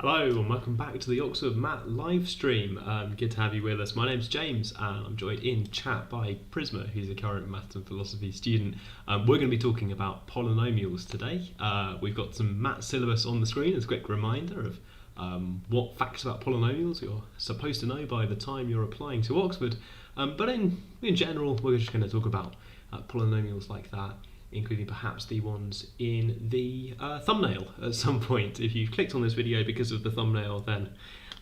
Hello and welcome back to the Oxford MAT Livestream. Good to have you with us. My name's James and I'm joined in chat by Prisma, who's a current maths and philosophy student. We're going to be talking about polynomials today. We've got some maths syllabus on the screen as a quick reminder of what facts about polynomials you're supposed to know by the time you're applying to Oxford. But in general, we're just going to talk about polynomials like that, including perhaps the ones in the thumbnail at some point. If you've clicked on this video because of the thumbnail, then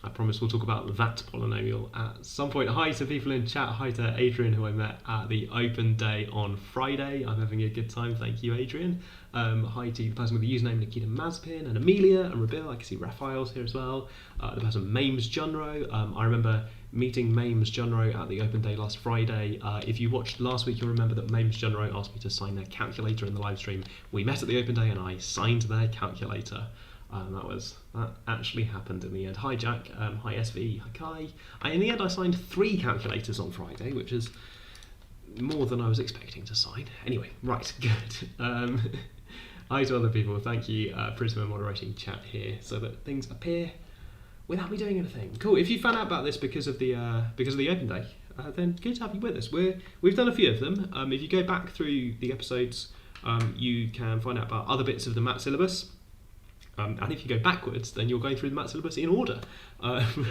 I promise we'll talk about that polynomial at some point. Hi to people in chat. Hi to Adrian, who I met at the open day on Friday. I'm having a good time. Thank you, Adrian. Hi to the person with the username Nikita Mazpin and Amelia and Rabil. I can see Raphael's here as well. The person Mames Junro. I remember meeting Mames Junro at the open day last Friday. If you watched last week, you'll remember that Mames Junro asked me to sign their calculator in the live stream. We met at the open day and I signed their calculator. That actually happened in the end. Hi Jack, hi SV, hi Kai. In the end I signed 3 calculators on Friday, which is more than I was expecting to sign. Anyway, right, good. Hi to other people, thank you Prisma moderating chat here so that things appear without me doing anything. Cool. If you found out about this because of the open day, then good to have you with us. We've done a few of them. If you go back through the episodes, you can find out about other bits of the math syllabus. And if you go backwards, then you're going through the math syllabus in order,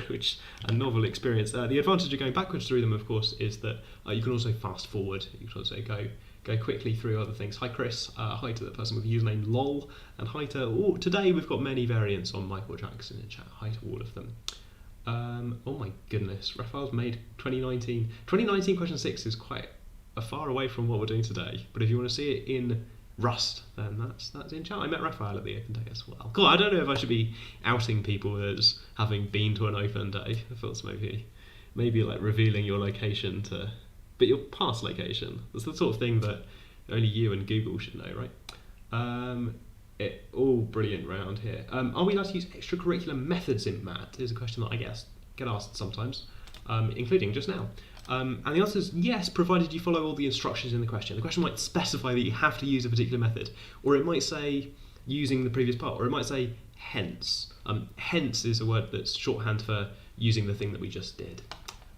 which a novel experience. The advantage of going backwards through them, of course, is that you can also fast forward. You can also go quickly through other things. Hi Chris, hi to the person with the username LOL, and hi to, today we've got many variants on Michael Jackson in chat. Hi to all of them. Oh my goodness, Raphael's made 2019. 2019 question 6 is quite far away from what we're doing today, but if you want to see it in Rust, then that's in chat. I met Raphael at the open day as well. Cool, I don't know if I should be outing people as having been to an open day. I thought maybe like revealing your location but your past location. That's the sort of thing that only you and Google should know, right? All brilliant round here. Are we allowed to use extracurricular methods in math? Is a question that I guess get asked sometimes, including just now. And the answer is yes, provided you follow all the instructions in the question. The question might specify that you have to use a particular method, or it might say using the previous part, or it might say hence. Hence is a word that's shorthand for using the thing that we just did.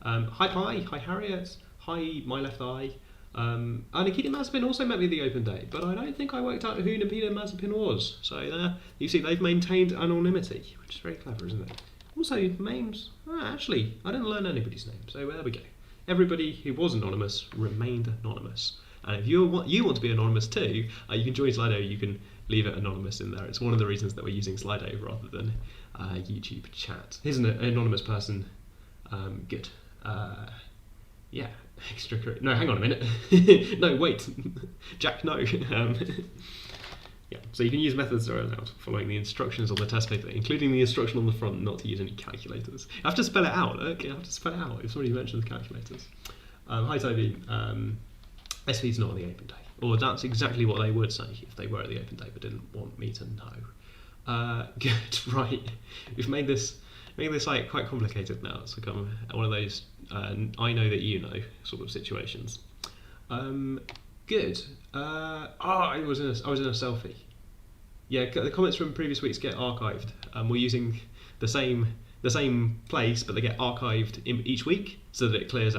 Hi Pi, hi Harriet, hi My Left Eye. Nikita Mazepin also met me at the open day, but I don't think I worked out who Nikita Mazepin was. So there, you see they've maintained anonymity, which is very clever, isn't it? Also, names, actually, I didn't learn anybody's name, so there we go. Everybody who was anonymous remained anonymous. And if you want to be anonymous too, you can join Slido, you can leave it anonymous in there. It's one of the reasons that we're using Slido rather than YouTube chat. Here's an anonymous person. Good. Yeah, no, hang on a minute. No, wait. Jack, no. Yeah, so you can use methods that are allowed following the instructions on the test paper, including the instruction on the front not to use any calculators. I have to spell it out, okay? I have to spell it out if somebody mentions calculators. Hi Toby, SV's not on the open day. Or that's exactly what they would say if they were at the open day but didn't want me to know. Good, right. We've made this like quite complicated now. It's become one of those I know that you know sort of situations. Good. I was in a selfie. Yeah, the comments from previous weeks get archived. We're using the same place, but they get archived each week so that it clear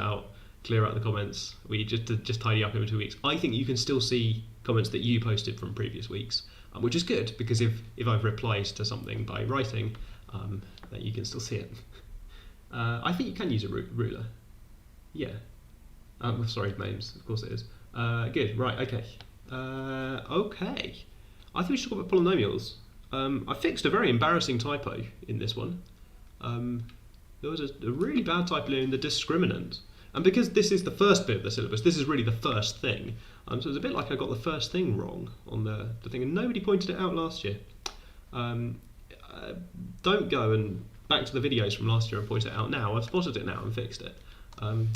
out the comments. We just tidy up over 2 weeks. I think you can still see comments that you posted from previous weeks, which is good because if I've replied to something by writing, then you can still see it. I think you can use a ruler. Yeah. Sorry, names. Of course it is. Good, right, okay. Okay. I think we should talk about polynomials. I fixed a very embarrassing typo in this one. There was a really bad typo in the discriminant. And because this is the first bit of the syllabus, this is really the first thing. So it's a bit like I got the first thing wrong on the thing, and nobody pointed it out last year. Don't go and back to the videos from last year and point it out now. I've spotted it now and fixed it.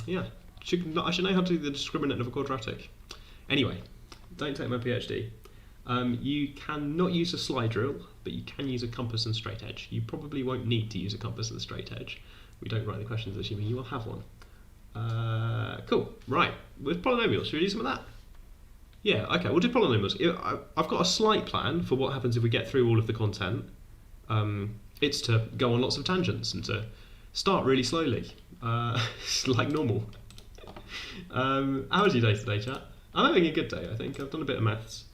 Yeah. I should know how to do the discriminant of a quadratic. Anyway, don't take my PhD. You cannot use a slide rule, but you can use a compass and straight edge. You probably won't need to use a compass and straight edge. We don't write the questions assuming you will have one. Cool, right, with polynomials, should we do some of that? Yeah, okay, we'll do polynomials. I've got a slight plan for what happens if we get through all of the content. It's to go on lots of tangents and to start really slowly, like normal. How was your day today, chat? I'm having a good day, I think. I've done a bit of maths,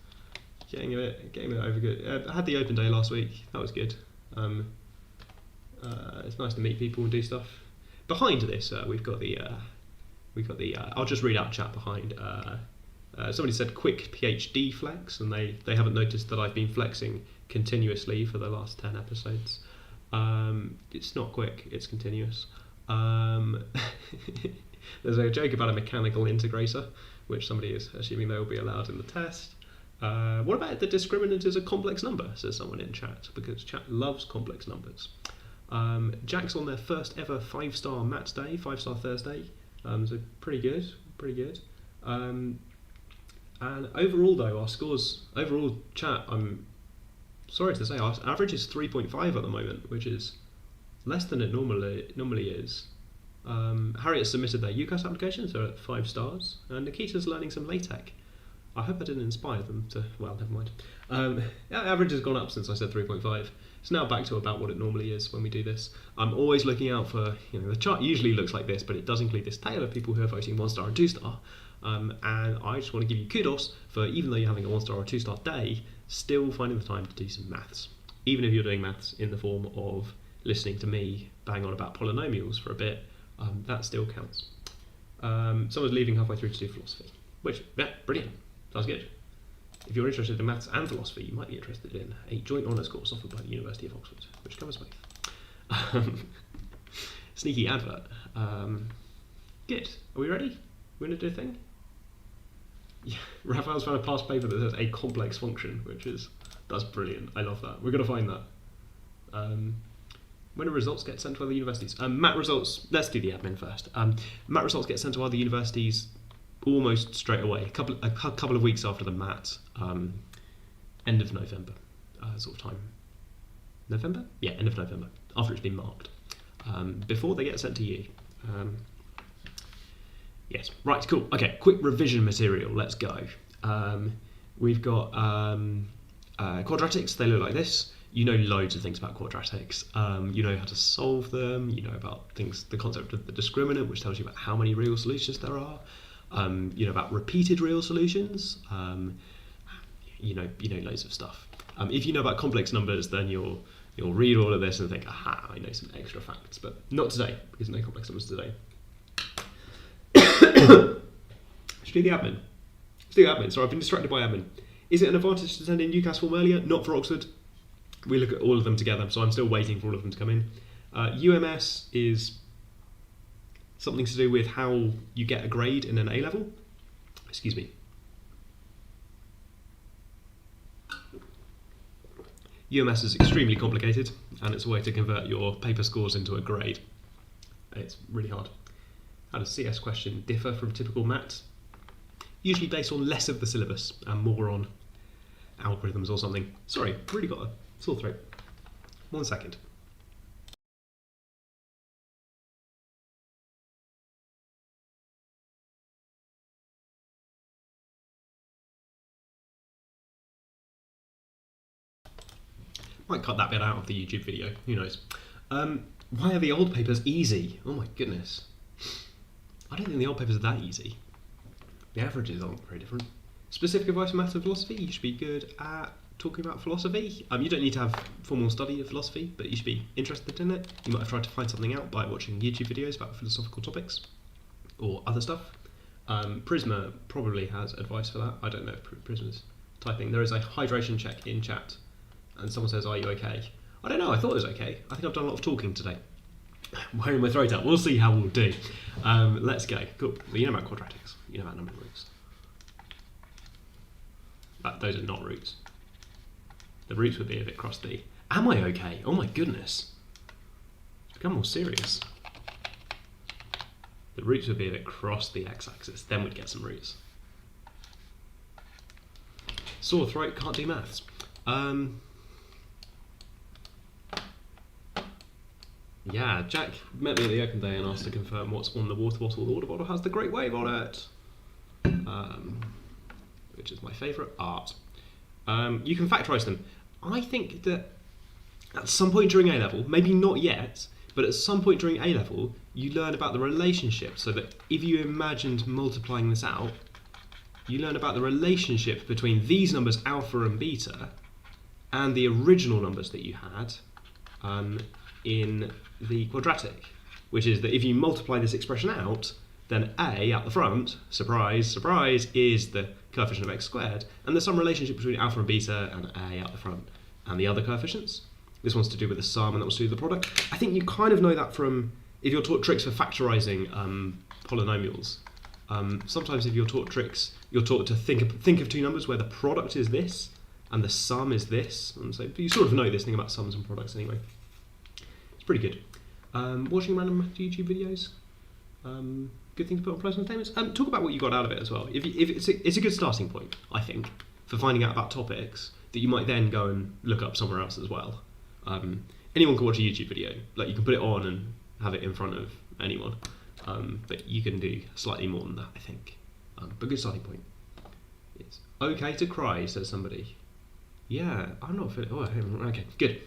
getting it over good. I had the open day last week. That was good. It's nice to meet people and do stuff. Behind this, we've got the. I'll just read out chat behind. Somebody said quick PhD flex, and they haven't noticed that I've been flexing continuously for the last 10 episodes. It's not quick, it's continuous. There's a joke about a mechanical integrator, which somebody is assuming they will be allowed in the test. What about the discriminant is a complex number, says someone in chat, because chat loves complex numbers. Jack's on their first ever 5-star maths day, 5-star Thursday, so pretty good. And overall though, our scores, overall chat, I'm sorry to say, our average is 3.5 at the moment, which is less than it normally is. Harriet submitted their UCAS application, so at 5 stars, and Nikita's learning some LaTeX. I hope I didn't inspire them to, well, never mind. Average has gone up since I said 3.5. It's now back to about what it normally is when we do this. I'm always looking out for, the chart usually looks like this, but it does include this tail of people who are voting 1-star and 2-star. And I just want to give you kudos for, even though you're having a 1-star or 2-star day, still finding the time to do some maths. Even if you're doing maths in the form of listening to me bang on about polynomials for a bit, that still counts. Someone's leaving halfway through to do philosophy, which, yeah, brilliant. Sounds good. If you're interested in maths and philosophy, you might be interested in a joint honours course offered by the University of Oxford, which covers both. Sneaky advert. Good. Are we ready? We're going to do a thing? Yeah. Raphael's found a past paper that says a complex function, that's brilliant. I love that. We're going to find that. When do results get sent to other universities? MAT results, let's do the admin first. MAT results get sent to other universities almost straight away, a couple of weeks after the MAT, end of November, sort of time. November? Yeah, end of November, after it's been marked. Before they get sent to you. Yes, right, cool. Okay, quick revision material, let's go. We've got quadratics, they look like this. You know loads of things about quadratics. You know how to solve them, you know about things, the concept of the discriminant, which tells you about how many real solutions there are. You know about repeated real solutions. You know loads of stuff. If you know about complex numbers, then you'll read all of this and think, aha, I know some extra facts, but not today, because no complex numbers today. Let's do the admin. So I've been distracted by admin. Is it an advantage to send in UCAS form earlier? Not for Oxford. We look at all of them together, so I'm still waiting for all of them to come in. UMS is something to do with how you get a grade in an A level. Excuse me. UMS is extremely complicated, and it's a way to convert your paper scores into a grade. It's really hard. How does CS question differ from typical maths? Usually based on less of the syllabus and more on algorithms or something. Sorry, really got a sore throat. 1 second. Might cut that bit out of the YouTube video, who knows. Why are the old papers easy? Oh my goodness. I don't think the old papers are that easy. The averages aren't very different. Specific advice for maths and philosophy, you should be good at talking about philosophy. You don't need to have formal study of philosophy, but you should be interested in it. You might have tried to find something out by watching YouTube videos about philosophical topics or other stuff. Prisma probably has advice for that. I don't know if Prisma's typing. There is a hydration check in chat, and someone says, "Are you okay?" I don't know. I thought it was okay. I think I've done a lot of talking today. Wearing my throat out. We'll see how we'll do. Let's go. Cool. Well, you know about quadratics. You know about number roots. Those are not roots. The roots would be a bit crusty. Am I okay? Oh my goodness. It's become more serious. The roots would be a bit across the x-axis. Then we'd get some roots. Sore throat, can't do maths. Yeah, Jack met me at the open day and asked to confirm what's on the water bottle. The water bottle has the Great Wave on it, which is my favourite art. You can factorise them. I think that at some point during A-level, maybe not yet, but at some point during A-level, you learn about the relationship, so that if you imagined multiplying this out, you learn about the relationship between these numbers, alpha and beta, and the original numbers that you had in the quadratic, which is that if you multiply this expression out, then a out the front, surprise, surprise, is the coefficient of x squared, and there's some relationship between alpha and beta and a out the front and the other coefficients. This one's to do with the sum, and that one's to do with the product. I think you kind of know that from if you're taught tricks for factorising polynomials. Sometimes if you're taught tricks, you're taught to think of two numbers where the product is this and the sum is this, and so you sort of know this thing about sums and products anyway. It's pretty good. Watching random YouTube videos, good thing to put on personal statements. Talk about what you got out of it as well. If it's a good starting point, I think, for finding out about topics that you might then go and look up somewhere else as well. Anyone can watch a YouTube video. Like, you can put it on and have it in front of anyone, but you can do slightly more than that, I think. But good starting point. It's okay to cry, says somebody. Yeah, I'm not feeling. Oh, okay, good.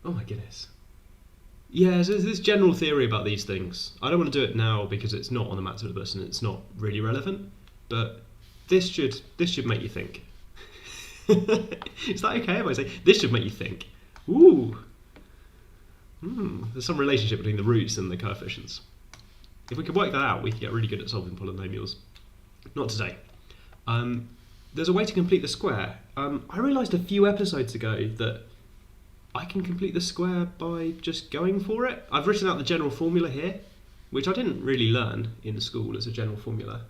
Oh my goodness. Yeah, so there's this general theory about these things. I don't want to do it now because it's not on the math syllabus and it's not really relevant. But this should make you think. Is that okay if I say this should make you think? Ooh. There's some relationship between the roots and the coefficients. If we could work that out, we could get really good at solving polynomials. Not today. There's a way to complete the square. I realised a few episodes ago that I can complete the square by just going for it. I've written out the general formula here, which I didn't really learn in school as a general formula.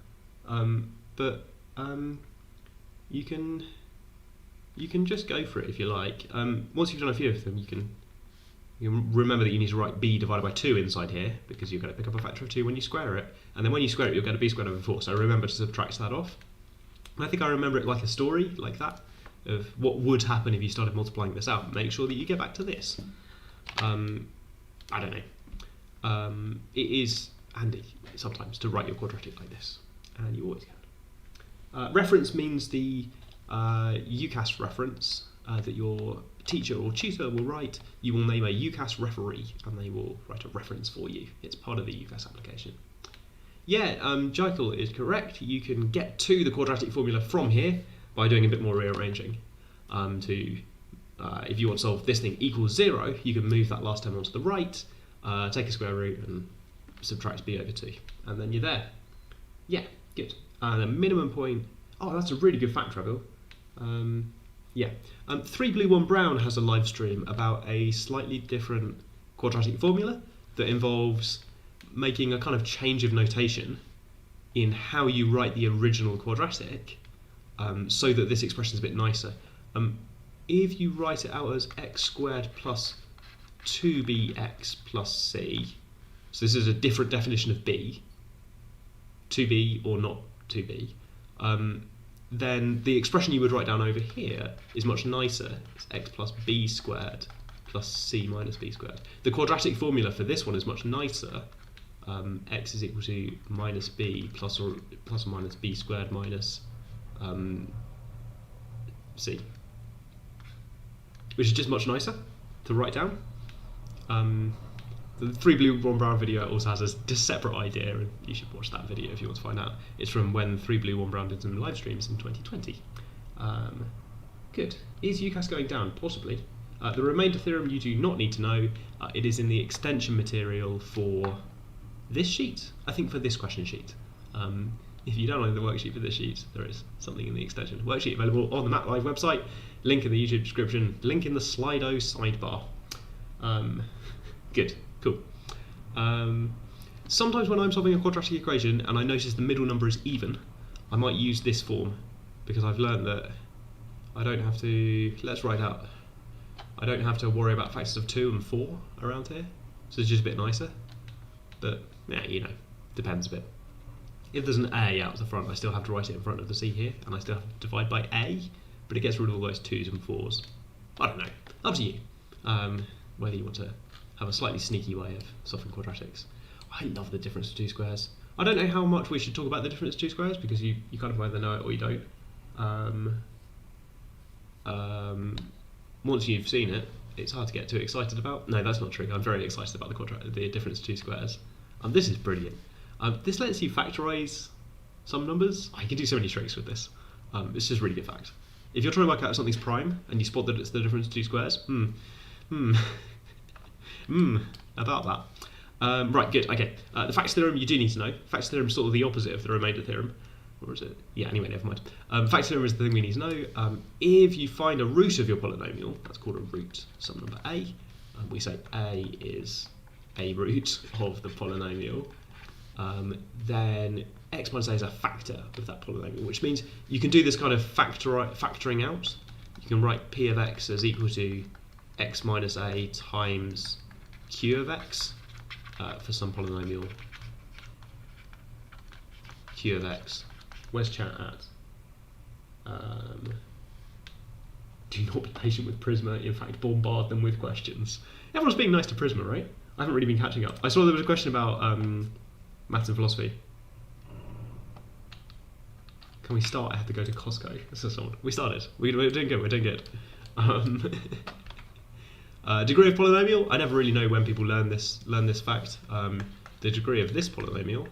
But you can just go for it if you like. Once you've done a few of them, you can remember that you need to write b divided by 2 inside here, because you're going to pick up a factor of 2 when you square it, and then when you square it you'll get a b squared over 4, so remember to subtract that off. And I think I remember it like a story, like that, of what would happen if you started multiplying this out. Make sure that you get back to this. I don't know. It is handy sometimes to write your quadratic like this, and you always can. Reference means the UCAS reference that your teacher or tutor will write. You will name a UCAS referee and they will write a reference for you. It's part of the UCAS application. Yeah, Jekyll is correct. You can get to the quadratic formula from here by doing a bit more rearranging. If you want to solve this thing equals 0, you can move that last term onto the right, take a square root and subtract b over 2, and then you're there. Yeah, good. And a minimum point. Oh, that's a really good fact, Rabil. Yeah. 3 Blue 1 Brown has a live stream about a slightly different quadratic formula that involves making a kind of change of notation in how you write the original quadratic, so that this expression is a bit nicer. If you write it out as x squared plus 2bx plus c, so this is a different definition of b, 2b or not 2b, then the expression you would write down over here is much nicer. It's x plus b squared plus c minus b squared. The quadratic formula for this one is much nicer. X is equal to minus b plus or minus b squared minus c, which is just much nicer to write down. The 3 Blue 1 Brown video also has a separate idea, and you should watch that video if you want to find out. It's from when 3 Blue 1 Brown did some live streams in 2020. Good. Is UCAS going down? Possibly. The remainder theorem you do not need to know. It is in the extension material for this sheet. I think for this question sheet. If you download the worksheet for this sheet, there is something in the extension. Worksheet available on the Matt Live website. Link in the YouTube description. Link in the Slido sidebar. Good. Cool. Sometimes when I'm solving a quadratic equation and I notice the middle number is even, I might use this form, because I've learned that I don't have to, I don't have to worry about factors of 2 and 4 around here, so it's just a bit nicer. But, yeah, you know, depends a bit. If there's an A out the front, I still have to write it in front of the C here, and I still have to divide by A, but it gets rid of all those 2s and 4s. I don't know. Up to you. Whether you want to have a slightly sneaky way of solving quadratics. I love the difference of 2 squares. I don't know how much we should talk about the difference of 2 squares, because you kind of either know it or you don't. once you've seen it, it's hard to get too excited about. No, that's not true. I'm very excited about the difference of two squares. This is brilliant. This lets you factorise some numbers. You can do so many tricks with this. It's just really good fact. If you're trying to work out if something's prime and you spot that it's the difference of two squares, about that. Right, good, okay. The facts theorem you do need to know. Facts theorem is sort of the opposite of the remainder theorem. Or is it? Yeah, anyway, never mind. Facts theorem is the thing we need to know. If you find a root of your polynomial, that's called a root, some number a, we say a is a root of the polynomial, then x minus a is a factor of that polynomial, which means you can do this kind of factoring out. You can write p of x as equal to x minus a times q of x for some polynomial q of x. Where's chat at? Do not be patient with Prisma. In fact, bombard them with questions. Everyone's being nice to Prisma, right? I haven't really been catching up. I saw there was a question about maths and philosophy. Can we start? I have to go to Costco. We started. We're doing good. We're doing good. Degree of polynomial. I never really know when people learn this fact. The degree of this polynomial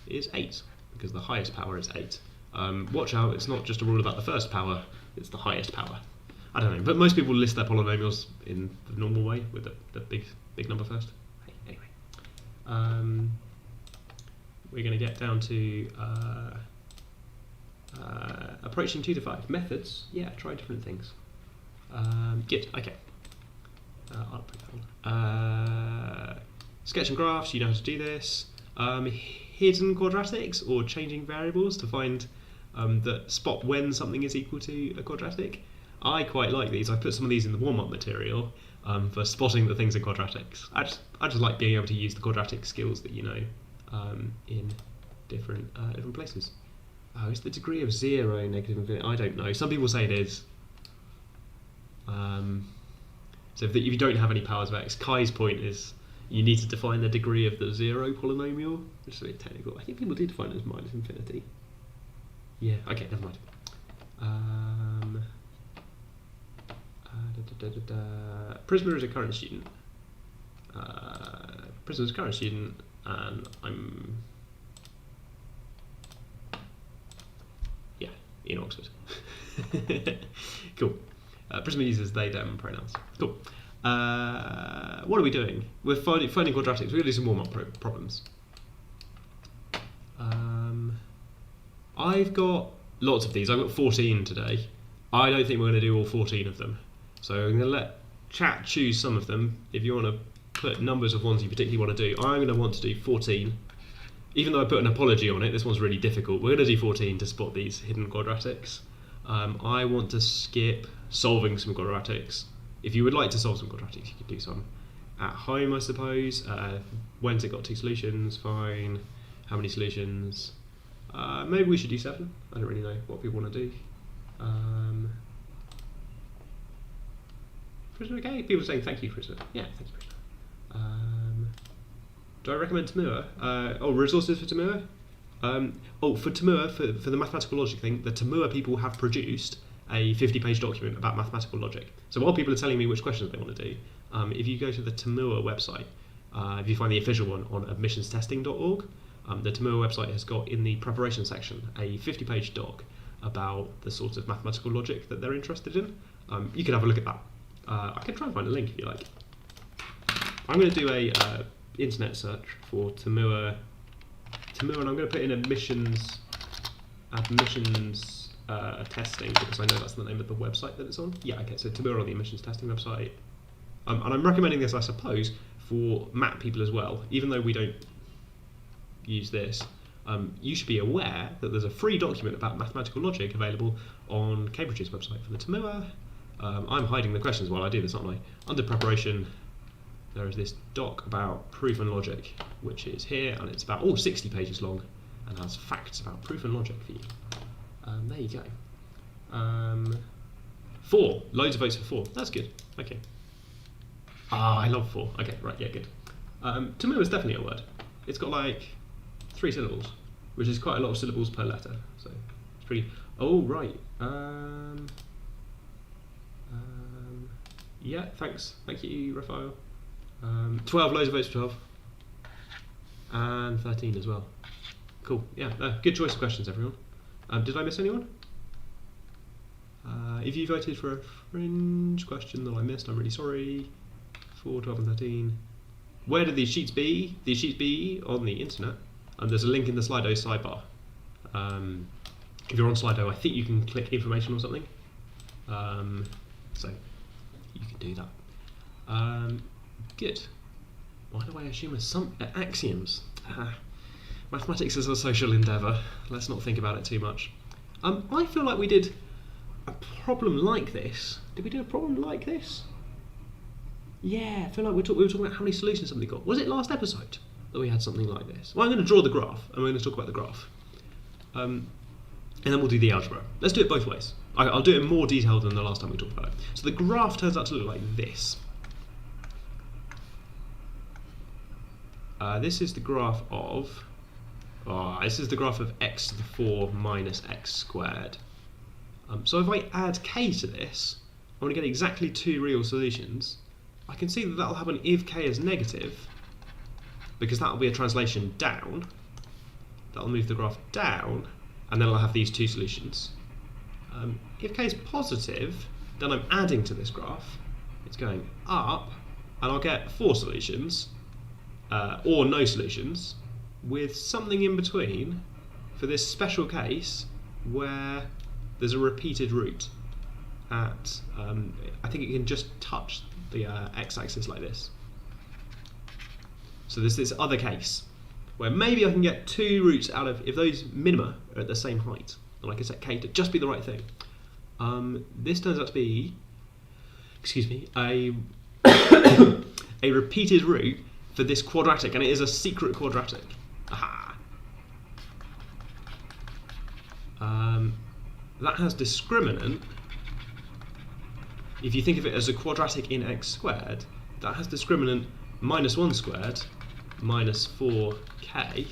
is 8, because the highest power is 8. Watch out, it's not just a rule about the first power, it's the highest power. I don't know, but most people list their polynomials in the normal way, with the big number first. Anyway, we're going to get down to approaching 2 to 5. Methods, yeah, try different things. Good, okay. I'll put that on. Sketch and graphs, you know how to do this. Hidden quadratics, or changing variables to find spot when something is equal to a quadratic. I quite like these. I put some of these in the warm-up material for spotting the things in quadratics. I just like being able to use the quadratic skills that you know in different places. Oh, is the degree of 0 negative infinity? I don't know. Some people say it is. So if you don't have any powers of x, Kai's point is you need to define the degree of the 0 polynomial, which is a bit technical. I think people do define it as minus infinity. Yeah, okay, never mind. Prisma is a current student. Prisma is a current student, and I'm in Oxford. Cool. Prisma uses they, them pronouns. Cool. What are we doing? We're finding quadratics. We're going to do some warm-up problems. I've got lots of these. I've got 14 today. I don't think we're going to do all 14 of them. So I'm going to let chat choose some of them. If you want to put numbers of ones you particularly want to do, I'm going to want to do 14. Even though I put an apology on it, this one's really difficult. We're going to do 14 to spot these hidden quadratics. I want to skip solving some quadratics. If you would like to solve some quadratics, you could do some at home, I suppose. When's it got 2 solutions? Fine. How many solutions? Maybe we should do 7. I don't really know what people want to do. Prisoner, okay? People are saying thank you, Prisoner. Yeah, thank you, Prisoner. Do I recommend Tamua? Resources for Tamua? For Tamua, for the mathematical logic thing, the Tamua people have produced a 50-page document about mathematical logic. So while people are telling me which questions they want to do, if you go to the Tamua website, if you find the official one on admissionstesting.org, the Tamua website has got in the preparation section a 50-page doc about the sort of mathematical logic that they're interested in. You can have a look at that. I can try and find a link if you like. I'm going to do a internet search for Tamua, and I'm going to put in admissions testing, because I know that's the name of the website that it's on. Yeah, okay, so Tamua on the admissions testing website. And I'm recommending this, I suppose, for MAT people as well. Even though we don't use this, you should be aware that there's a free document about mathematical logic available on Cambridge's website for the Tamua. I'm hiding the questions while I do this, aren't I? Under preparation, there is this doc about proof and logic, which is here, and it's about 60 pages long, and has facts about proof and logic for you. There you go. 4. Loads of votes for 4. That's good. Okay. I love 4. Okay, right, yeah, good. Tamua is definitely a word. It's got like 3 syllables, which is quite a lot of syllables per letter. So it's pretty. Oh, right. Yeah, thanks. Thank you, Raphael. 12, loads of votes for 12. And 13 as well. Cool, yeah, good choice of questions, everyone. Did I miss anyone? If you voted for a fringe question that I missed, I'm really sorry. 4, 12 and 13. Where do these sheets be? These sheets be on the internet. There's a link in the Slido sidebar. If you're on Slido, I think you can click information or something. So you can do that. Good. Why do I assume axioms? Mathematics is a social endeavour. Let's not think about it too much. I feel like we did a problem like this. Did we do a problem like this? Yeah, I feel like we were talking about how many solutions somebody got. Was it last episode that we had something like this? Well, I'm going to draw the graph, and we're going to talk about the graph. And then we'll do the algebra. Let's do it both ways. I'll do it in more detail than the last time we talked about it. So the graph turns out to look like this. This is the graph of... this is the graph of x to the 4 minus x squared. So if I add k to this, I want to get exactly 2 real solutions. I can see that that'll happen if k is negative, because that'll be a translation down. That'll move the graph down, and then I'll have these 2 solutions. If k is positive, then I'm adding to this graph. It's going up, and I'll get 4 solutions, or no solutions, with something in between for this special case where there's a repeated root at, I think it can just touch the x-axis like this. So there's this other case where maybe I can get 2 roots out of, if those minima are at the same height, then I can set k to just be the right thing. This turns out to be, excuse me, a repeated root for this quadratic, and it is a secret quadratic. Aha! That has discriminant. If you think of it as a quadratic in x squared, that has discriminant minus 1 squared minus 4k,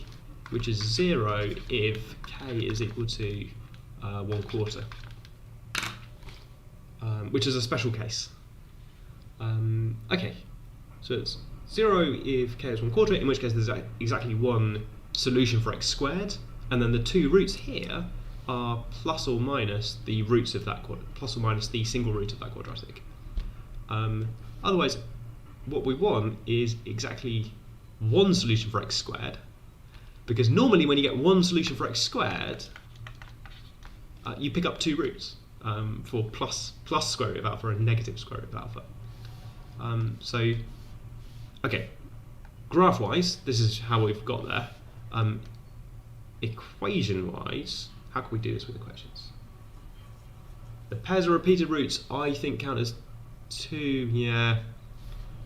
which is 0 if k is equal to 1/4, which is a special case. Okay, so it's 0 if k is 1/4, in which case there's exactly 1 solution for x squared, and then the 2 roots here are plus or minus the roots of that plus or minus the single root of that quadratic. Otherwise, what we want is exactly 1 solution for x squared, because normally when you get 1 solution for x squared, you pick up 2 roots for plus square root of alpha and negative square root of alpha. So, okay, graph-wise, this is how we've got there. Equation-wise, how can we do this with equations? The pairs of repeated roots, I think, count as 2, yeah.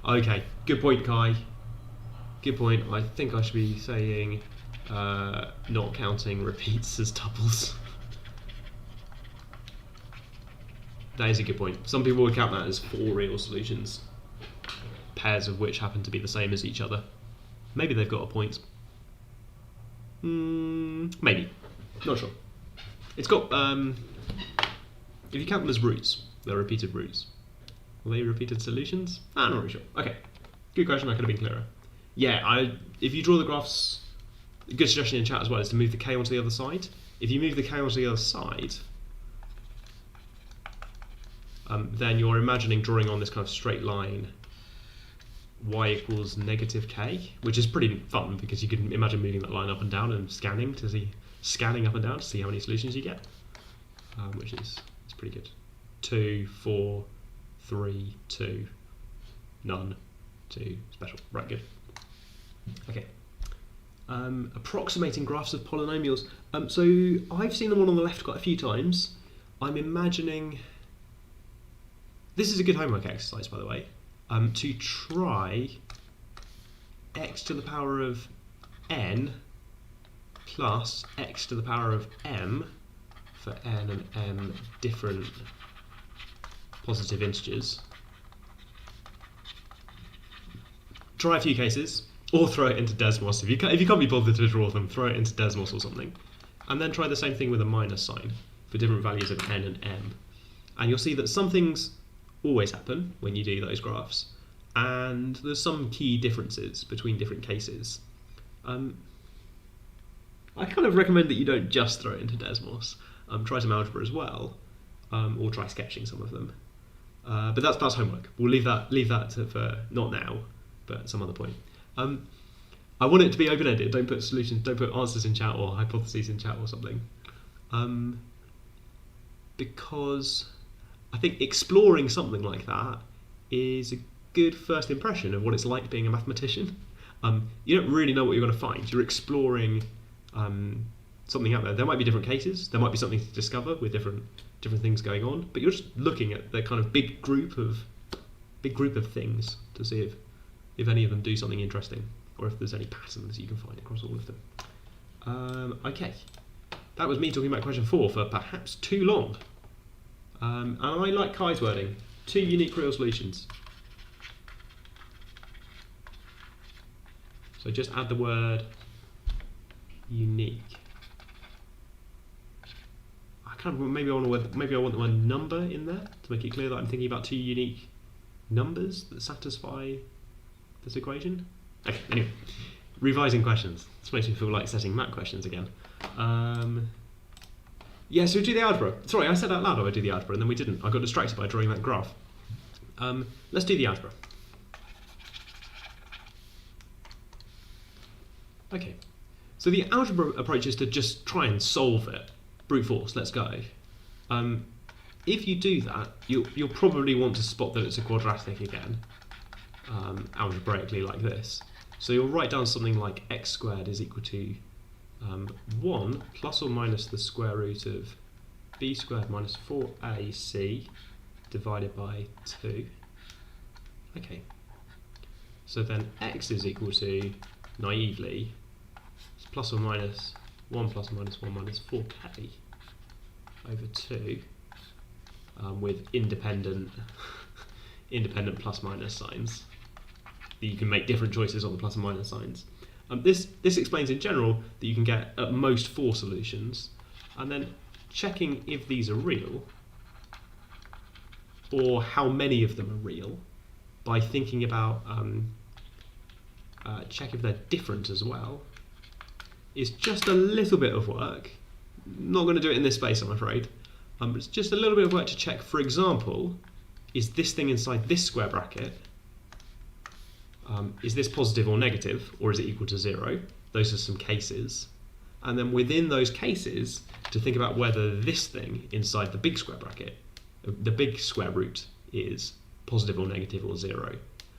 Okay, good point, Kai. Good point. I think I should be saying not counting repeats as tuples. That is a good point. Some people would count that as 4 real solutions, pairs of which happen to be the same as each other. Maybe they've got a point. Maybe. Not sure. It's got, if you count them as roots, they're repeated roots. Are they repeated solutions? I'm not really sure. Okay, good question, I could have been clearer. Yeah, if you draw the graphs, a good suggestion in chat as well is to move the k onto the other side. If you move the k onto the other side, then you're imagining drawing on this kind of straight line y equals negative k, which is pretty fun because you can imagine moving that line up and down and scanning up and down to see how many solutions you get, which is pretty good. 2, 4, 3, 2, none, 2, special. Right, good. Okay. Approximating graphs of polynomials. So I've seen them all on the left quite a few times. I'm imagining, this is a good homework exercise, by the way, to try x to the power of n plus x to the power of m for n and m different positive integers. Try a few cases, or throw it into Desmos. If you can't be bothered to draw them, throw it into Desmos or something. And then try the same thing with a minus sign for different values of n and m. And you'll see that some things always happen when you do those graphs, and there's some key differences between different cases. I kind of recommend that you don't just throw it into Desmos. Try some algebra as well, or try sketching some of them. But that's homework. We'll leave that for not now, but some other point. I want it to be open-ended. Don't put solutions, don't put answers in chat or hypotheses in chat or something, because I think exploring something like that is a good first impression of what it's like being a mathematician. You don't really know what you're going to find. You're exploring something out there. There might be different cases. There might be something to discover with different things going on. But you're just looking at the kind of big group of things to see if any of them do something interesting, or if there's any patterns you can find across all of them. Okay, that was me talking about question 4 for perhaps too long. And I like Kai's wording: 2 unique real solutions. So just add the word unique. Maybe I want the word number in there to make it clear that I'm thinking about 2 unique numbers that satisfy this equation. Okay, anyway, revising questions. This makes me feel like setting math questions again. Yeah, so we do the algebra. Sorry, I said out loud I would do the algebra, and then we didn't. I got distracted by drawing that graph. Let's do the algebra. Okay, so the algebra approach is to just try and solve it. Brute force, let's go. If you do that, you'll probably want to spot that it's a quadratic again, algebraically like this. So you'll write down something like x squared is equal to 1 plus or minus the square root of b squared minus 4ac divided by 2. Okay, so then x is equal to, naively, plus or minus 1 plus or minus 1 minus 4k over 2 with independent plus minus signs. You can make different choices on the plus and minus signs. This explains in general that you can get at most 4 solutions, and then checking if these are real or how many of them are real by thinking about check if they're different as well is just a little bit of work. Not going to do it in this space, I'm afraid. But it's just a little bit of work to check. For example, is this thing inside this square bracket, is this positive or negative, or is it equal to 0? Those are some cases. And then within those cases, to think about whether this thing inside the big square bracket, the big square root, is positive or negative or 0.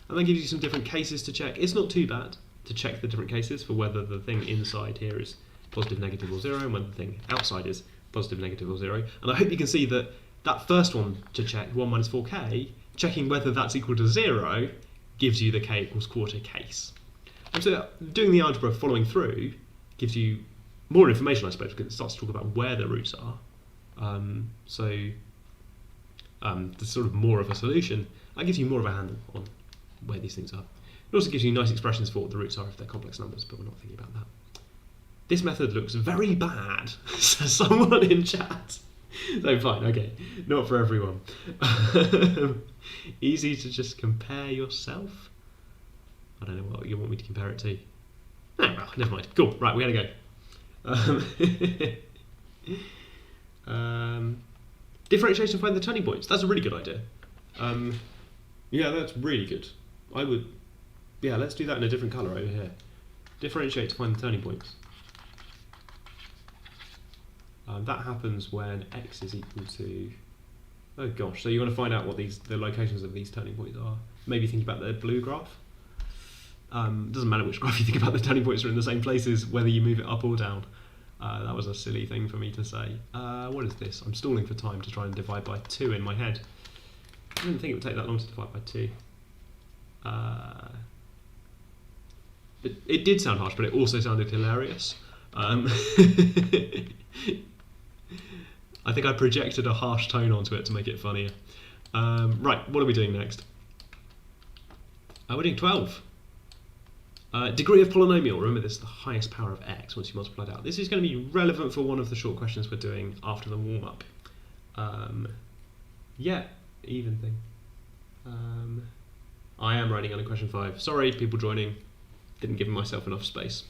And that gives you some different cases to check. It's not too bad to check the different cases for whether the thing inside here is positive, negative or 0, and whether the thing outside is positive, negative or 0. And I hope you can see that that first one to check, 1 minus 4k, checking whether that's equal to 0 gives you the k equals quarter case. And so doing the algebra following through gives you more information, I suppose, because it starts to talk about where the roots are. There's sort of more of a solution. That gives you more of a handle on where these things are. It also gives you nice expressions for what the roots are if they're complex numbers, but we're not thinking about that. This method looks very bad, says someone in chat. So fine, okay, not for everyone. Easy to just compare yourself? I don't know what you want me to compare it to. Oh, well, never mind. Cool, right, we gotta go. Differentiation to find the turning points. That's a really good idea. Yeah, that's really good. Let's do that in a different colour over here. Differentiate to find the turning points. That happens when x is equal to, oh gosh, so you want to find out what the locations of these turning points are. Maybe think about the blue graph. Doesn't matter which graph you think about, the turning points are in the same places whether you move it up or down. That was a silly thing for me to say. What is this? I'm stalling for time to try and divide by 2 in my head. I didn't think it would take that long to divide by 2. It did sound harsh, but it also sounded hilarious. I think I projected a harsh tone onto it to make it funnier. Right, what are we doing next? We're doing 12. Degree of polynomial. Remember, this is the highest power of x once you multiply it out. This is going to be relevant for one of the short questions we're doing after the warm-up. Yeah, even thing. I am writing on a question 5. Sorry, people joining. Didn't give myself enough space.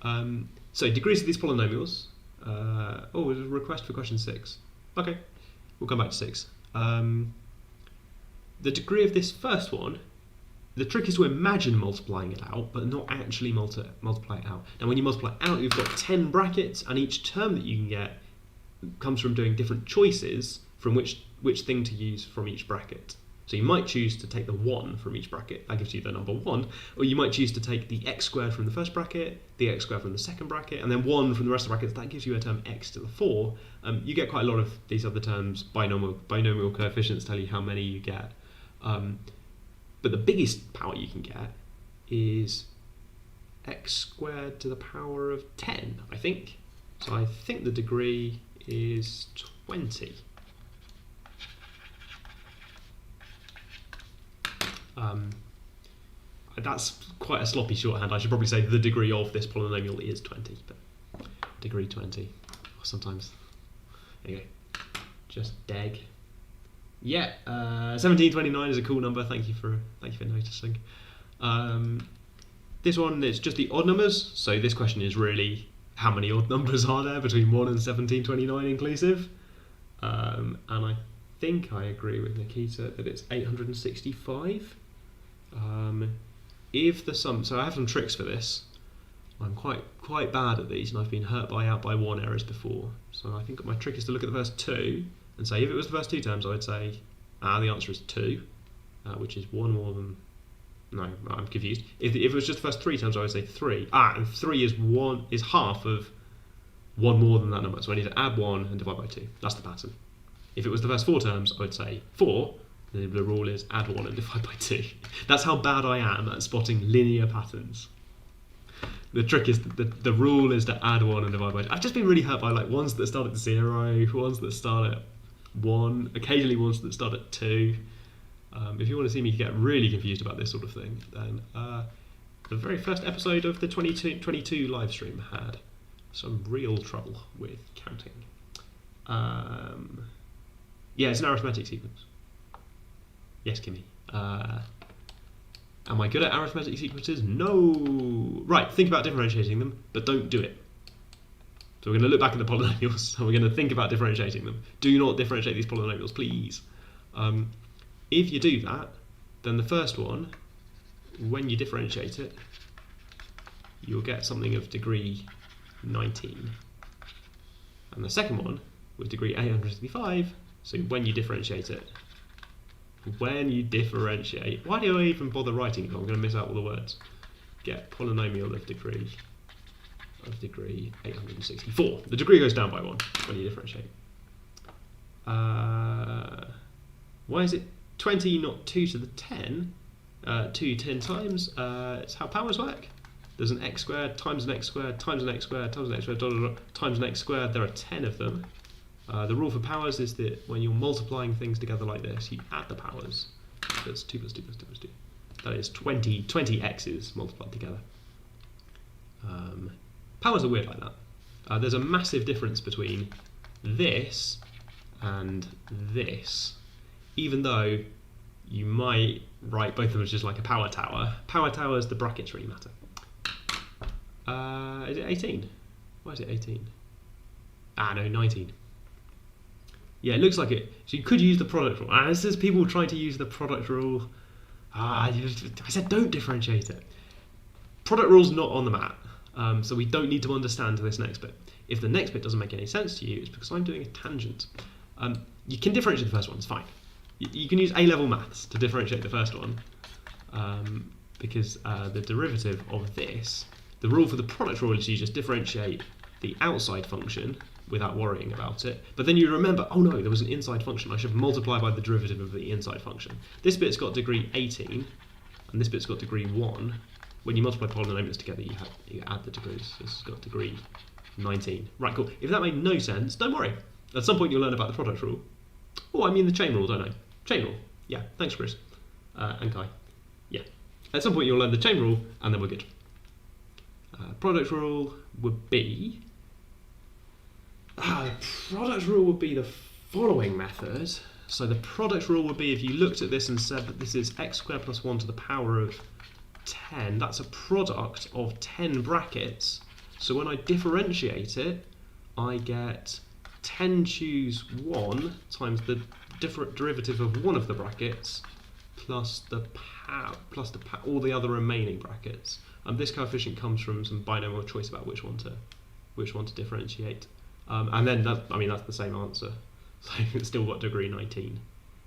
So degrees of these polynomials. Oh, there's a request for question 6. Okay, we'll come back to 6. The degree of this first one, the trick is to imagine multiplying it out, but not actually multiply it out. Now when you multiply it out, you've got 10 brackets, and each term that you can get comes from doing different choices from which thing to use from each bracket. So you might choose to take the 1 from each bracket, that gives you the number 1, or you might choose to take the x squared from the first bracket, the x squared from the second bracket, and then 1 from the rest of the brackets. That gives you a term x to the 4. You get quite a lot of these other terms. Binomial coefficients tell you how many you get. But the biggest power you can get is x squared to the power of 10, I think. So I think the degree is 20. That's quite a sloppy shorthand. I should probably say the degree of this polynomial is 20, but degree 20. Or sometimes. Anyway, just deg. Yeah, 1729 is a cool number. Thank you for noticing. This one is just the odd numbers. So this question is really how many odd numbers are there between 1 and 1729 inclusive. And I think I agree with Nikita that it's 865. If the sum, so I have some tricks for this. I'm quite bad at these, and I've been hurt by out by 1 errors before. So I think my trick is to look at the first 2 and say if it was the first 2 terms, I would say the answer is 2, which is 1 more than. No, I'm confused. If it was just the first 3 terms, I would say 3. And 3 is half of 1 more than that number. So I need to add 1 and divide by 2. That's the pattern. If it was the first 4 terms, I would say 4. The rule is add 1 and divide by 2. That's how bad I am at spotting linear patterns. The trick is the rule is to add 1 and divide by 2. I've just been really hurt by like ones that start at 0, ones that start at 1, occasionally ones that start at 2. If you want to see me get really confused about this sort of thing, then the very first episode of the 2022 live stream had some real trouble with counting. Yeah, it's an arithmetic sequence. Yes, Kimmy. Am I good at arithmetic sequences? No. Right, think about differentiating them, but don't do it. So we're going to look back at the polynomials, and we're going to think about differentiating them. Do not differentiate these polynomials, please. If you do that, then the first one, when you differentiate it, you'll get something of degree 19. And the second one, with degree 865, so when you differentiate it, why do I even bother writing it? I'm going to miss out all the words. Get polynomial of degree 864. The degree goes down by 1 when you differentiate. Why is it 20, not 2 to the 10? 2 10 times. It's how powers work. There's an x squared times an x squared times an x squared times an x squared times an x squared. There are 10 of them. The rule for powers is that when you're multiplying things together like this, you add the powers. That's 2 plus 2 plus 2 plus 2. That is 20 x's multiplied together. Powers are weird like that. There's a massive difference between this and this. Even though you might write both of them as just like a power tower. Power towers, the brackets really matter. Is it 18? Why is it 18? No, 19. Yeah, it looks like it. So you could use the product rule. This is people trying to use the product rule. I said don't differentiate it. Product rule's not on the mat, so we don't need to understand this next bit. If the next bit doesn't make any sense to you, it's because I'm doing a tangent. You can differentiate the first one, it's fine. You can use A-level maths to differentiate the first one, because the derivative of this, the rule for the product rule is you just differentiate the outside function without worrying about it. But then you remember, oh no, there was an inside function. I should multiply by the derivative of the inside function. This bit's got degree 18, and this bit's got degree 1. When you multiply polynomials together, you add the degrees. This has got degree 19. Right, cool. If that made no sense, don't worry. At some point you'll learn about the product rule. Oh, I mean the chain rule, don't I? Chain rule. Yeah, thanks, Chris. And Kai. Yeah. At some point you'll learn the chain rule, and then we're good. Product rule would be... product rule would be the following method. So the product rule would be if you looked at this and said that this is x squared plus 1 to the power of 10, that's a product of 10 brackets. So when I differentiate it, I get 10 choose 1 times the derivative of one of the brackets plus all the other remaining brackets. This coefficient comes from some binomial choice about which one to differentiate. And then that's the same answer. So it's still got degree 19.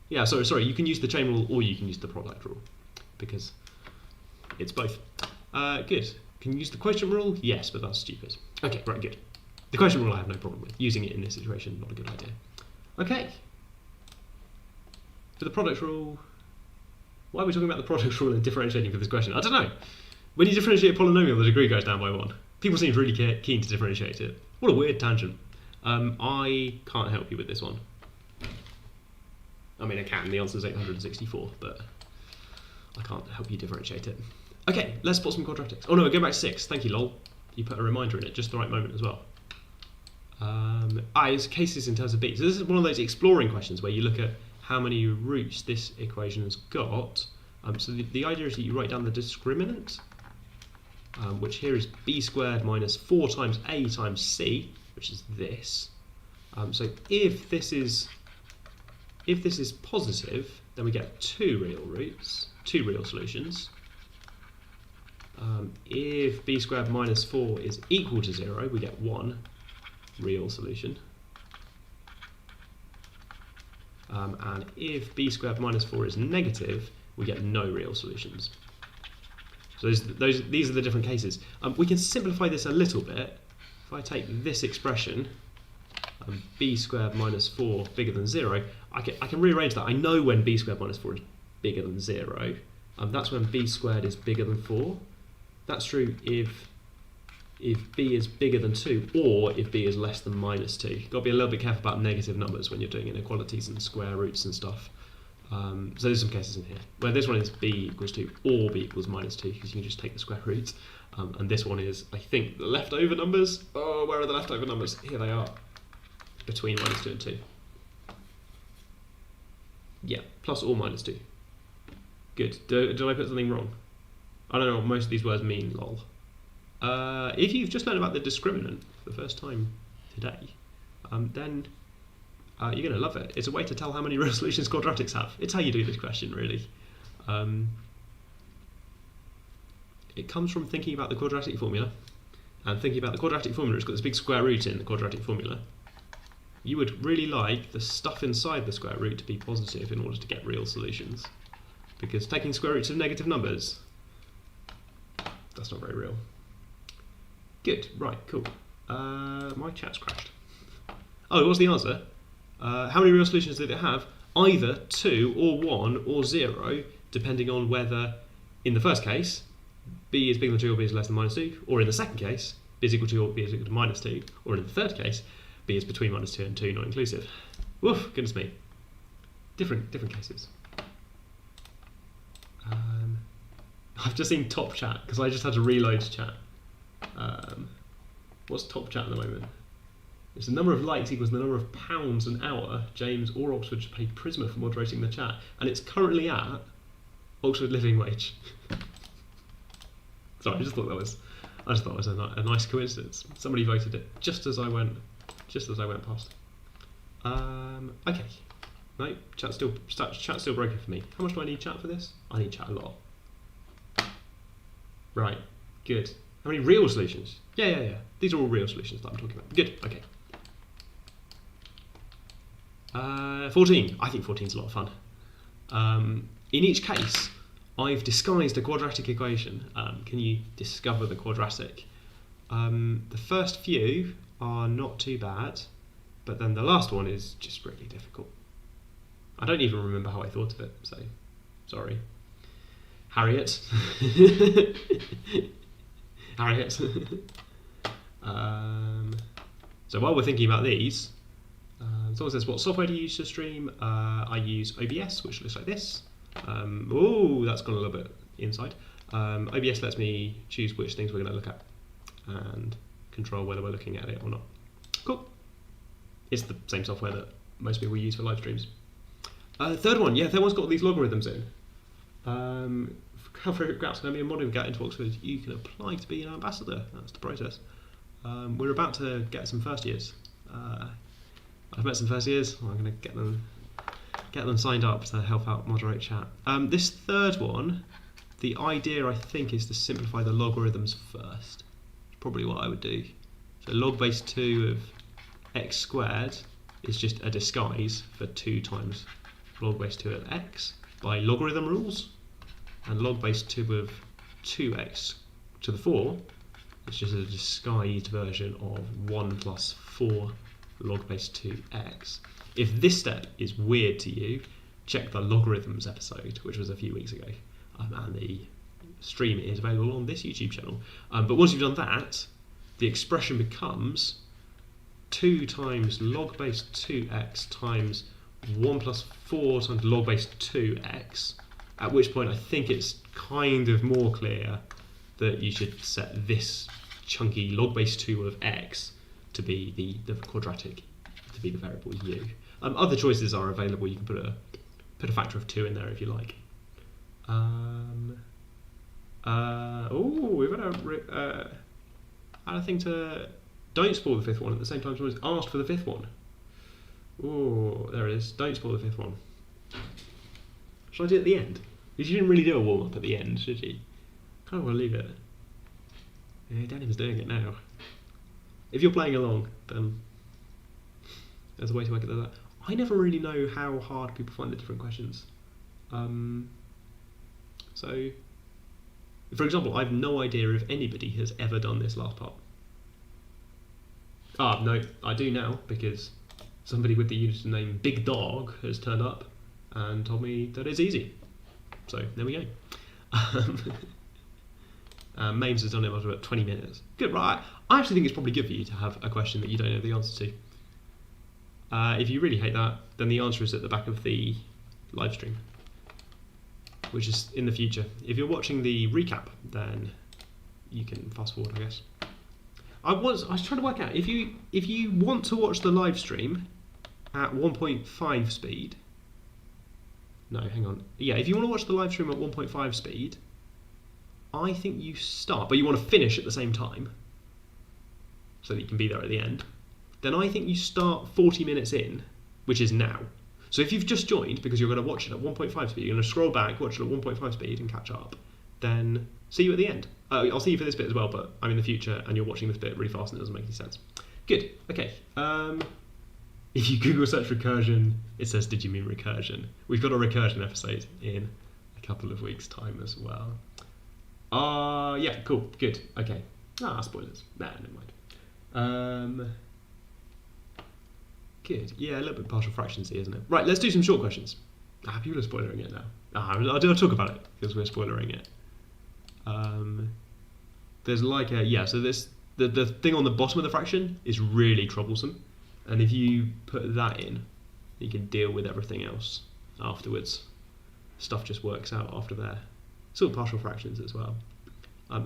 Yeah, sorry, you can use the chain rule or you can use the product rule because it's both. Good. Can you use the quotient rule? Yes, but that's stupid. Okay, right, good. The quotient rule I have no problem with. Using it in this situation, not a good idea. Okay. For the product rule, why are we talking about the product rule and differentiating for this question? I don't know. When you differentiate a polynomial, the degree goes down by 1. People seem really keen to differentiate it. What a weird tangent. I can't help you with this one. I mean, I can. The answer is 864, but I can't help you differentiate it. Okay, let's spot some quadratics. Oh no, go back to 6. Thank you, lol. You put a reminder in it just the right moment as well. It's cases in terms of b. So this is one of those exploring questions where you look at how many roots this equation has got. So the idea is that you write down the discriminant, which here is b squared minus 4 times a times c, which is this. So if this is positive, then we get 2 real roots, 2 real solutions. If b squared minus 4 is equal to 0, we get 1 real solution. And if b squared minus 4 is negative, we get no real solutions. So these are the different cases. We can simplify this a little bit. If I take this expression, b squared minus 4 bigger than 0, I can rearrange that. I know when b squared minus 4 is bigger than 0. That's when b squared is bigger than 4. That's true if b is bigger than 2 or if b is less than minus 2. You've got to be a little bit careful about negative numbers when you're doing inequalities and square roots and stuff. So there's some cases in here where this one is b equals 2 or b equals minus 2 because you can just take the square roots. And this one is, I think, the leftover numbers. Oh, where are the leftover numbers? Here they are, between minus 2 and 2. Yeah, plus or minus 2. Good. Did I put something wrong? I don't know what most of these words mean, lol. If you've just learned about the discriminant for the first time today, then you're going to love it. It's a way to tell how many real solutions quadratics have. It's how you do this question, really. It comes from thinking about the quadratic formula, and thinking about the quadratic formula, it's got this big square root in the quadratic formula. You would really like the stuff inside the square root to be positive in order to get real solutions, because taking square roots of negative numbers, that's not very real. Good, right, cool. My chat's crashed. Oh, what's the answer? How many real solutions did it have? Either 2 or 1 or 0, depending on whether, in the first case, b is bigger than 2 or b is less than minus 2, or in the second case, b is equal to or b is equal to minus 2, or in the third case, b is between minus 2 and 2, not inclusive. Woof, goodness me. Different cases. I've just seen top chat, because I just had to reload chat. What's top chat at the moment? It's the number of likes equals the number of pounds an hour James or Oxford should pay Prisma for moderating the chat, and it's currently at Oxford living wage. Sorry, I just thought that was a nice coincidence. Somebody voted it just as I went past. Okay. No, chat's still broken for me. How much do I need chat for this? I need chat a lot. Right, good. How many real solutions? Yeah. These are all real solutions that I'm talking about. Good, okay. 14. I think 14 is a lot of fun. In each case, I've disguised a quadratic equation. Can you discover the quadratic? The first few are not too bad, but then the last one is just really difficult. I don't even remember how I thought of it, so sorry. Harriet. Harriet. So while we're thinking about these, someone says, what software do you use to stream? I use OBS, which looks like this. Oh, that's gone a little bit inside. OBS lets me choose which things we're going to look at and control whether we're looking at it or not. Cool. It's the same software that most people use for live streams. Third one, third one's got all these logarithms in. Favorite graph's going to be a modern get into Oxford. You can apply to be an ambassador. That's the process. We're about to get some first years. I've met some first years. I'm going to get them signed up to help out moderate chat. This third one, the idea I think is to simplify the logarithms first. Probably what I would do. So log base 2 of x squared is just a disguise for 2 times log base 2 of x by logarithm rules, and log base 2 of 2x to the 4 is just a disguised version of 1 plus 4 log base 2x. If this step is weird to you, check the Logarithms episode, which was a few weeks ago, and the stream is available on this YouTube channel. But once you've done that, the expression becomes 2 times log base 2x times 1 plus 4 times log base 2x, at which point I think it's kind of more clear that you should set this chunky log base 2 of x to be the quadratic, to be the variable u. Other choices are available. You can put a factor of 2 in there if you like. We've had a thing to don't spoil the fifth one at the same time someone's asked for the fifth one. Oh, there it is. Don't spoil the fifth one. Should I do it at the end? Because you didn't really do a warm up at the end, should you? Kind of want to leave it. Yeah, Danny's doing it now. If you're playing along, then there's a way to make it like that. I never really know how hard people find the different questions. So, for example, I have no idea if anybody has ever done this last part. No, I do now, because somebody with the username Big Dog has turned up and told me that it's easy. So, there we go. Mames has done it after about 20 minutes. Good, right. I actually think it's probably good for you to have a question that you don't know the answer to. If you really hate that, then the answer is at the back of the live stream, which is in the future. If you're watching the recap, then you can fast forward, I guess. I was trying to work out if you want to watch the live stream at 1.5 speed. No, hang on. Yeah, if you want to watch the live stream at 1.5 speed, I think you start, but you want to finish at the same time, so that you can be there at the end. Then I think you start 40 minutes in, which is now. So if you've just joined because you're going to watch it at 1.5 speed, you're going to scroll back, watch it at 1.5 speed and catch up, then see you at the end. I'll see you for this bit as well, but I'm in the future and you're watching this bit really fast and it doesn't make any sense. Good, okay. If you Google search recursion, it says, did you mean recursion? We've got a recursion episode in a couple of weeks' time as well. Yeah, cool, good, okay. Spoilers. Nah, never mind. Good. Yeah, a little bit partial fractions here, isn't it? Right, let's do some short questions. People are spoilering it now. I'll talk about it because we're spoilering it. There's like a so this the thing on the bottom of the fraction is really troublesome, and if you put that in, you can deal with everything else afterwards. Stuff just works out after there. Sort of partial fractions as well.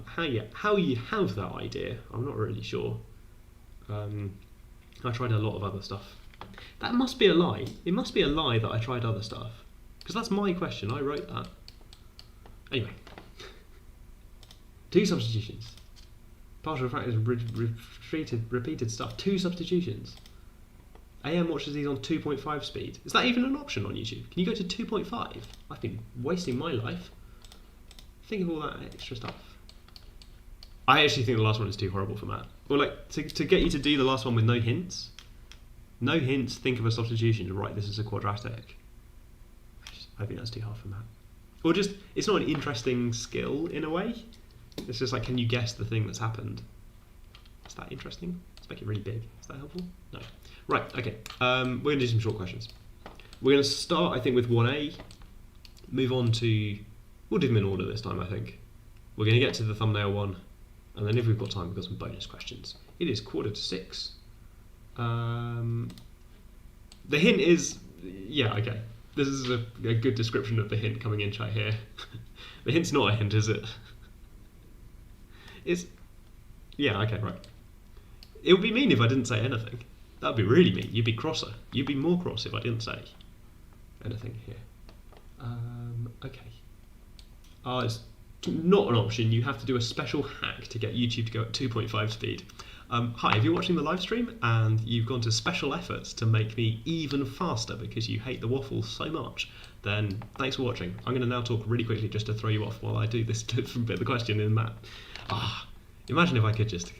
How you have that idea, I'm not really sure. I tried a lot of other stuff. That must be a lie. It must be a lie that I tried other stuff. Because that's my question, I wrote that. Anyway. 2 substitutions. Partial fractions, repeated stuff. 2 substitutions. AM watches these on 2.5 speed. Is that even an option on YouTube? Can you go to 2.5? I've been wasting my life. Think of all that extra stuff. I actually think the last one is too horrible for Matt. Or like, to get you to do the last one with no hints. No hints, think of a substitution to write this as a quadratic. I think that's too hard for Matt. Or just, it's not an interesting skill in a way. It's just like, can you guess the thing that's happened? Is that interesting? Let's make it really big. Is that helpful? No. Right, okay. We're going to do some short questions. We're going to start, I think, with 1A. Move on to, we'll do them in order this time, I think. We're going to get to the thumbnail one. And then if we've got time, we've got some bonus questions. It is 5:45. The hint is, yeah, okay. This is a good description of the hint coming in chat here. The hint's not a hint, is it? It's, yeah, okay, right. It would be mean if I didn't say anything. That would be really mean. You'd be crosser. You'd be more cross if I didn't say. anything here. Okay. It's not an option. You have to do a special hack to get YouTube to go at 2.5 speed. Hi, if you're watching the live stream and you've gone to special efforts to make me even faster because you hate the waffle so much, then thanks for watching. I'm going to now talk really quickly just to throw you off while I do this bit of the question in math. Imagine if I could just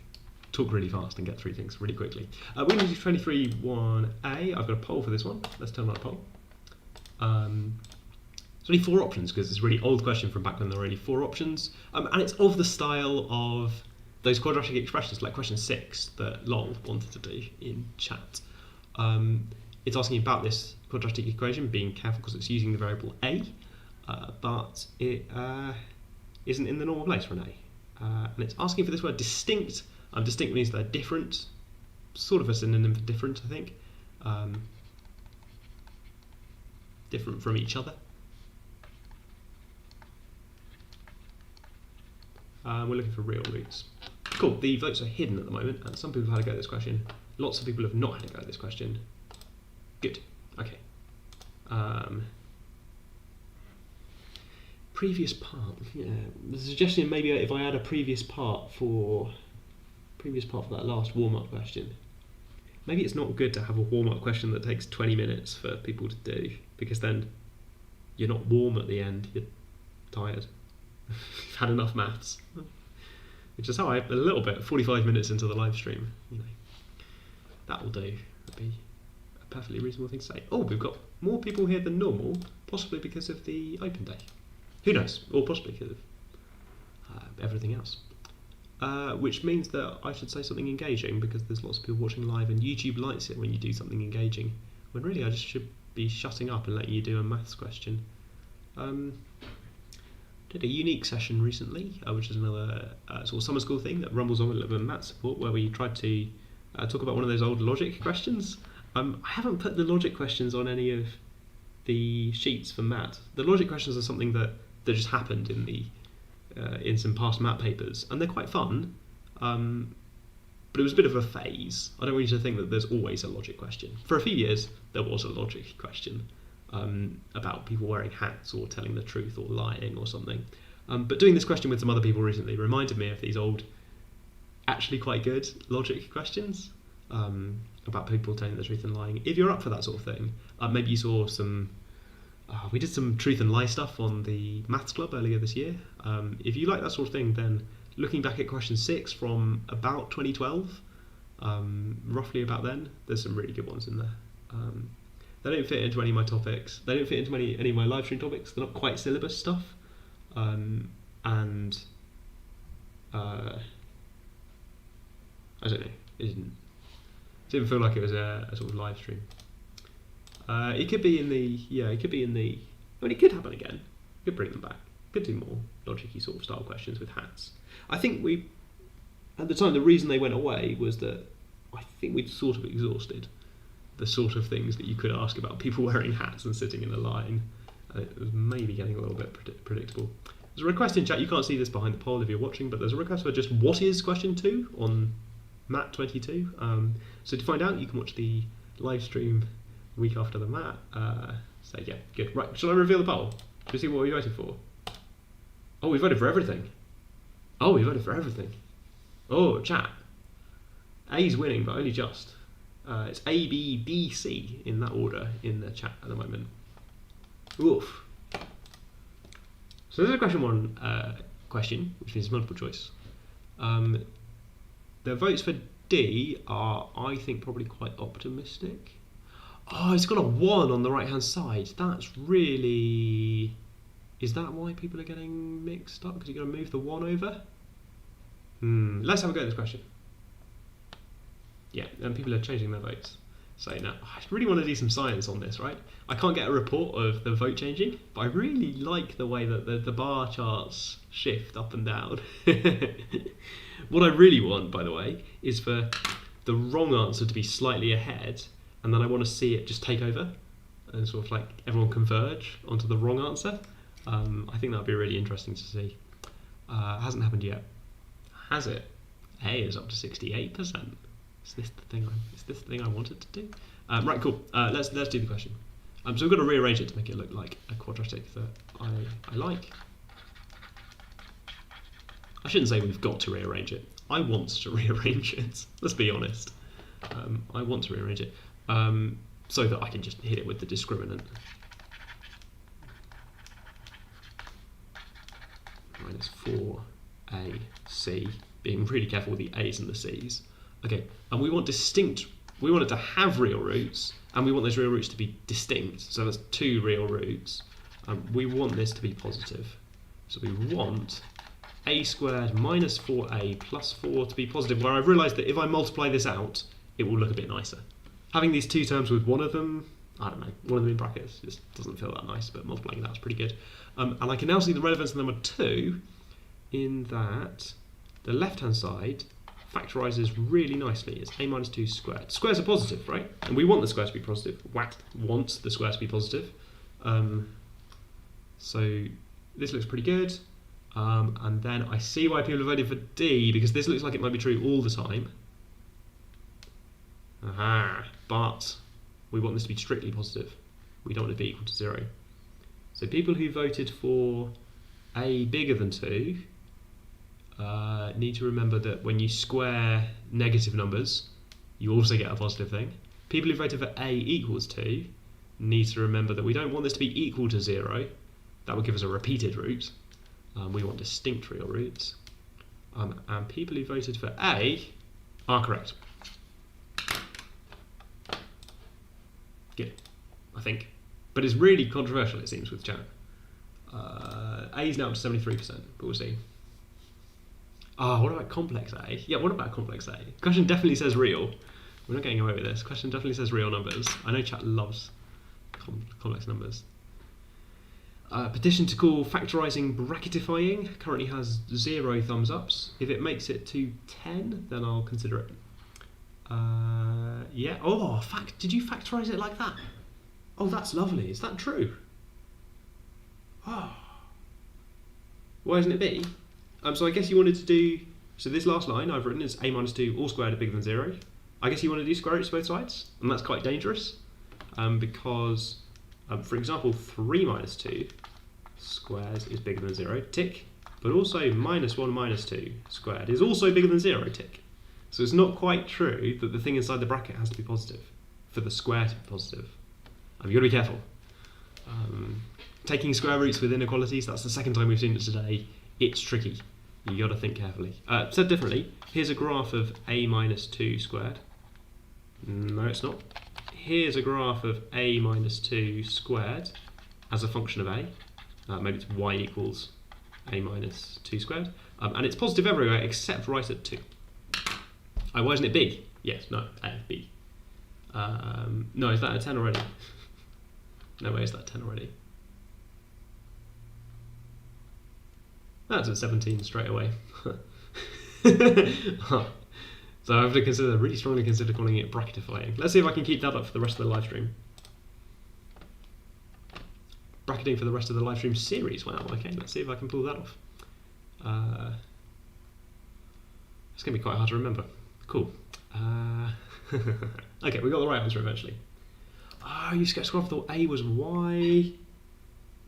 talk really fast and get through things really quickly. We're going to do 23.1a. I've got a poll for this one. Let's turn on a poll. There's only 4 options because it's a really old question from back when there were only 4 options. And it's of the style of those quadratic expressions, like question 6 that LOL wanted to do in chat. It's asking about this quadratic equation, being careful because it's using the variable a, but it isn't in the normal place for an a. And it's asking for this word distinct. Distinct means they're different, sort of a synonym for different, I think. Different from each other. We're looking for real roots. Cool, the votes are hidden at the moment, and some people have had a go at this question. Lots of people have not had a go at this question. Good, okay. Previous part, yeah. The suggestion maybe if I add a previous part for that last warm-up question. Maybe it's not good to have a warm-up question that takes 20 minutes for people to do, because then you're not warm at the end, you're tired. You've had enough maths. Which is how I, a little bit, 45 minutes into the live stream, that will do. That'd be a perfectly reasonable thing to say. Oh, we've got more people here than normal, possibly because of the open day. Who knows? Or possibly because of everything else. Which means that I should say something engaging, because there's lots of people watching live and YouTube likes it when you do something engaging, when really I just should be shutting up and letting you do a maths question. Did a unique session recently, which is another sort of summer school thing that rumbles on with a little bit of math support, where we tried to talk about one of those old logic questions. I haven't put the logic questions on any of the sheets for math. The logic questions are something that just happened in some past math papers, and they're quite fun, but it was a bit of a phase. I don't want you to think that there's always a logic question. For a few years there was a logic question about people wearing hats or telling the truth or lying or something, but doing this question with some other people recently reminded me of these old, actually quite good logic questions about people telling the truth and lying. If you're up for that sort of thing, maybe you saw some we did some truth and lie stuff on the Maths Club earlier this year. If you like that sort of thing, then looking back at question 6 from about 2012, roughly about then, there's some really good ones in there. They don't fit into any of my topics. They don't fit into any of my live stream topics. They're not quite syllabus stuff. And I don't know. It didn't feel like it was a sort of live stream. It could be in the, I mean, it could happen again. We could bring them back. Could do more logic-y sort of style questions with hats. I think at the time, the reason they went away was that I think we'd sort of exhausted the sort of things that you could ask about people wearing hats and sitting in a line. It was maybe getting a little bit predictable. There's a request in chat, you can't see this behind the poll if you're watching, but there's a request for just what is question 2 on MAT 22. So to find out, you can watch the live stream week after the MAT. So yeah, good. Right, shall I reveal the poll? Shall we see what we voted for? Oh, we voted for everything. Oh, we voted for everything. Oh, chat. A's winning, but only just. It's A, B, B, C in that order in the chat at the moment. Oof. So there's a question 1 question, which means multiple choice. The votes for D are, I think, probably quite optimistic. Oh, it's got a 1 on the right hand side. That's really... Is that why people are getting mixed up? Because you've got to move the 1 over? Let's have a go at this question. Yeah, and people are changing their votes. So now, I really want to do some science on this, right? I can't get a report of the vote changing, but I really like the way that the bar charts shift up and down. What I really want, by the way, is for the wrong answer to be slightly ahead, and then I want to see it just take over and sort of like everyone converge onto the wrong answer. I think that would be really interesting to see. Hasn't happened yet. Has it? A is up to 68%. Is this the thing I wanted to do? Right, cool. Let's do the question. So we've got to rearrange it to make it look like a quadratic that I like. I shouldn't say we've got to rearrange it. I want to rearrange it. Let's be honest. I want to rearrange it so that I can just hit it with the discriminant. Minus 4ac, being really careful with the a's and the c's. Okay, and we want distinct, we want it to have real roots, and we want those real roots to be distinct, so that's 2 real roots. We want this to be positive. So we want a squared minus 4a plus 4 to be positive, where I've realised that if I multiply this out, it will look a bit nicer. Having these two terms with one of them, I don't know, one of them in brackets just doesn't feel that nice, but multiplying that is pretty good. And I can now see the relevance of number 2 in that the left-hand side factorises really nicely. It's a minus 2 squared. Squares are positive, right? And we want the square to be positive. WAT wants the square to be positive. So this looks pretty good. And then I see why people have voted for D, because this looks like it might be true all the time. But we want this to be strictly positive. We don't want it to be equal to 0. So people who voted for A bigger than 2 need to remember that when you square negative numbers, you also get a positive thing. People who voted for A equals 2 need to remember that we don't want this to be equal to 0. That would give us a repeated root. We want distinct real roots. And people who voted for A are correct. Good, I think. But it's really controversial, it seems, with chat. A is now up to 73%, but we'll see. What about complex A? Yeah, what about complex A? Question definitely says real. We're not getting away with this. Question definitely says real numbers. I know chat loves complex numbers. Petition to call factorising bracketifying currently has 0 thumbs ups. If it makes it to 10, then I'll consider it. Yeah. Oh, did you factorise it like that? Oh, that's lovely. Is that true? Oh. Why isn't it B? So I guess you wanted to do, so this last line I've written is a minus 2 all squared are bigger than 0. I guess you want to do square roots to both sides, and that's quite dangerous because, for example, 3 minus 2 squares is bigger than 0, tick, but also minus 1 minus 2 squared is also bigger than 0, tick. So it's not quite true that the thing inside the bracket has to be positive for the square to be positive. You've got to be careful. Taking square roots with inequalities, that's the second time we've seen it today. It's tricky. You've got to think carefully. Said differently, here's a graph of a minus 2 squared. No, it's not. Here's a graph of a minus 2 squared as a function of a. Maybe it's y equals a minus 2 squared. And it's positive everywhere except right at 2. Why isn't it B? Yes, no, A, B. No, is that a 10 already? No way is that 10 already. That's a 17 straight away. So I have to really strongly consider calling it bracketifying. Let's see if I can keep that up for the rest of the live stream. Bracketing for the rest of the live stream series. Wow, okay, let's see if I can pull that off. It's going to be quite hard to remember. Cool. Okay, we got the right answer eventually. You sketched graph, thought A was Y.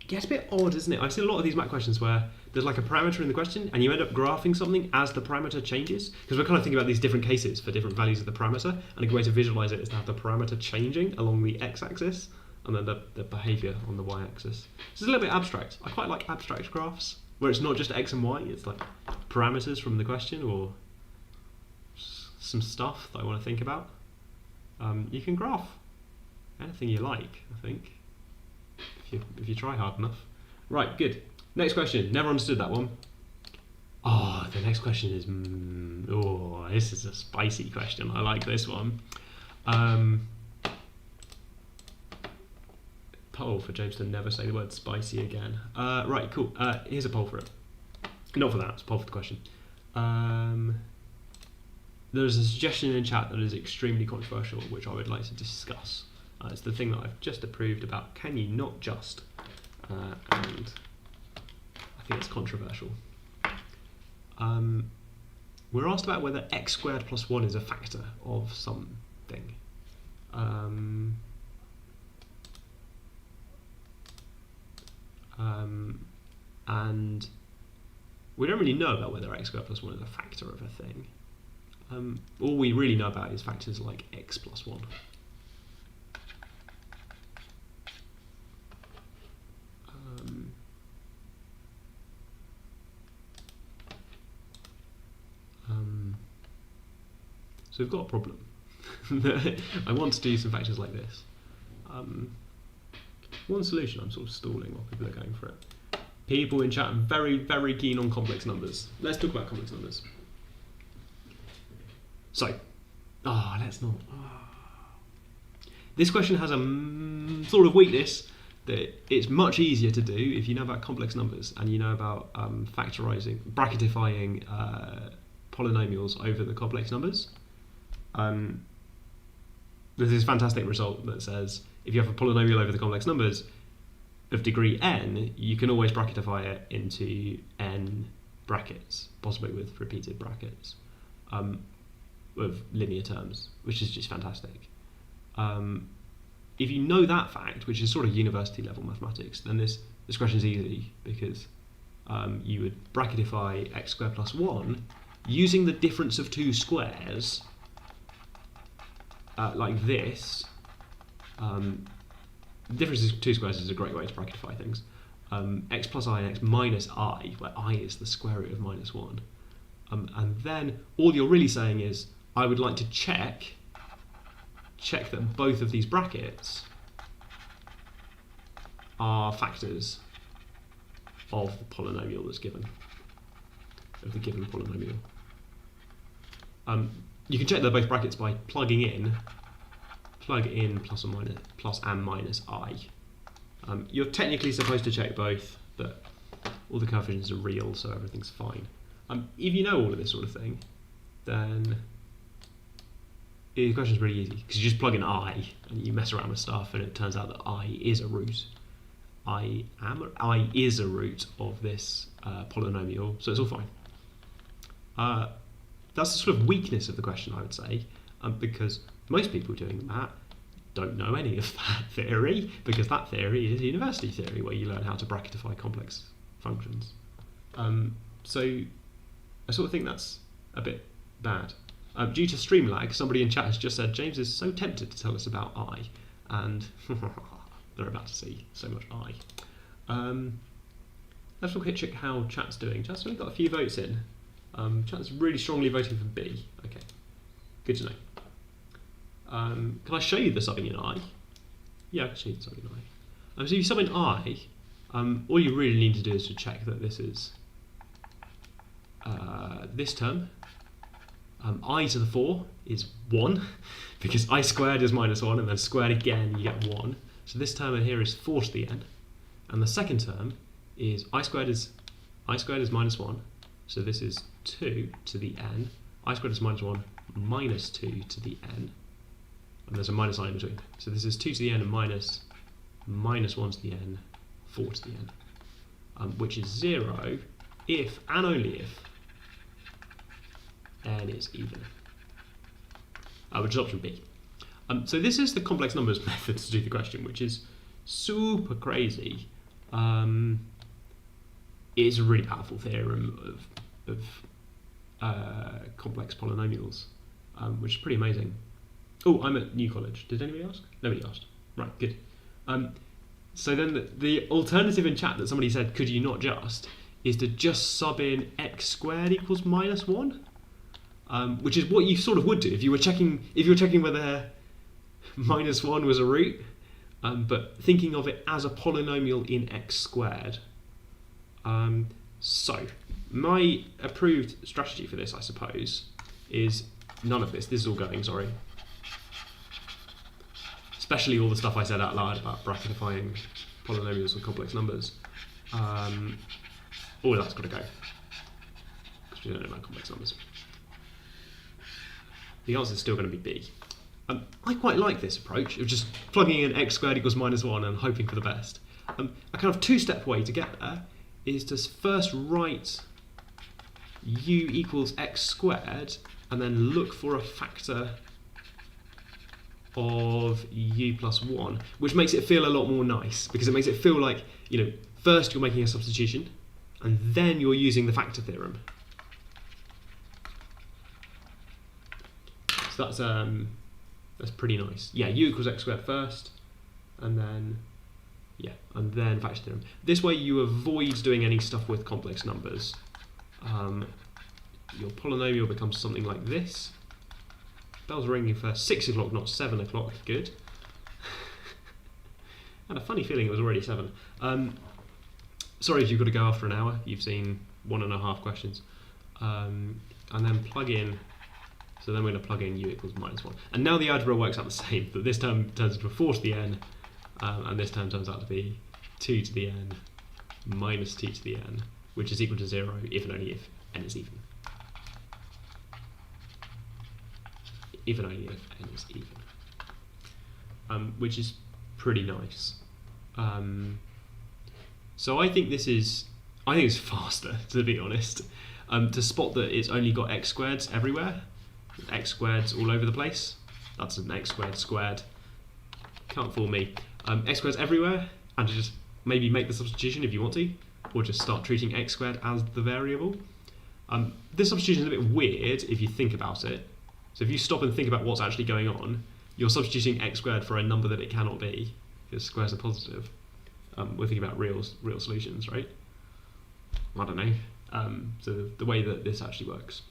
Yeah, it's a bit odd, isn't it? I've seen a lot of these math questions where there's like a parameter in the question and you end up graphing something as the parameter changes, because we're kind of thinking about these different cases for different values of the parameter, and a good way to visualize it is to have the parameter changing along the x-axis and then the behavior on the y-axis. So it's a little bit abstract. I quite like abstract graphs where it's not just x and y, it's like parameters from the question or some stuff that I want to think about. You can graph anything you like, I think, if you try hard enough. Right, good. Next question. Never understood that one. The next question is... this is a spicy question. I like this one. Poll for James to never say the word spicy again. Right, cool. Here's a poll for it. Not for that, it's a poll for the question. There's a suggestion in chat that is extremely controversial, which I would like to discuss. It's the thing that I've just approved about can you not just, and I think it's controversial. We're asked about whether x squared plus 1 is a factor of something. and we don't really know about whether x squared plus 1 is a factor of a thing. All we really know about is factors like x plus 1. So we've got a problem. I want to do some factors like this. One solution, I'm sort of stalling while people are going for it. People in chat are very, very keen on complex numbers. Let's talk about complex numbers. So, let's not. This question has a sort of weakness that it's much easier to do if you know about complex numbers and you know about bracketifying polynomials over the complex numbers. There's this fantastic result that says if you have a polynomial over the complex numbers of degree n, you can always bracketify it into n brackets, possibly with repeated brackets, of linear terms, which is just fantastic. If you know that fact, which is sort of university level mathematics, then this question is easy, because you would bracketify x squared plus 1 using the difference of two squares like this. The difference of two squares is a great way to bracketify things. X plus I and x minus I, where I is the square root of minus 1. And then all you're really saying is, I would like to check that both of these brackets are factors of the polynomial that's given, of the given polynomial. You can check they're both brackets by plug in plus and minus I. You're technically supposed to check both, but all the coefficients are real, so everything's fine. If you know all of this sort of thing, then the question's really easy, because you just plug in I and you mess around with stuff, and it turns out that I is a root. I is a root of this polynomial, so it's all fine. That's the sort of weakness of the question, I would say, because most people doing that don't know any of that theory, because that theory is university theory, where you learn how to bracketify complex functions. So I sort of think that's a bit bad. Due to stream lag, somebody in chat has just said James is so tempted to tell us about I, and they're about to see so much I. Let's look at check how chat's doing. Chat's only got a few votes in. Chat's really strongly voting for B. Okay, good to know. Can I show you the subbing in I? Yeah, I can show you the subbing in I. So if you sub in I, all you really need to do is to check that this is this term. I to the 4 is 1, because I squared is minus 1, and then squared again, you get 1. So this term in here is 4 to the n, and the second term is I squared is minus 1, so this is 2 to the n. I squared is minus 1 minus 2 to the n, and there's a minus sign in between. So this is 2 to the n and minus 1 to the n, 4 to the n, which is 0 if and only if n is even, which is option B. So this is the complex numbers method to do the question, which is super crazy. It's a really powerful theorem of complex polynomials, which is pretty amazing. Oh, I'm at New College. Did anybody ask? Nobody asked. Right, good. So then the alternative in chat that somebody said, could you not just, is to just sub in x squared equals minus 1. Which is what you sort of would do if you were checking whether minus 1 was a root, but thinking of it as a polynomial in x squared. So my approved strategy for this, I suppose, is none of this. This is all going, sorry. Especially all the stuff I said out loud about bracketifying polynomials with complex numbers. All of that's got to go, because we don't know about complex numbers. The answer is still going to be B. I quite like this approach of just plugging in x squared equals minus 1 and hoping for the best. A kind of two-step way to get there is to first write u equals x squared and then look for a factor of u plus 1, which makes it feel a lot more nice, because it makes it feel like, first you're making a substitution, and then you're using the factor theorem. So that's pretty nice. Yeah, u equals x squared first, and then factor theorem. This way you avoid doing any stuff with complex numbers. Your polynomial becomes something like this. Bells ringing for 6 o'clock, not 7 o'clock. Good. I had a funny feeling it was already 7. Sorry if you've got to go after an hour. You've seen 1.5 questions. And then plug in. So then we're going to plug in u equals -1. And now the algebra works out the same. But this term turns into a 4 to the n. And this term turns out to be 2 to the n minus 2 to the n, which is equal to 0 if and only if n is even. If and only if n is even. Which is pretty nice. So I think it's faster, to be honest, to spot that it's only got x squareds everywhere, x squareds all over the place. That's an x squared squared. Can't fool me. X squareds everywhere, and to just maybe make the substitution if you want to, or just start treating x squared as the variable. This substitution is a bit weird if you think about it. So if you stop and think about what's actually going on, you're substituting x squared for a number that it cannot be, because squares are positive. We're thinking about real solutions, right? I don't know. So the way that this actually works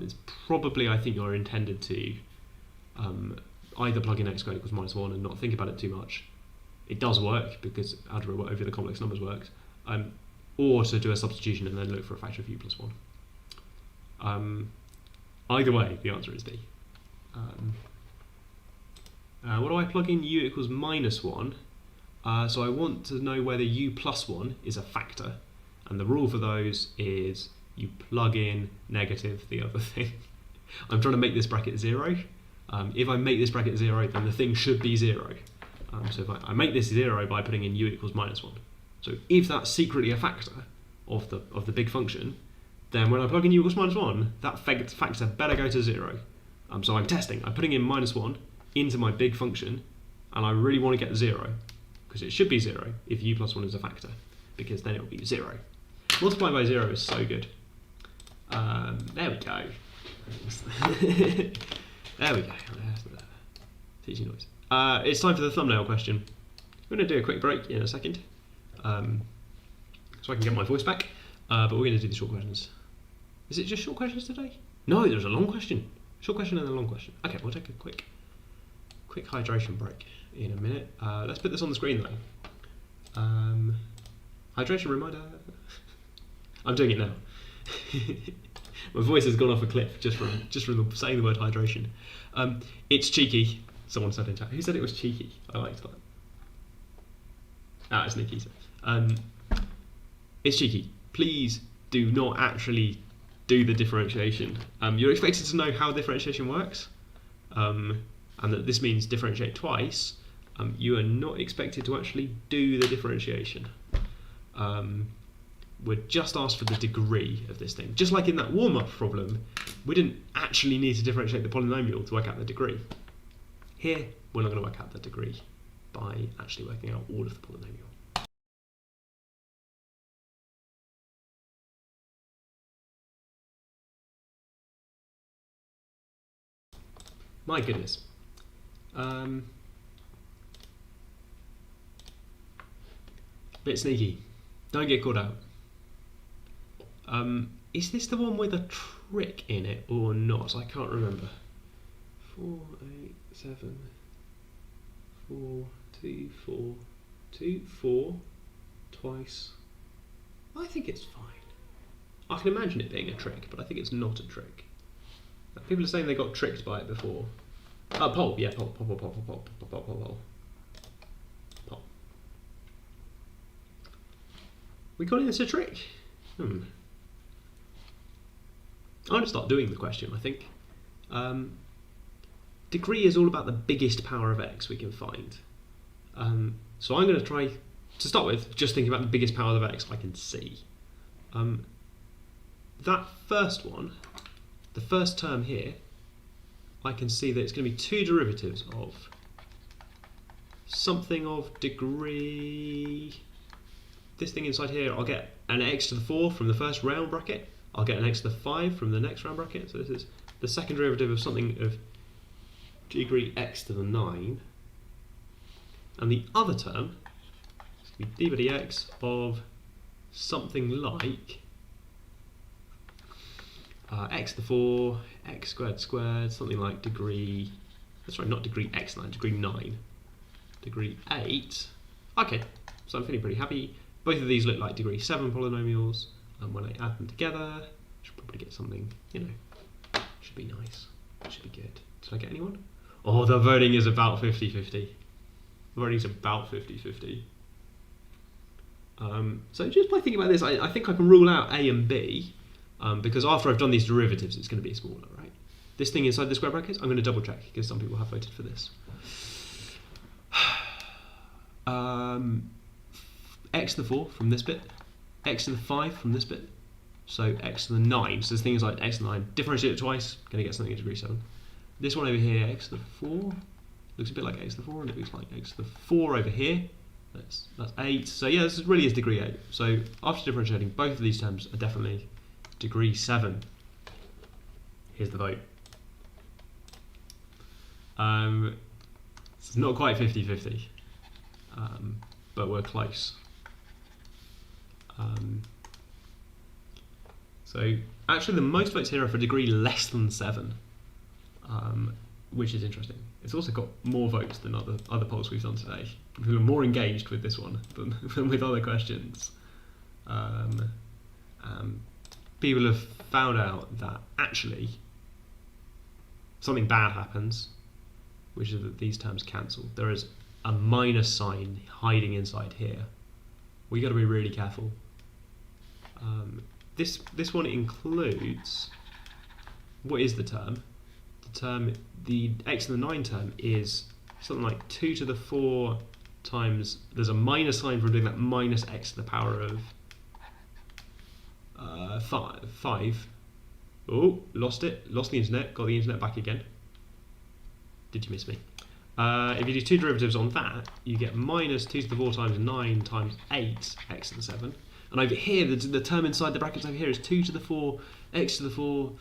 is probably, I think, you're intended to either plug in x squared equals -1 and not think about it too much. It does work because algebra over the complex numbers works. Or to do a substitution and then look for a factor of u plus 1. Either way, the answer is D. What do I plug in? U equals -1. So I want to know whether u plus 1 is a factor. And the rule for those is you plug in negative the other thing. I'm trying to make this bracket 0. If I make this bracket 0, then the thing should be 0. So if I make this 0 by putting in u equals -1. So if that's secretly a factor of the big function, then when I plug in u equals -1, that factor better go to 0. So I'm testing. I'm putting in -1 into my big function, and I really want to get 0, because it should be 0 if u plus 1 is a factor, because then it will be 0. Multiplying by 0 is so good. There we go. There we go. Teaching noise. It's time for the thumbnail question. We're going to do a quick break in a second, so I can get my voice back, but we're going to do the short questions. Is it just short questions today? No, there's a long question. Short question and a long question. Okay, we'll take a quick hydration break in a minute. Let's put this on the screen though. Hydration reminder. I'm doing it now. My voice has gone off a cliff just from saying the word hydration. It's cheeky. Someone said in chat. Who said it was cheeky? I liked that. It's Nikki. It's cheeky. Please do not actually do the differentiation. You're expected to know how differentiation works, and that this means differentiate twice. You are not expected to actually do the differentiation. We're just asked for the degree of this thing. Just like in that warm-up problem, we didn't actually need to differentiate the polynomial to work out the degree. Here, we're not going to work out the degree by actually working out all of the polynomial. My goodness. Bit sneaky. Don't get caught out. Is this the one with a trick in it or not? I can't remember. 4, 8, 7, 4, 2, 4, 2, 4, twice. I think it's fine. I can imagine it being a trick, but I think it's not a trick. People are saying they got tricked by it before. Pol, yeah, pol. We calling this a trick? I'm going to start doing the question, I think. Degree is all about the biggest power of x we can find. So I'm going to try, to start with, just thinking about the biggest power of x I can see. That first one, the first term here, I can see that it's going to be two derivatives of something of degree this thing inside here, I'll get an x to the 4 from the first round bracket. I'll get an x to the 5 from the next round bracket. So this is the second derivative of something of degree x to the 9. And the other term is going to be d by dx of something like x to the 4, x squared squared, something like degree, sorry, not degree x9, degree 9, degree 8. Okay, so I'm feeling pretty happy. Both of these look like degree 7 polynomials, and when I add them together, I should probably get something, you know, should be nice, should be good. Did I get anyone? Oh, the voting is about 50-50. The voting is about 50-50. So just by thinking about this, I think I can rule out A and B, because after I've done these derivatives, it's going to be smaller, right? This thing inside the square brackets, I'm going to double check, because some people have voted for this. X to the 4 from this bit, x to the 5 from this bit, so x to the 9. So there's things like x to the 9, differentiate it twice, going to get something in degree 7. This one over here, x to the 4, looks a bit like x to the 4, and it looks like x to the 4 over here. That's 8. So yeah, this really is degree 8. So after differentiating, both of these terms are definitely degree 7. Here's the vote. It's not quite 50-50, but we're close. So actually the most votes here are for degree less than 7, which is interesting. It's also got more votes than other polls we've done today. People are more engaged with this one than with other questions. People have found out that actually something bad happens, which is that these terms cancel. There is a minus sign hiding inside here. We got to be really careful. This one includes, what is the term? The x to the 9 term is something like 2 to the 4 times, there's a minus sign from doing that, minus x to the power of 5. Oh, lost the internet, got the internet back again. Did you miss me? If you do two derivatives on that, you get minus 2 to the 4 times 9 times 8 x to the 7. And over here, the term inside the brackets over here is 2 to the 4 x to the 4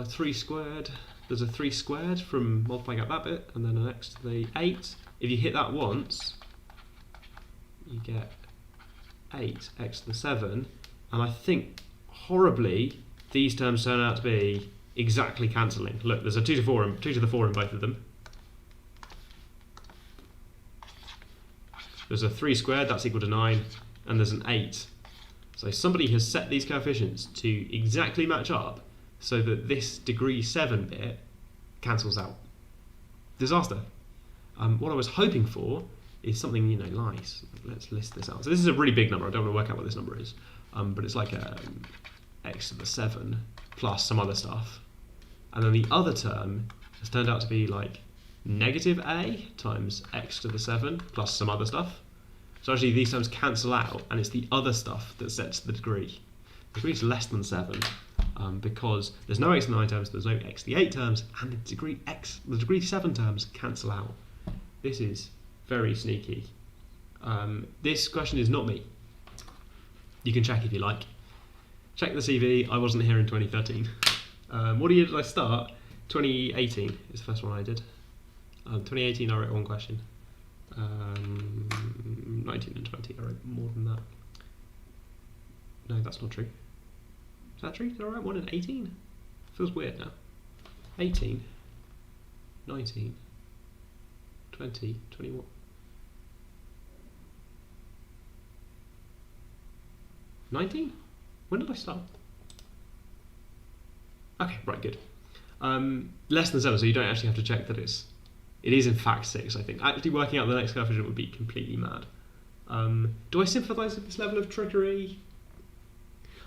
3 squared. There's a 3 squared from multiplying out that bit, and then an x to the 8. If you hit that once, you get 8 x to the 7. And I think, horribly, these terms turn out to be exactly cancelling. Look, there's a 2 to the 4 in both of them. There's a 3 squared, that's equal to 9, and there's an 8. So somebody has set these coefficients to exactly match up so that this degree 7 bit cancels out. Disaster. What I was hoping for is something, nice. Let's list this out. So this is a really big number. I don't want to work out what this number is, but it's like x to the 7 plus some other stuff. And then the other term has turned out to be like negative a times x to the 7 plus some other stuff. So actually these terms cancel out, and it's the other stuff that sets the degree. The degree is less than 7 because there's no x to the 9 terms, there's no x to the 8 terms, and the degree 7 terms cancel out. This is very sneaky. This question is not me. You can check if you like. Check the CV, I wasn't here in 2013. What year did I start? 2018 is the first one I did. 2018 I wrote one question. 19 and 20 I wrote more than that. No, that's not true. Is that true? Did I write one in 18? Feels weird now. 18, 19, 20, 21. $19? When did I start? Okay, right, good. Less than 7, so you don't actually have to check that it is in fact 6, I think. Actually working out the next coefficient would be completely mad. Do I sympathise with this level of trickery?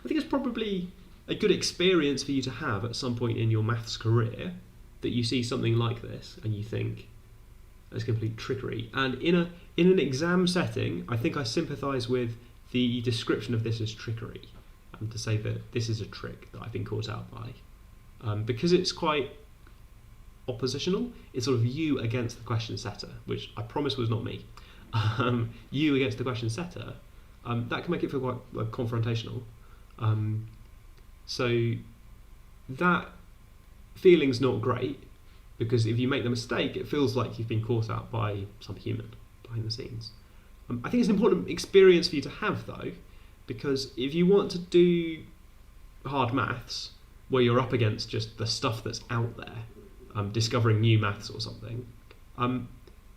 I think it's probably a good experience for you to have at some point in your maths career, that you see something like this and you think, that's complete trickery. And in an exam setting, I think I sympathise with the description of this as trickery, to say that this is a trick that I've been caught out by. Because it's quite oppositional, it's sort of you against the question setter, which I promise was not me. You against the question setter, that can make it feel quite confrontational. So that feeling's not great, because if you make the mistake, it feels like you've been caught out by some human behind the scenes. I think it's an important experience for you to have, though, because if you want to do hard maths where you're up against just the stuff that's out there, discovering new maths or something,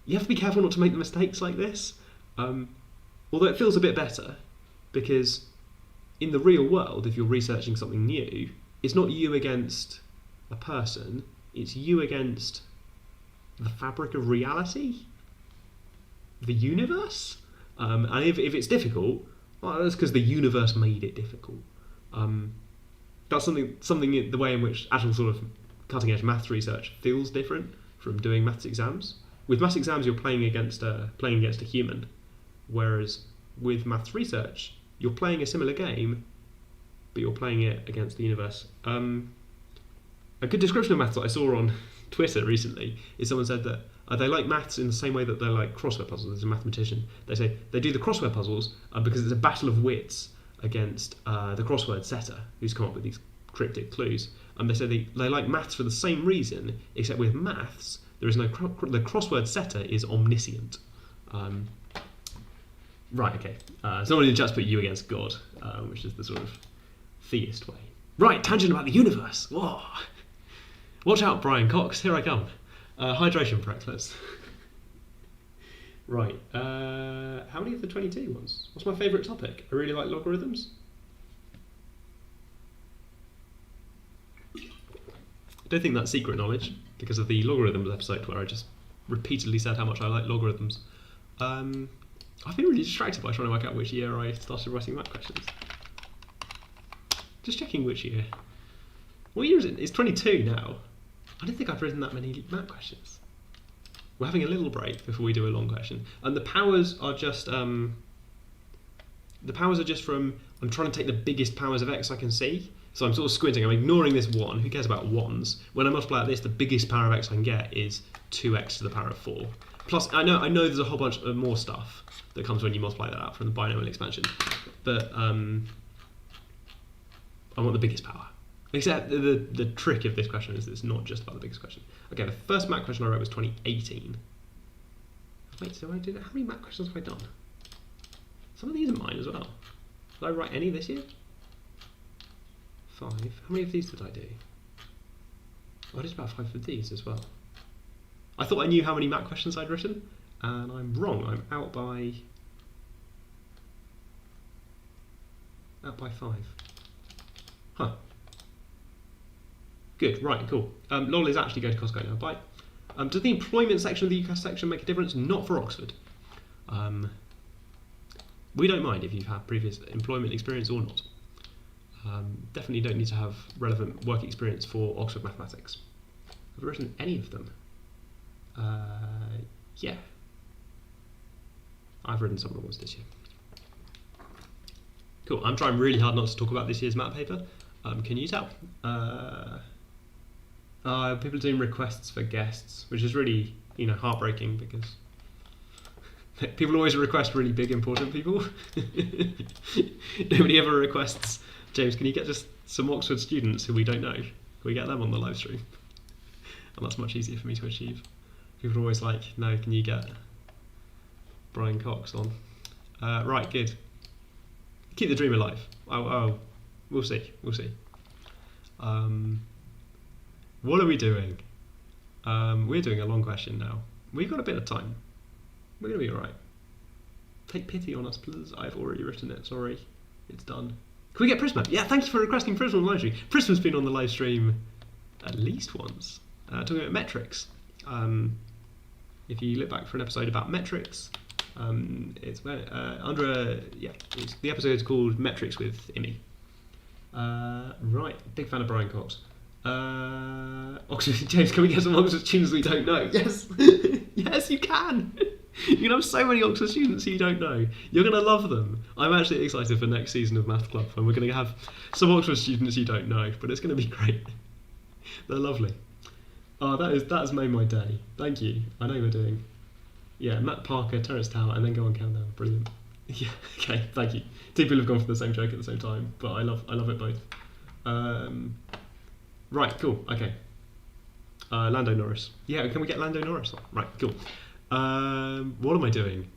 you have to be careful not to make the mistakes like this. Although it feels a bit better, because in the real world, if you're researching something new, it's not you against a person, it's you against the fabric of reality, the universe. And if it's difficult, well, that's because the universe made it difficult. That's something the way in which actual sort of cutting edge maths research feels different from doing maths exams. With maths exams, you're playing against a human, whereas with maths research, you're playing a similar game, but you're playing it against the universe. A good description of maths that I saw on Twitter recently is someone said that they like maths in the same way that they like crossword puzzles. There's a mathematician. They say they do the crossword puzzles because it's a battle of wits against the crossword setter, who's come up with these cryptic clues. And they say they like maths for the same reason, except with maths, there is no the crossword setter is omniscient. Right, okay. Someone in the chat's put you against God, which is the sort of theist way. Right, tangent about the universe. Whoa. Watch out, Brian Cox. Here I come. Hydration practice. Right. How many of the 22 ones? What's my favourite topic? I really like logarithms. I don't think that's secret knowledge because of the logarithms episode where I just repeatedly said how much I like logarithms. I've been really distracted by trying to work out which year I started writing math questions. Just checking which year. What year is it? It's 22 now. I don't think I've written that many math questions. We're having a little break before we do a long question. And the powers are just from, I'm trying to take the biggest powers of x I can see. So I'm sort of squinting, I'm ignoring this 1. Who cares about 1s? When I multiply like this, the biggest power of x I can get is 2x to the power of 4. Plus, I know there's a whole bunch of more stuff that comes when you multiply that out from the binomial expansion. But I want the biggest power. Except the trick of this question is it's not just about the biggest question. Okay, the first math question I wrote was 2018. Wait, so how many math questions have I done? Some of these are mine as well. Did I write any this year? 5. How many of these did I do? Oh, I did about 5 of these as well. I thought I knew how many math questions I'd written, and I'm wrong. I'm out by 5. Huh. Good, right, cool. Lol is actually going to Costco now, bye. Does the employment section of the UCAS section make a difference? Not for Oxford. We don't mind if you've had previous employment experience or not. Definitely don't need to have relevant work experience for Oxford mathematics. Have I written any of them? Yeah. I've written some of the ones this year. Cool, I'm trying really hard not to talk about this year's math paper. Can you tell? People are doing requests for guests, which is really, heartbreaking because people always request really big, important people. Nobody ever requests, James, can you get just some Oxford students who we don't know? Can we get them on the live stream? And that's much easier for me to achieve. People are always like, no, can you get Brian Cox on? Right, good. Keep the dream alive. Oh, we'll see. What are we doing? We're doing a long question now. We've got a bit of time. We're going to be alright. Take pity on us, please. I've already written it, sorry. It's done. Can we get Prisma? Yeah, thank you for requesting Prisma on the live stream. Prisma's been on the live stream at least once, talking about metrics. If you look back for an episode about metrics, it's the episode is called Metrics with Imi. Right, big fan of Brian Cox. Oxford, James, can we get some Oxford students we don't know? Yes, yes, you can. You can have so many Oxford students you don't know. You're going to love them. I'm actually excited for next season of Math Club, and we're going to have some Oxford students you don't know, but it's going to be great. They're lovely. Oh, that has made my day. Thank you. I know we're doing. Yeah, Matt Parker, Terence Tower, and then go on countdown. Brilliant. Yeah, okay, thank you. Two people have gone for the same joke at the same time, but I love it both. Right, cool, okay. Lando Norris. Yeah, can we get Lando Norris on? Right, cool. What am I doing?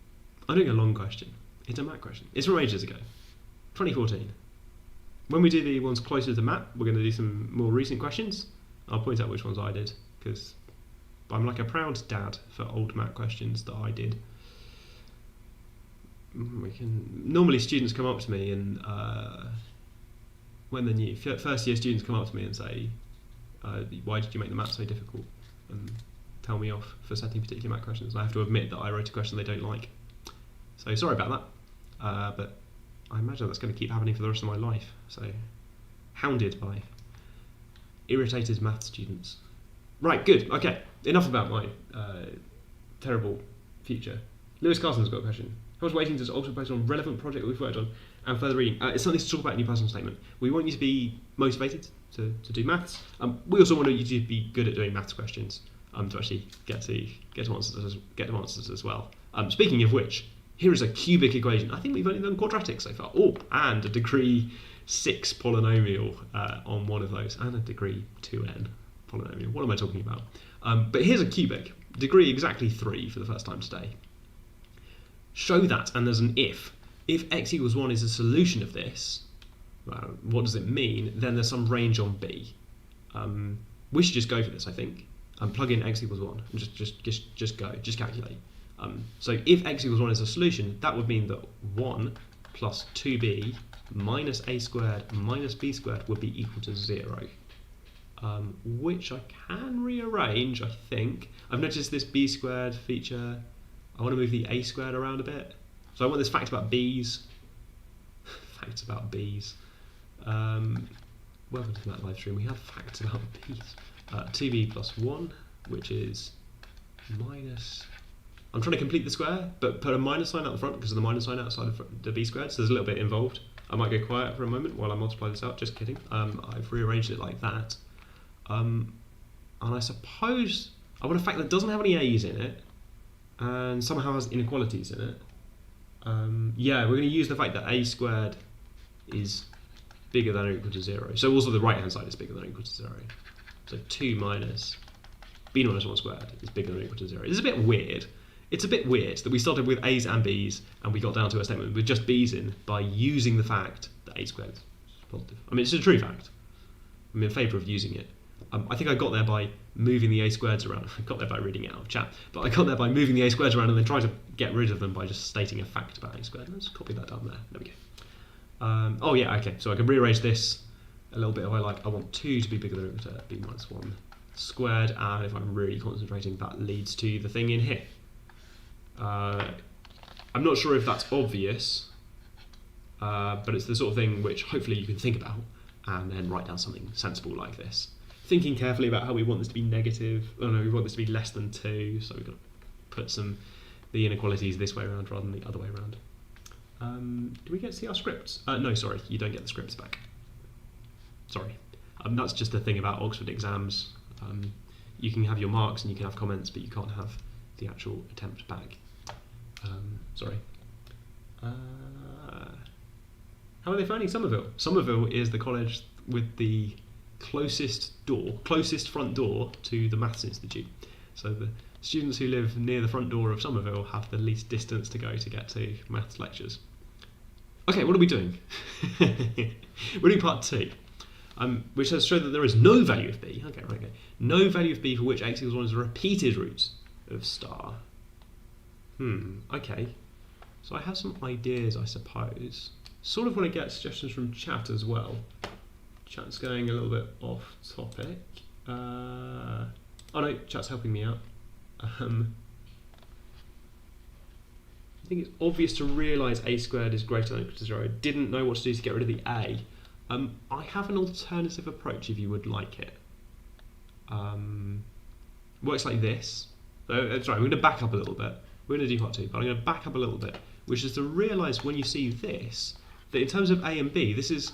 I'm doing a long question. It's a math question. It's from ages ago, 2014. When we do the ones closer to math, we're going to do some more recent questions. I'll point out which ones I did, because I'm like a proud dad for old math questions that I did. Normally students come up to me and when they're new, first year students come up to me and say, why did you make the math so difficult? And tell me off for setting particular math questions. And I have to admit that I wrote a question they don't like. So sorry about that, but I imagine that's going to keep happening for the rest of my life. So hounded by irritated math students. Right, good, okay. Enough about my terrible future. Lewis Carson's got a question. How much weighting does Oxford place on relevant project that we've worked on and further reading? It's something to talk about in your personal statement. We want you to be motivated to do maths. We also want you to be good at doing maths questions to actually get to answers as well. Speaking of which, here is a cubic equation. I think we've only done quadratic so far. Oh, and a degree 6 polynomial on one of those, and a degree 2n polynomial. What am I talking about? But here's a cubic, degree exactly 3 for the first time today. Show that, and there's an if. If x equals 1 is a solution of this, what does it mean? Then there's some range on b. We should just go for this, I think. Plug in x equals 1, and just go, just calculate. So if x equals 1 is a solution, that would mean that 1 plus 2b minus a squared minus b squared would be equal to 0. Which I can rearrange, I think. I've noticed this b squared feature. I want to move the a squared around a bit. So I want this fact about b's. Facts about b's. Welcome to MAT Livestream. We have facts about b's. 2b plus 1, which is minus... I'm trying to complete the square, but put a minus sign out the front because of the minus sign outside of the b squared, so there's a little bit involved. I might go quiet for a moment while I multiply this out, just kidding. I've rearranged it like that. And I suppose I want a fact that doesn't have any a's in it, and somehow has inequalities in it. Yeah, we're going to use the fact that a squared is bigger than or equal to 0. So also the right hand side is bigger than or equal to 0. So 2 minus b minus 1 squared is bigger than or equal to 0. It's a bit weird. It's a bit weird that we started with a's and b's and we got down to a statement with just b's in by using the fact that a squared is positive. I mean, it's a true fact. I'm in favour of using it. I think I got there by moving the a squareds around. I got there by reading it out of chat, but I got there by moving the a squareds around and then trying to get rid of them by just stating a fact about a squared. Let's copy that down there. There we go. Oh yeah, okay. So I can rearrange this a little bit if I like. I want 2 to be bigger than or equal to b minus 1 squared, and if I'm really concentrating, that leads to the thing in here. I'm not sure if that's obvious, but it's the sort of thing which hopefully you can think about and then write down something sensible like this. Thinking carefully about how we want this to be negative. Oh no, we want this to be less than 2, so we've got to put the inequalities this way around rather than the other way around. Do we get to see our scripts? No, sorry, you don't get the scripts back. Sorry. That's just the thing about Oxford exams. You can have your marks and you can have comments, but you can't have the actual attempt back. Sorry. How are they finding Somerville? Somerville is the college with the closest front door to the Maths Institute. So the students who live near the front door of Somerville have the least distance to go to get to maths lectures. Okay, what are we doing? We're doing part 2, which has shown that there is no value of b. Okay, right, okay. No value of b for which x equals 1 is a repeated root of star. Okay. So I have some ideas, I suppose. Sort of want to get suggestions from chat as well. Chat's going a little bit off topic. Oh no, chat's helping me out. I think it's obvious to realise a squared is greater than or equal to 0. I didn't know what to do to get rid of the a. I have an alternative approach if you would like it. Works like this. Sorry, we're going to back up a little bit. We're going to do part 2, but I'm going to back up a little bit, which is to realise when you see this, that in terms of a and b, this is,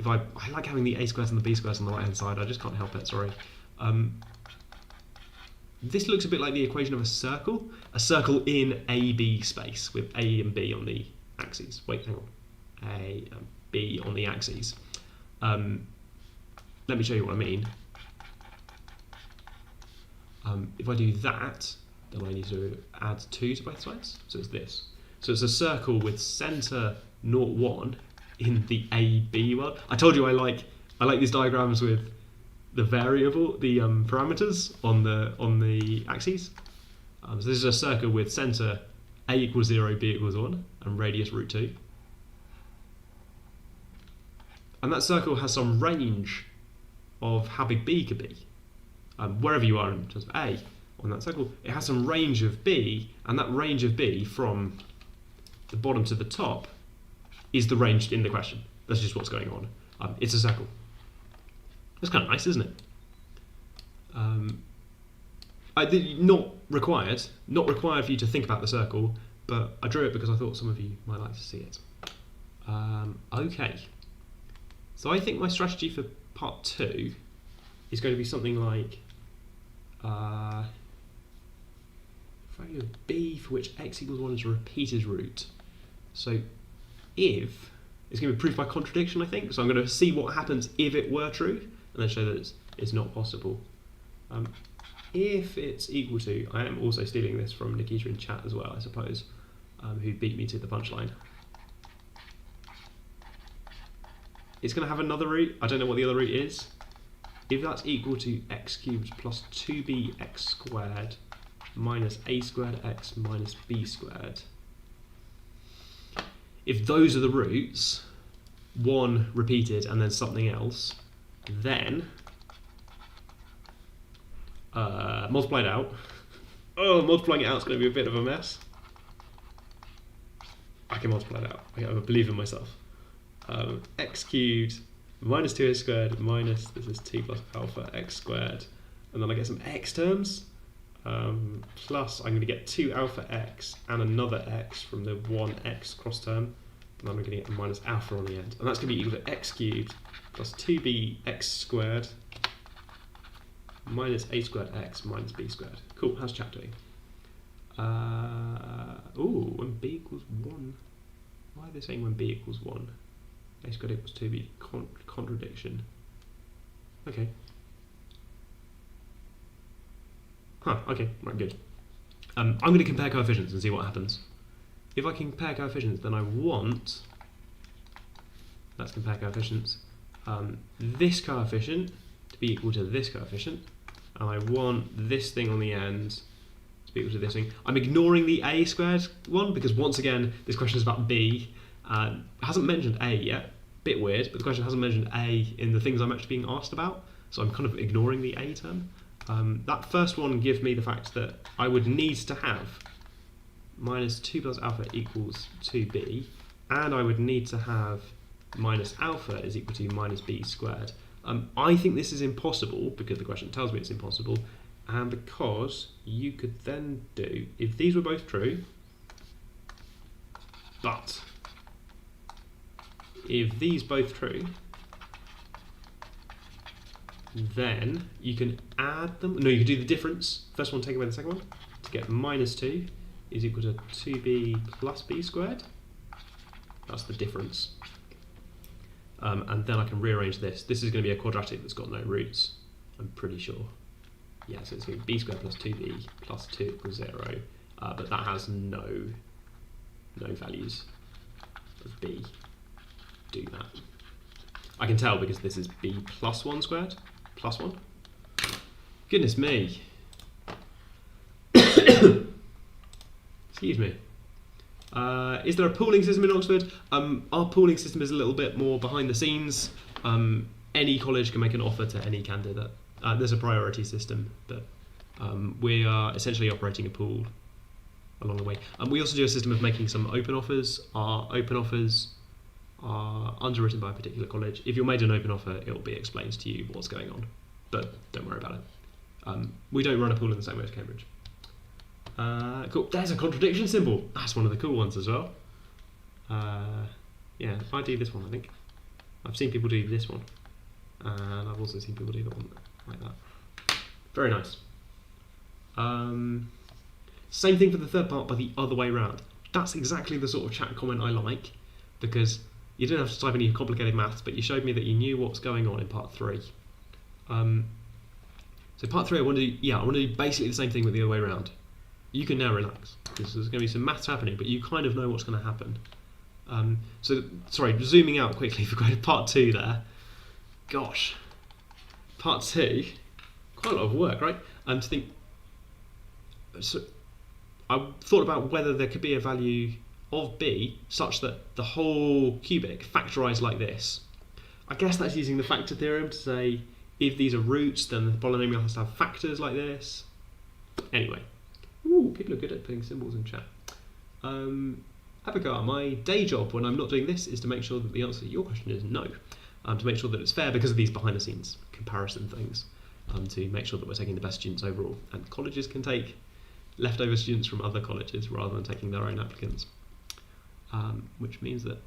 I like having the a squares and the b squares on the right hand side, I just can't help it, sorry. This looks a bit like the equation of a circle in AB space, with a and b on the axes. Wait, hang on. A and B on the axes. Let me show you what I mean. If I do that, then I need to add 2 to both sides. So it's this. So it's a circle with centre 0, 1 in the AB world. I told you I like these diagrams with the variable, the parameters on the axes. So this is a circle with centre A equals 0, B equals 1, and radius √2. And that circle has some range of how big B could be. Wherever you are in terms of A on that circle, it has some range of B, and that range of B from the bottom to the top is the range in the question. That's just what's going on. It's a circle. That's kind of nice, isn't it? Not required for you to think about the circle, but I drew it because I thought some of you might like to see it. Okay, so I think my strategy for part 2 is going to be something like value of B for which x equals 1 is a repeated root. So if it's going to be proved by contradiction, I think. So I'm going to see what happens if it were true, and then show that it's not possible. If it's equal to, I am also stealing this from Nikita in chat as well, I suppose, who beat me to the punchline. It's going to have another root. I don't know what the other root is. If that's equal to x cubed plus 2bx squared minus a squared x minus b squared, if those are the roots, one repeated and then something else, then multiply it out. Oh, multiplying it out is going to be a bit of a mess. I can multiply it out. I believe in myself. X cubed minus 2a squared minus, this is 2 plus alpha x squared, and then I get some x terms, plus I'm going to get 2 alpha x and another x from the 1x cross term, and then I'm going to get a minus alpha on the end, and that's going to be equal to x cubed plus 2bx squared minus a squared x minus b squared. Cool, how's chat doing? Ooh, when b equals 1, why are they saying when b equals 1? A squared equals 2b, contradiction. Okay. Huh, okay, right, good. I'm going to compare coefficients and see what happens. If I compare coefficients, then I want, let's compare coefficients, this coefficient to be equal to this coefficient, and I want this thing on the end to be equal to this thing. I'm ignoring the a squared one because, once again, this question is about b. Hasn't mentioned a yet, bit weird, but the question hasn't mentioned a in the things I'm actually being asked about, so I'm kind of ignoring the a term. That first one gives me the fact that I would need to have minus 2 plus alpha equals 2b, and I would need to have minus alpha is equal to minus b squared. I think this is impossible because the question tells me it's impossible, and because you could then do, if these were both true, but if these both true, then you can add them. No, you can do the difference. First one take away the second one to get minus 2 is equal to 2b plus b squared. That's the difference. And then I can rearrange this. This is going to be a quadratic that's got no roots, I'm pretty sure. Yeah, so it's going to be b squared plus 2b plus 2 equals 0. But that has no values of b. Do that. I can tell because this is b plus 1 squared, plus 1. Goodness me. Excuse me. Is there a pooling system in Oxford? Our pooling system is a little bit more behind the scenes. Any college can make an offer to any candidate. There's a priority system, but we are essentially operating a pool along the way. We also do a system of making some open offers. Our open offers are underwritten by a particular college. If you're made an open offer, it will be explained to you what's going on, but don't worry about it. We don't run a pool in the same way as Cambridge. Cool, there's a contradiction symbol. That's one of the cool ones as well. Yeah, I do this one, I think. I've seen people do this one, and I've also seen people do the one like that. Very nice. Same thing for the third part, but the other way round. That's exactly the sort of chat comment I like, because you didn't have to type any complicated maths, but you showed me that you knew what's going on in part 3. So part 3, I want to do basically the same thing but the other way around. You can now relax, because there's going to be some maths happening, but you kind of know what's going to happen. Sorry, zooming out quickly for part 2 there. Gosh, part 2, quite a lot of work, right? To think. So I thought about whether there could be a value of b such that the whole cubic factorised like this. I guess that's using the factor theorem to say if these are roots, then the polynomial has to have factors like this. Anyway, people are good at putting symbols in chat. Have a go at my day job when I'm not doing this is to make sure that the answer to your question is no. To make sure that it's fair because of these behind the scenes comparison things. To make sure that we're taking the best students overall. And colleges can take leftover students from other colleges rather than taking their own applicants. Which means that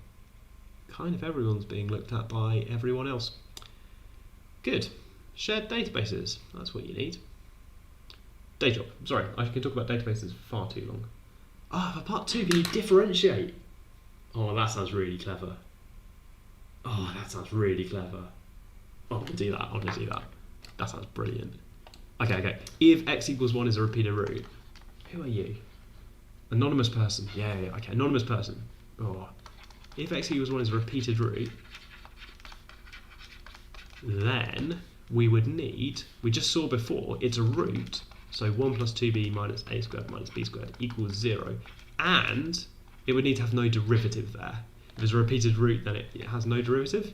kind of everyone's being looked at by everyone else. Good. Shared databases, that's what you need. Day job. Sorry, I can talk about databases far too long. For part 2, can you differentiate? Oh, that sounds really clever. Oh, that sounds really clever. Oh, I want to do that, I want to do that. That sounds brilliant. Okay. If x equals 1 is a repeated root, who are you? Anonymous person. Yeah, okay, anonymous person. Oh. If x equals 1 is a repeated root, then we would need, we just saw before, it's a root, so 1 plus 2b minus a squared minus b squared equals 0, and it would need to have no derivative there. If it's a repeated root, then it has no derivative,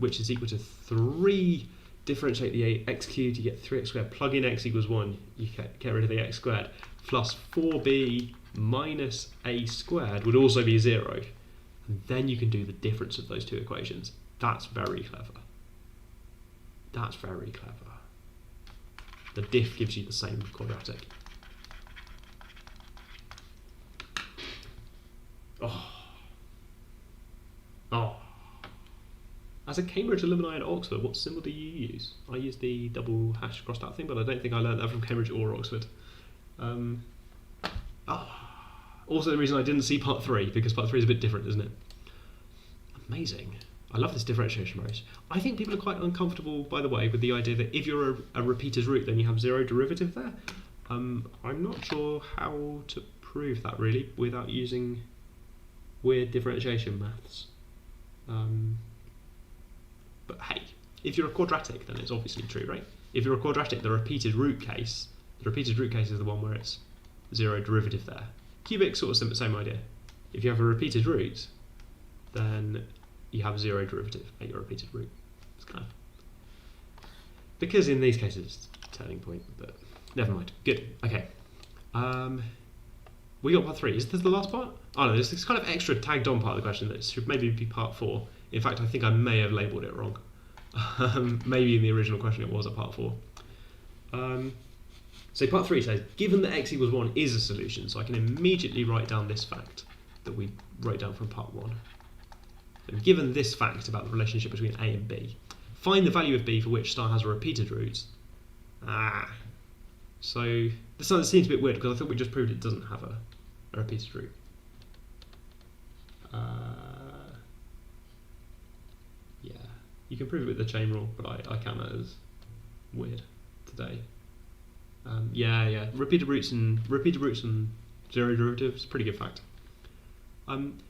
which is equal to 3, differentiate the x cubed, you get 3x squared, plug in x equals 1, you get rid of the x squared, plus 4b minus a squared would also be 0. And then you can do the difference of those two equations. That's very clever. That's very clever. The diff gives you the same quadratic. Oh. As a Cambridge alumni at Oxford, what symbol do you use? I use the double hash crossed out thing, but I don't think I learned that from Cambridge or Oxford. Also the reason I didn't see part 3, because part 3 is a bit different, isn't it? Amazing. I love this differentiation approach. I think people are quite uncomfortable, by the way, with the idea that if you're a repeated root, then you have 0 derivative there. I'm not sure how to prove that, really, without using weird differentiation maths. But hey, if you're a quadratic, then it's obviously true, right? If you're a quadratic, the repeated root case is the one where it's 0 derivative there. Cubic, sort of same idea. If you have a repeated root, then you have 0 derivative at your repeated root. It's kind of... Because in these cases it's a turning point, but never mind. Good, okay. We got part 3. Is this the last part? Oh no, there's this kind of extra tagged on part of the question that should maybe be part 4. In fact, I think I may have labelled it wrong. Maybe in the original question it was a part 4. So part 3 says, given that x equals 1 is a solution, so I can immediately write down this fact that we wrote down from part 1. So given this fact about the relationship between a and b, find the value of b for which star has a repeated root. So this seems a bit weird because I thought we just proved it doesn't have a repeated root. Yeah, you can prove it with the chain rule, but I count that as weird today. Yeah, repeated roots and 0 derivatives, pretty good fact.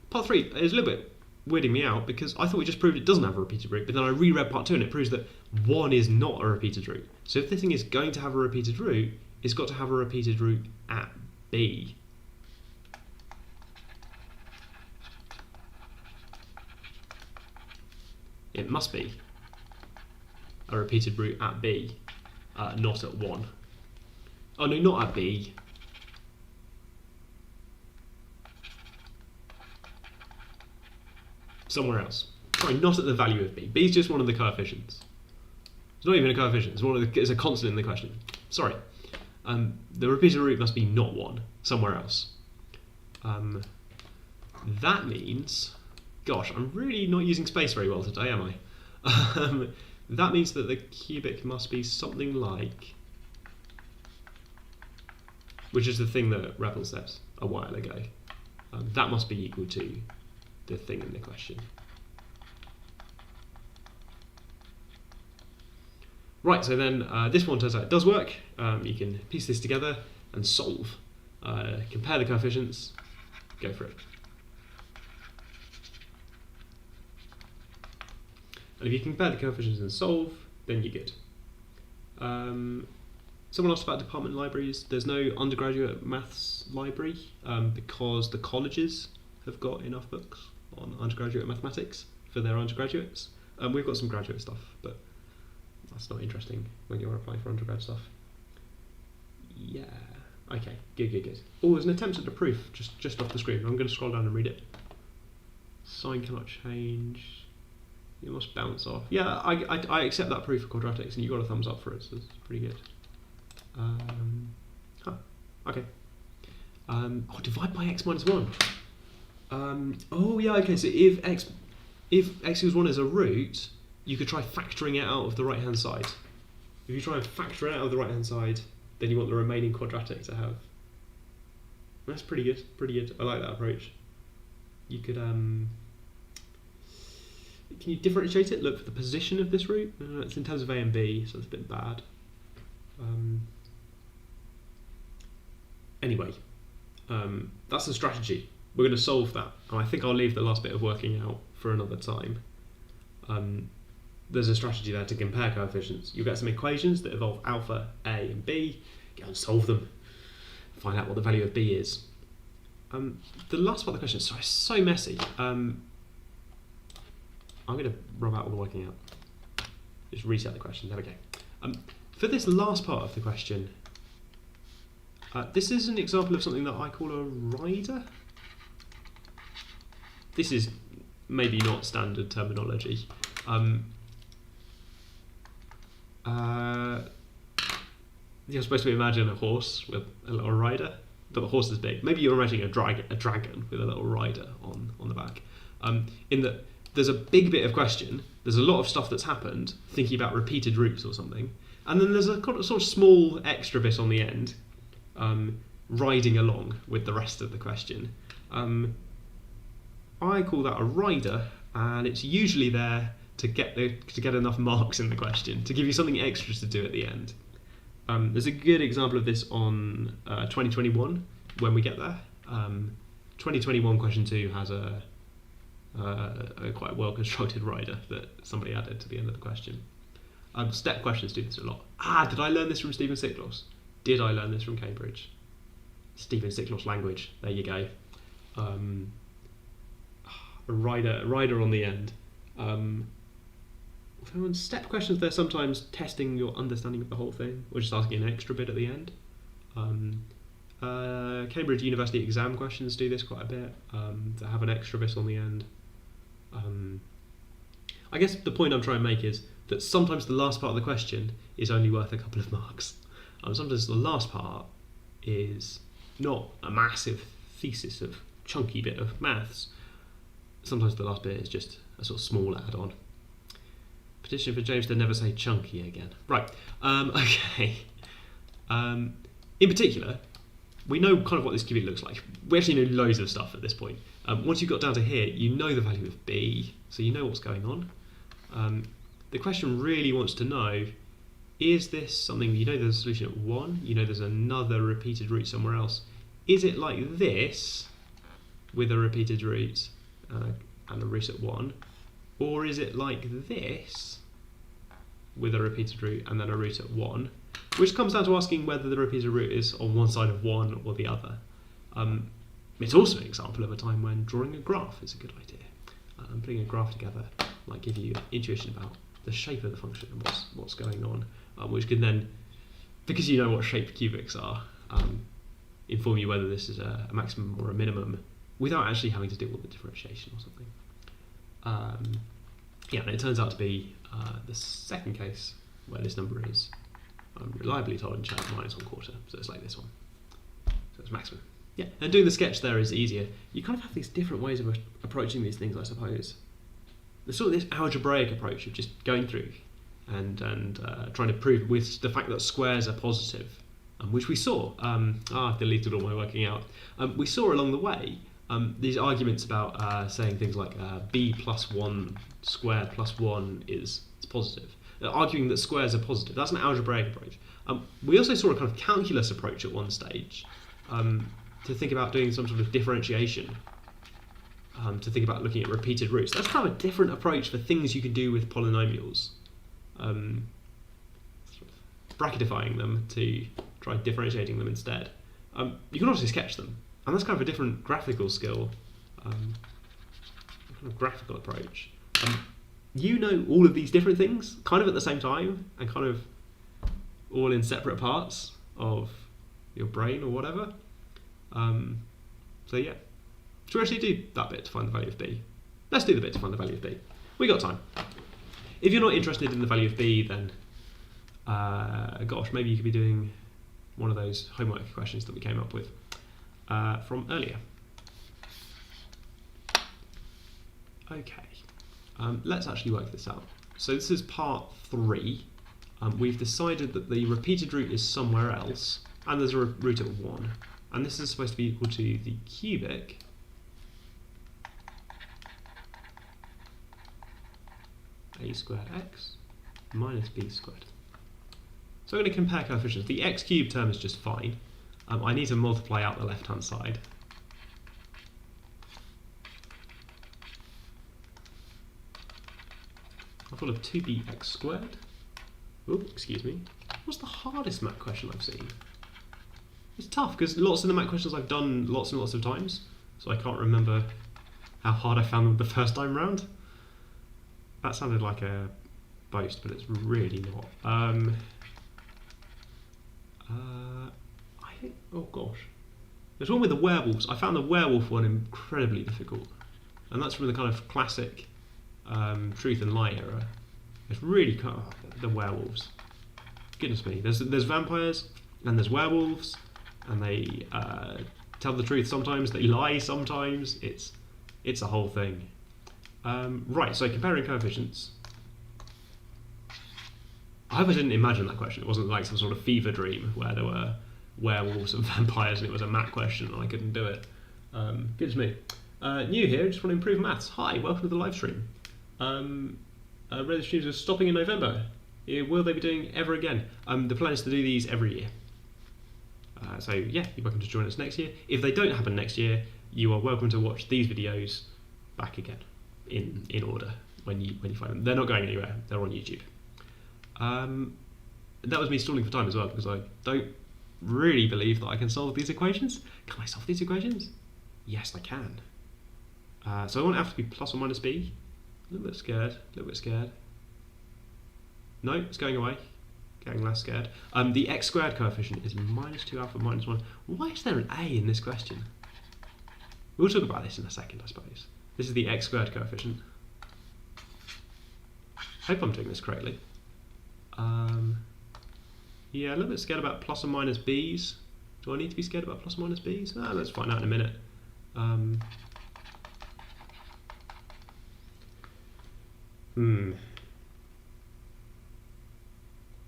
Part 3 is a little bit weirding me out because I thought we just proved it doesn't have a repeated root, but then I reread part 2 and it proves that 1 is not a repeated root. So if this thing is going to have a repeated root, it's got to have a repeated root at b. It must be a repeated root at b, not at 1. Oh no, not at b. Somewhere else. Sorry, not at the value of b. b is just one of the coefficients. It's not even a coefficient, it's a constant in the question. Sorry. The repeated root must be not 1, somewhere else. That means... Gosh, I'm really not using space very well today, am I? That means that the cubic must be something like... Which is the thing that Rebel said a while ago. that must be equal to the thing in the question. Right, so then this one turns out it does work. You can piece this together and solve. Compare the coefficients, go for it. And if you compare the coefficients and solve, then you're good. Someone asked about department libraries. There's no undergraduate maths library because the colleges have got enough books on undergraduate mathematics for their undergraduates. We've got some graduate stuff, but that's not interesting when you're applying for undergrad stuff. Yeah, okay, good. Oh, there's an attempt at a proof just off the screen. I'm going to scroll down and read it. Sign cannot change. It must bounce off. Yeah, I accept that proof for quadratics, and you got a thumbs up for it, so it's pretty good. Okay. Divide by x minus 1. Oh yeah, okay, so if x equals 1 is a root, you could try factoring it out of the right hand side. If you try and factor it out of the right hand side, then you want the remaining quadratic to have. That's pretty good. I like that approach. You could can you differentiate it? Look for the position of this root. It's in terms of a and b, so it's a bit bad. Anyway, that's the strategy. We're going to solve that, and I think I'll leave the last bit of working out for another time. There's a strategy there to compare coefficients. You'll get some equations that involve alpha, a, and b. Go and solve them. Find out what the value of b is. The last part of the question, sorry, it's so messy. I'm going to rub out all the working out. Just reset the question. There we go. For this last part of the question, this is an example of something that I call a rider. This is maybe not standard terminology. You're supposed to imagine a horse with a little rider, but the horse is big. Maybe you're imagining a dragon with a little rider on the back. In that there's a big bit of question, there's a lot of stuff that's happened, thinking about repeated roots or something, and then there's a sort of small extra bit on the end, riding along with the rest of the question. I call that a rider, and it's usually there to get enough marks in the question, to give you something extra to do at the end. There's a good example of this on 2021 when we get there. 2021 question 2 has a quite well constructed rider that somebody added to the end of the question. Step questions do this a lot. Did I learn this from Stephen Sickloss? Did I learn this from Cambridge? Stephen Sickloss language. There you go. A rider on the end. On step questions, they're sometimes testing your understanding of the whole thing, or just asking an extra bit at the end. Cambridge University exam questions do this quite a bit. They have an extra bit on the end. I guess the point I'm trying to make is that sometimes the last part of the question is only worth a couple of marks. Sometimes the last part is not a massive thesis of chunky bit of maths. Sometimes the last bit is just a sort of small add-on. Petition for James to never say chunky again. Right, okay. In particular, we know kind of what this cubic looks like. We actually know loads of stuff at this point. Once you've got down to here, you know the value of b, so you know what's going on. The question really wants to know, is this something, you know there's a solution at 1, you know there's another repeated root somewhere else. Is it like this, with a repeated root and a root at 1, or is it like this, with a repeated root and then a root at 1, which comes down to asking whether the repeated root is on one side of 1 or the other. It's also an example of a time when drawing a graph is a good idea. Putting a graph together might give you intuition about the shape of the function and what's going on, which can then, because you know what shape cubics are, inform you whether this is a maximum or a minimum without actually having to deal with the differentiation or something. And it turns out to be the second case where this number is reliably told in chat -1/4, so it's like this one. So it's maximum. Yeah, and doing the sketch there is easier. You kind of have these different ways of approaching these things, I suppose. There's sort of this algebraic approach of just going through and trying to prove with the fact that squares are positive, which we saw. I've deleted all my working out. We saw along the way these arguments about saying things like b plus 1 squared plus 1 is positive, arguing that squares are positive. That's an algebraic approach. We also saw a kind of calculus approach at one stage to think about doing some sort of differentiation, to think about looking at repeated roots. That's kind of a different approach for things you can do with polynomials, bracketifying them to try differentiating them instead. You can obviously sketch them, and that's kind of a different graphical skill, kind of graphical approach. You know all of these different things kind of at the same time, and kind of all in separate parts of your brain or whatever. So yeah, should we actually do that bit to find the value of b? Let's do the bit to find the value of b. We got time. If you're not interested in the value of b, then gosh, maybe you could be doing one of those homework questions that we came up with from earlier. Okay, let's actually work this out. So this is part 3. We've decided that the repeated root is somewhere else, and there's a root of 1. And this is supposed to be equal to the cubic a squared x minus b squared. So I'm going to compare coefficients. The x cubed term is just fine. I need to multiply out the left-hand side. I've got a 2bx squared. Oh, excuse me. What's the hardest math question I've seen? It's tough because lots of the math questions I've done lots and lots of times, so I can't remember how hard I found them the first time round. That sounded like a boast, but it's really not. I think, oh gosh. There's one with the werewolves. I found the werewolf one incredibly difficult. And that's from the kind of classic truth and lie era. It's really kind of the werewolves. Goodness me. There's vampires and there's werewolves, and they tell the truth sometimes, they lie sometimes. It's a whole thing. Right, so comparing coefficients. I hope I didn't imagine that question. It wasn't like some sort of fever dream where there were werewolves and vampires and it was a math question and I couldn't do it. Goodness me. New here, just want to improve maths. Hi, welcome to the live stream. Red streams are stopping in November. Will they be doing ever again? The plan is to do these every year. So yeah, you're welcome to join us next year. If they don't happen next year, you are welcome to watch these videos back again in order when you find them. They're not going anywhere. They're on YouTube. That was me stalling for time as well, because I don't really believe that I can solve these equations. Can I solve these equations? Yes, I can. So I want f to be plus or minus b. A little bit scared. No, it's going away. Getting less scared. The x squared coefficient is minus 2 alpha minus 1. Why is there an a in this question? We'll talk about this in a second, I suppose. This is the x squared coefficient. Hope I'm doing this correctly. Yeah, a little bit scared about plus or minus b's. Do I need to be scared about plus or minus b's? Let's find out in a minute.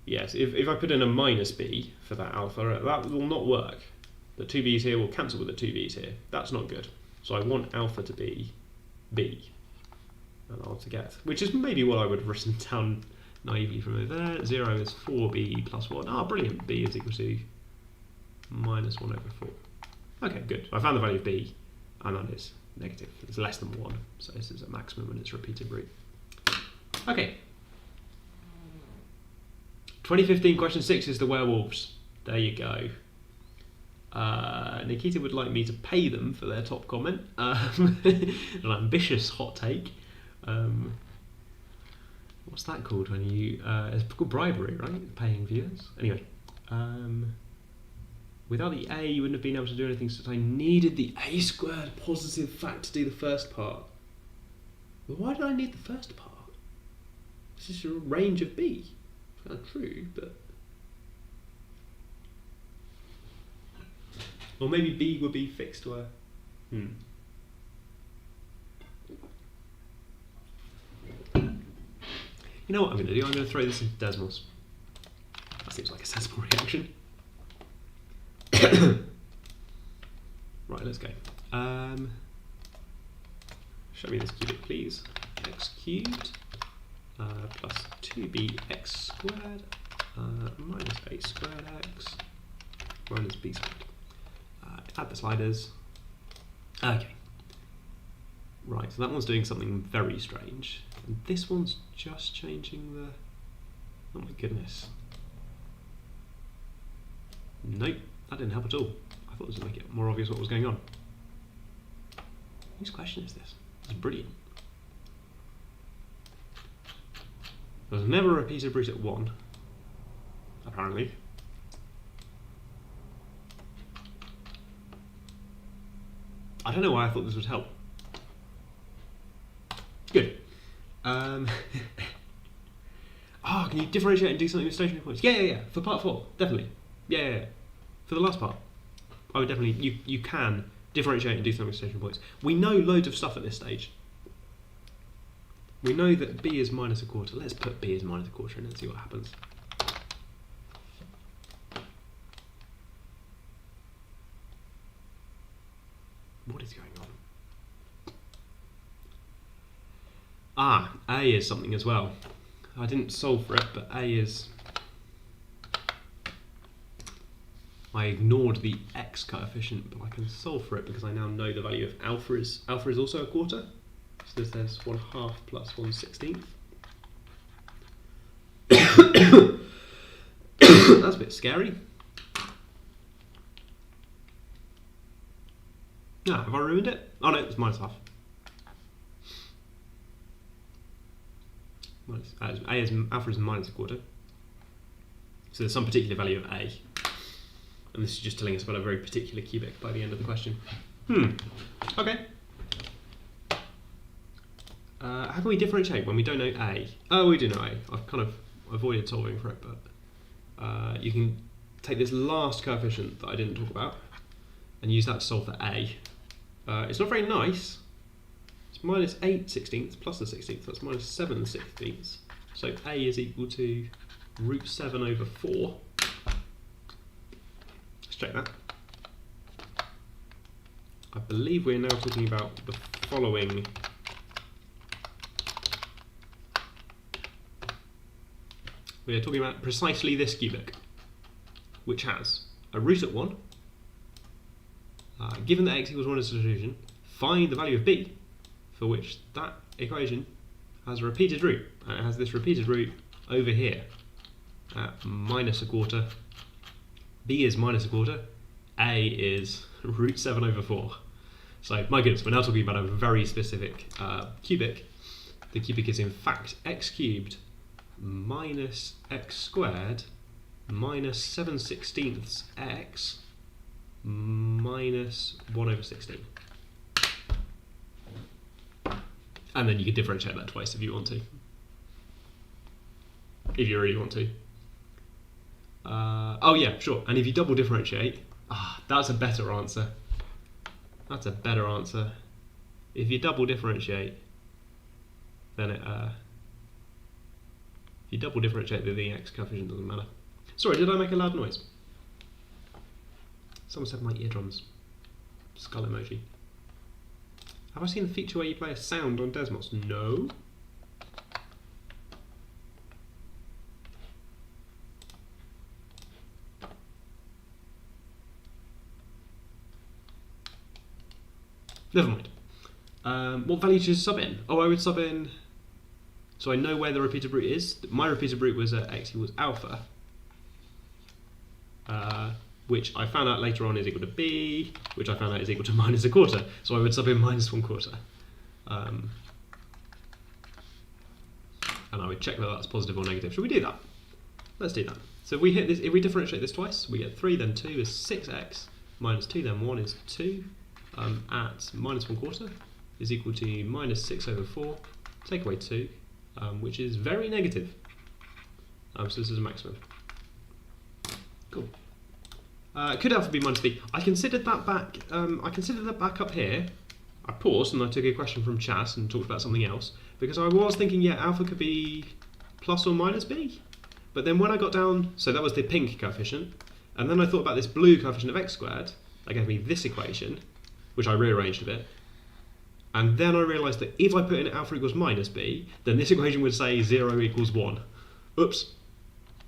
Yes, if I put in a minus b for that alpha, that will not work. The 2 b's here will cancel with the 2 b's here. That's not good. So I want alpha to be b. And I'll to get, which is maybe what I would have written down naively from over there. 0 is 4b plus 1. Ah, brilliant. B is equal to minus 1 over 4. Okay, good. I found the value of b, and that is negative. It's less than 1, so this is a maximum and it's repeated root. Okay. 2015 question 6 is the werewolves. There you go. Nikita would like me to pay them for their top comment. An ambitious hot take. What's that called when you... it's called bribery, right? Paying viewers. Anyway. Without the a, you wouldn't have been able to do anything, since I needed the a squared positive fact to do the first part. Well, why did I need the first part? This is a range of b. It's kind of true, but... Or maybe b would be fixed to a... You know what I'm going to do? I'm going to throw this into decimals. That seems like a sensible reaction. Right, let's go. show me this cubic please, x cubed plus 2bx squared minus a squared x minus b squared. Add the sliders. Okay. Right, so that one's doing something very strange. And this one's just changing the... Oh my goodness. Nope, that didn't help at all. I thought it was going to make it more obvious what was going on. Whose question is this? It's brilliant. There's never a repeated root at 1, apparently. I don't know why I thought this would help. Good. Can you differentiate and do something with stationary points? Yeah. For part 4, definitely. Yeah. For the last part, I would definitely. You can differentiate and do something with stationary points. We know loads of stuff at this stage. We know that b is minus a quarter. Let's put b is minus a quarter in and see what happens. What is going on? A is something as well. I didn't solve for it, but A is... I ignored the x coefficient, but I can solve for it because I now know the value of alpha is also a quarter. So this says 1/2 plus 1/16. That's a bit scary. Have I ruined it? Oh no, it's -1/2. Alpha is minus a quarter. So there's some particular value of A. And this is just telling us about a very particular cubic by the end of the question. Okay. How can we differentiate when we don't know A? Oh, we do know A. I've kind of avoided solving for it, but you can take this last coefficient that I didn't talk about and use that to solve for A. It's not very nice. It's minus 8/16 plus the 16th, that's minus 7/16. So A is equal to root 7 over 4. Let's check that. I believe we're now talking about the following. We're talking about precisely this cubic, which has a root at 1. Given that x equals 1 as a solution, find the value of b, for which that equation has a repeated root. And it has this repeated root over here at minus a quarter. B is minus a quarter. A is root 7 over 4. So, my goodness, we're now talking about a very specific cubic. The cubic is in fact x cubed minus x squared minus 7/16 x minus 1 over 16. And then you can differentiate that twice if you want to. If you really want to. Oh yeah, sure. And if you double differentiate, that's a better answer. That's a better answer. If you double differentiate, then it... if you double differentiate, then the x coefficient doesn't matter. Sorry, did I make a loud noise? Someone said my eardrums. Skull emoji. Have I seen the feature where you play a sound on Desmos? No. Never mind. What value should you sub in? Oh, I would sub in... So I know where the repeated root is. My repeated root was at x equals alpha. Which I found out later on is equal to b, which I found out is equal to minus a quarter. So I would sub in minus 1/4. And I would check whether that's positive or negative. Should we do that? Let's do that. So if we hit this, if we differentiate this twice, we get 3, then 2 is 6x, minus 2, then 1 is 2, at minus 1/4 is equal to minus 6 over 4, take away 2, which is very negative. So this is a maximum. Cool. Could alpha be minus b? I considered that back. I considered that back up here. I paused and I took a question from chat and talked about something else because I was thinking, yeah, alpha could be plus or minus b. But then when I got down, so that was the pink coefficient, and then I thought about this blue coefficient of x squared. That gave me this equation, which I rearranged a bit. And then I realised that if I put in alpha equals minus b, then this equation would say 0 equals 1. Oops,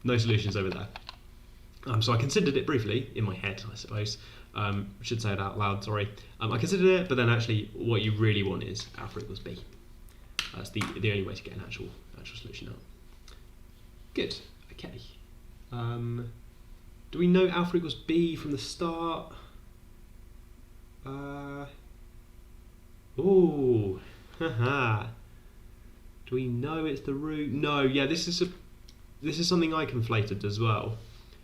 no solutions over there. So I considered it briefly, in my head, I suppose. Should say it out loud, sorry. I considered it, but then actually what you really want is alpha equals b. That's the only way to get an actual solution out. Good, okay. Do we know alpha equals b from the start? Ooh, haha. Do we know it's the root? No, yeah, this is something I conflated as well.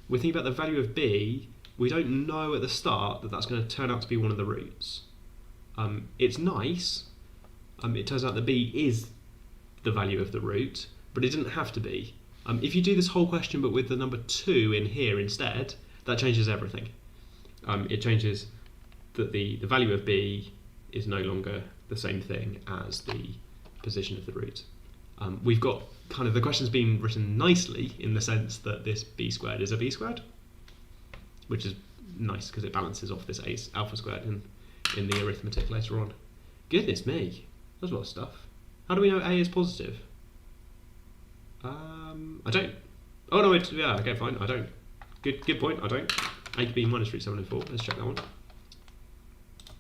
We're thinking about the value of b. We don't know at the start that that's going to turn out to be one of the roots. It's nice. It turns out that b is the value of the root, but it didn't have to be. If you do this whole question but with the number 2 in here instead, that changes everything. It changes that the value of b is no longer the same thing as the position of the root. We've got kind of the question's been written nicely in the sense that this b squared is a b squared, which is nice because it balances off this alpha squared in the arithmetic later on. Goodness me, that's a lot of stuff. How do we know a is positive? I don't. Oh no, yeah, okay, fine, I don't. Good point, I don't. A to b minus root 7 and 4, let's check that one.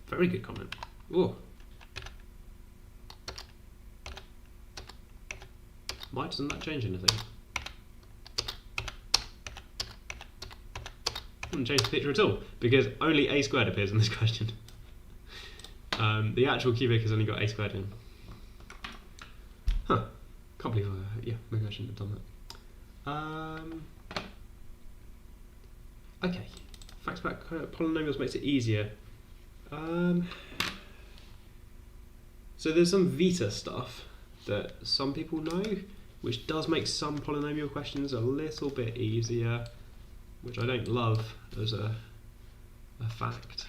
Very good comment. Whoa. Why doesn't that change anything? Doesn't change the picture at all, because only a squared appears in this question. The actual cubic has only got a squared in. Huh. Can't believe yeah, maybe I shouldn't have done that. Okay. Facts about polynomials makes it easier. So there's some Vita stuff that some people know, which does make some polynomial questions a little bit easier, which I don't love as a fact.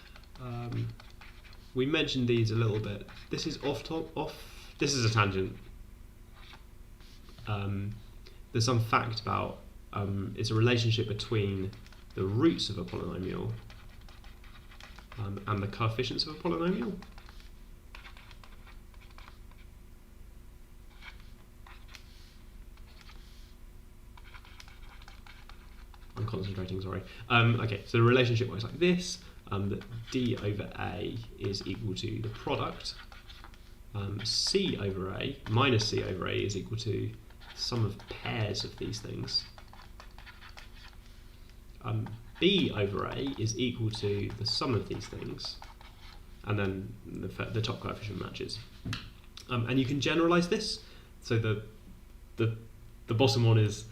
We mentioned these a little bit. This is this is a tangent. There's some fact about it's a relationship between the roots of a polynomial and the coefficients of a polynomial. I'm concentrating, sorry. Okay, so the relationship works like this, that d over a is equal to the product. C over a minus c over a is equal to sum of pairs of these things. B over a is equal to the sum of these things, and then the top coefficient matches. And you can generalize this. So the bottom one is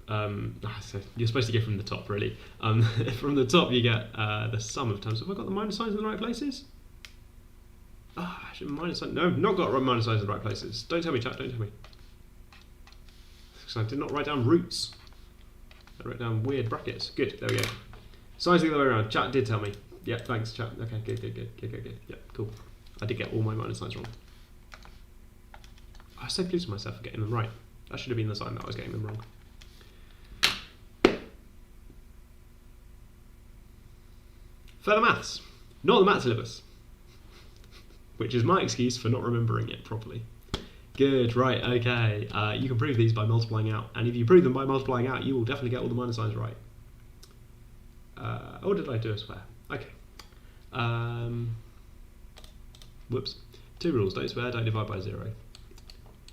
so you're supposed to get from the top, really. From the top you get the sum of terms. Have I got the minus signs in the right places? Minus sign. No, not got minus signs in the right places. Don't tell me, chat. Don't tell me. Because I did not write down roots. I wrote down weird brackets. Good. There we go. Signs the other way around. Chat did tell me. Yeah, thanks, chat. Okay, good. Yeah, cool. I did get all my minus signs wrong. I was so pleased with myself for getting them right. That should have been the sign that I was getting them wrong. Further maths. Not the math syllabus. Which is my excuse for not remembering it properly. Good, right, okay. You can prove these by multiplying out, and if you prove them by multiplying out, you will definitely get all the minus signs right. Or did I do a square? Okay. Whoops. 2 rules, don't swear, don't divide by 0.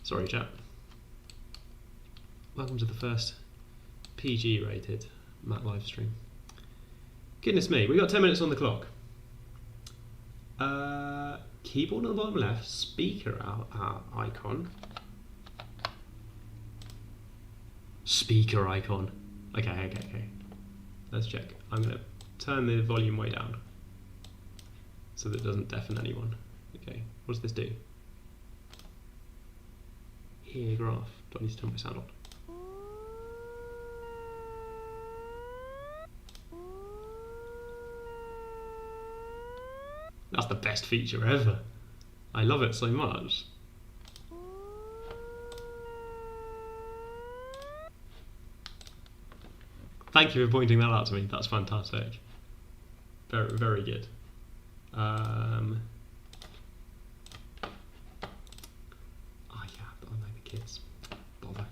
Sorry, chat. Welcome to the first PG-rated MAT Livestream. Goodness me, we got 10 minutes on the clock. Keyboard on the bottom left, speaker icon. Speaker icon. Okay. Let's check. I'm going to turn the volume way down so that it doesn't deafen anyone. Okay, what does this do? Here, graph. Do I need to turn my sound on? That's the best feature ever. I love it so much. Thank you for pointing that out to me. That's fantastic. Very, very good. Kids. Bother.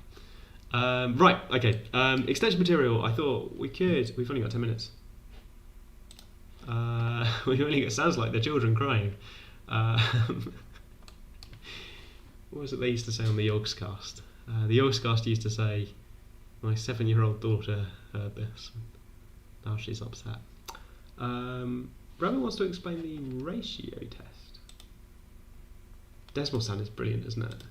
Right, okay. Extension material, I thought we've only got 10 minutes. We've only got, sounds like the children crying. What was it they used to say on the Yogscast? The Yogscast used to say, my 7-year-old daughter heard this. Now she's upset. Roman wants to explain the ratio test. Decimal sound is brilliant, isn't it?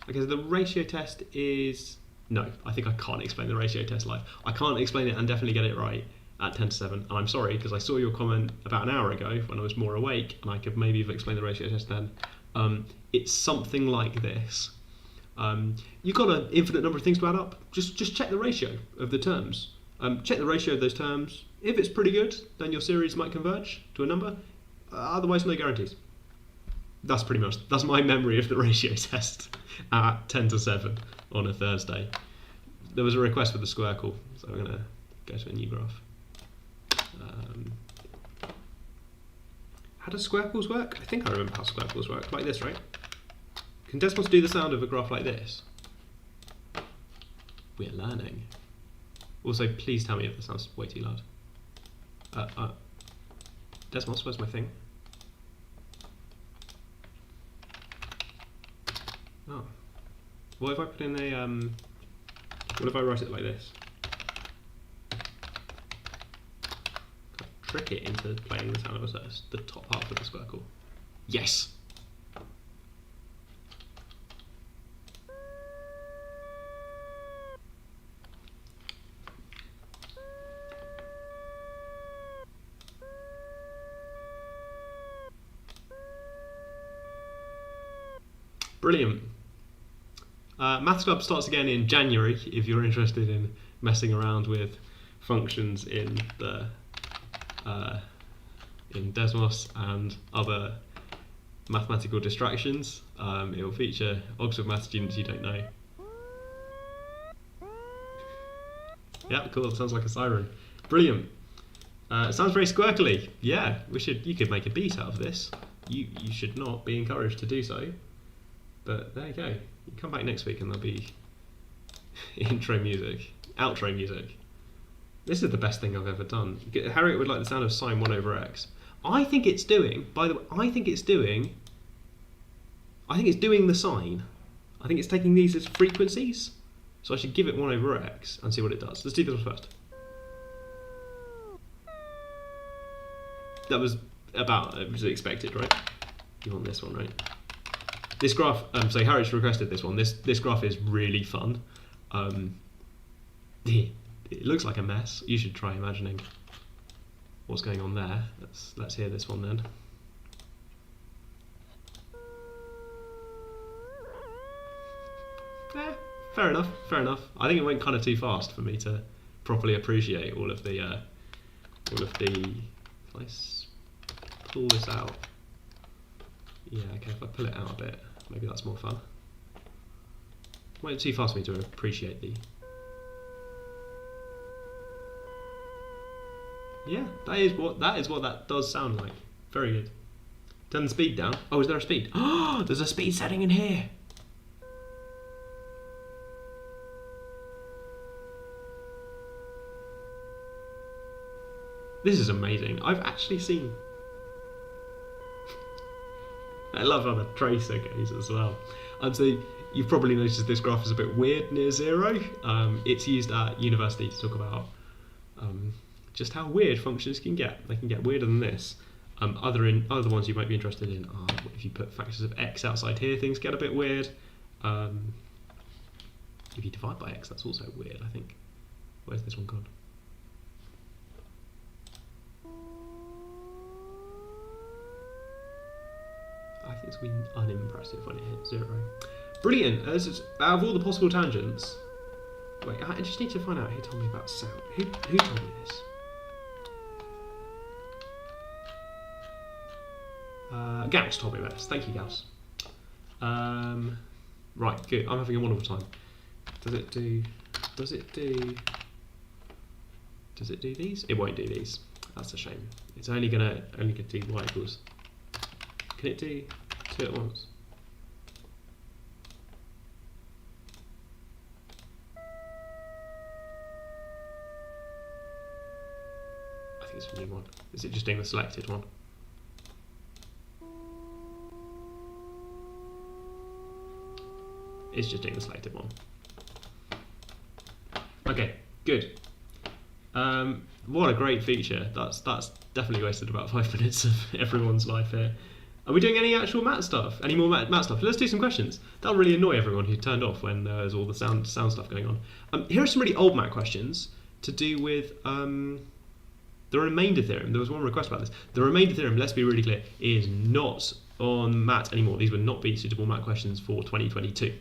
Okay, so the ratio test is... No, I think I can't explain the ratio test live. I can't explain it and definitely get it right at 10 to 7. And I'm sorry, because I saw your comment about an hour ago when I was more awake, and I could maybe have explained the ratio test then. It's something like this. You've got an infinite number of things to add up. Just check the ratio of the terms. Check the ratio of those terms. If it's pretty good, then your series might converge to a number. Otherwise, no guarantees. That's pretty much, that's my memory of the ratio test at 10 to 7 on a Thursday. There was a request for the square call, so I'm going to go to a new graph. How does square calls work? I think I remember how square calls work, like this, right? Can decimals do the sound of a graph like this? We're learning. Also, please tell me if this sounds way too loud. Decimals, where's my thing? Oh. What if I put in a, what if I write it like this? Trick it into playing the sound of the top half of the square call. Yes! Brilliant. Maths Club starts again in January if you're interested in messing around with functions in the in Desmos and other mathematical distractions. It will feature Oxford MAT students you don't know. Yeah, cool. Sounds like a siren. Brilliant. It sounds very squirkly. Yeah, you could make a beat out of this. You should not be encouraged to do so. But there you go. You come back next week and there'll be intro music, outro music. This is the best thing I've ever done. Harriet would like the sound of sine 1 over x. I think it's doing, by the way, I think it's doing the sine. I think it's taking these as frequencies. So I should give it 1 over x and see what it does. Let's do this one first. That was about, it was expected, right? You want this one, right? This graph, so Harriet's requested this one. This graph is really fun. It looks like a mess. You should try imagining what's going on there. Let's hear this one then. Fair enough. I think it went kind of too fast for me to properly appreciate all of the. If I pull this out. Yeah, okay, if I pull it out a bit, maybe that's more fun. Went too fast for me to appreciate the... Yeah, that is what that does sound like. Very good. Turn the speed down. Oh, is there a speed? Oh, there's a speed setting in here! This is amazing. I've actually seen... I love how the tracer goes as well. So you've probably noticed this graph is a bit weird near 0. It's used at university to talk about just how weird functions can get. They can get weirder than this. Other ones you might be interested in are if you put factors of x outside here, things get a bit weird. If you divide by x, that's also weird, I think. Where's this one gone? I think it's been unimpressive when it hit 0. Brilliant! This is, out of all the possible tangents... Wait, I just need to find out who told me about sound. Who told me this? Gauss told me about this. Thank you, Gauss. Right, good. I'm having a wonderful time. Does it do these? It won't do these. That's a shame. It's only gonna do y equals. Can it do 2 at once? it's a new one. Is it just doing the selected one? It's just doing the selected one. Okay, good. What a great feature. That's definitely wasted about 5 minutes of everyone's life here. Are we doing any actual math stuff? Any more math stuff? Let's do some questions. That'll really annoy everyone who turned off when there's all the sound stuff going on. Here are some really old math questions to do with the remainder theorem. There was one request about this. The remainder theorem, let's be really clear, is not on MAT anymore. These would not be suitable math questions for 2022.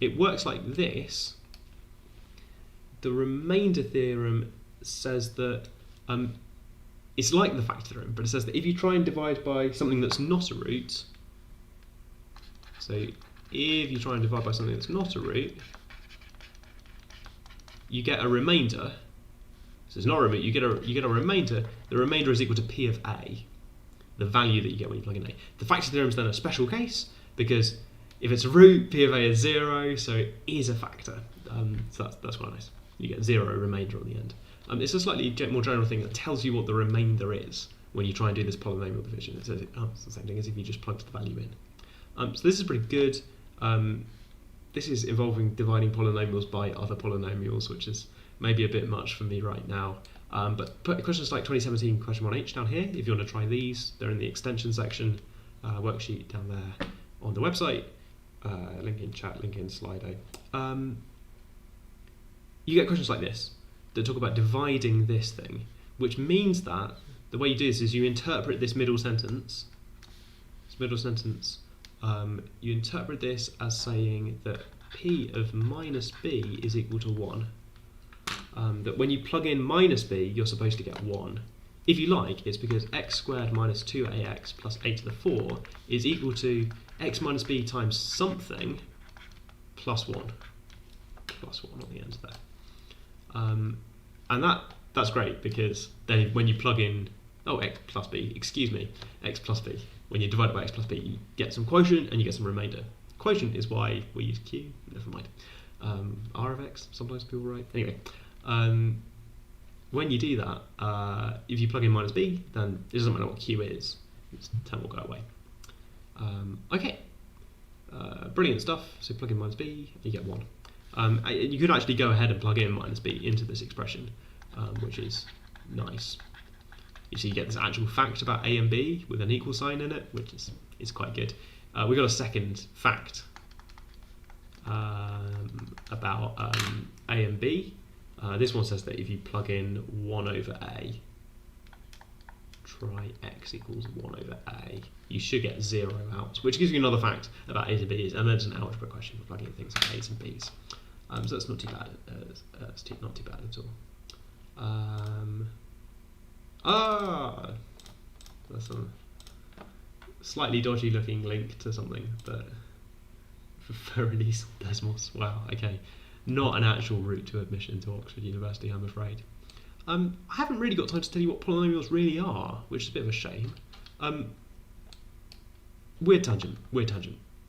It works like this. The remainder theorem says that it's like the factor theorem, but it says that if you try and divide by something that's not a root, so if you try and divide by something that's not a root, you get a remainder. So it's not a root, you get a remainder. The remainder is equal to P of A, the value that you get when you plug in A. The factor theorem is then a special case, because if it's a root, P of A is 0, so it is a factor. So that's quite nice. You get 0 remainder on the end. It's a slightly more general thing that tells you what the remainder is when you try and do this polynomial division. It says, it's the same thing as if you just plugged the value in. So this is pretty good. This is involving dividing polynomials by other polynomials, which is maybe a bit much for me right now. But put questions like 2017 question 1H down here if you want to try these. They're in the extension section, worksheet down there on the website. Link in chat, link in Slido. You get questions like this that talk about dividing this thing, which means that the way you do this is you interpret this middle sentence. You interpret this as saying that P of minus B is equal to 1. That when you plug in minus B, you're supposed to get 1. If you like, it's because x squared minus 2ax plus a to the 4 is equal to x minus b times something plus 1. Plus 1 on the end there. And that's great, because then when you plug in, x plus b, when you divide it by x plus b, you get some quotient and you get some remainder. Quotient is why we use q, never mind. R of x, sometimes people write. Anyway, when you do that, if you plug in minus b, then it doesn't matter what q is, its term will go away. Okay, brilliant stuff. So plug in minus b, you get 1. You could actually go ahead and plug in minus b into this expression, which is nice. You see, you get this actual fact about a and b with an equal sign in it, which is quite good. We've got a second fact about a and b. This one says that if you plug in 1 over a, try x equals 1 over a, you should get 0 out, which gives you another fact about a's and b's, and then it's an algebra question for plugging in things like a's and b's. So that's not too bad. Not too bad at all. That's a slightly dodgy looking link to something, but for release Desmos. Wow. Okay, not an actual route to admission to Oxford University, I'm afraid. I haven't really got time to tell you what polynomials really are, which is a bit of a shame. Weird tangent.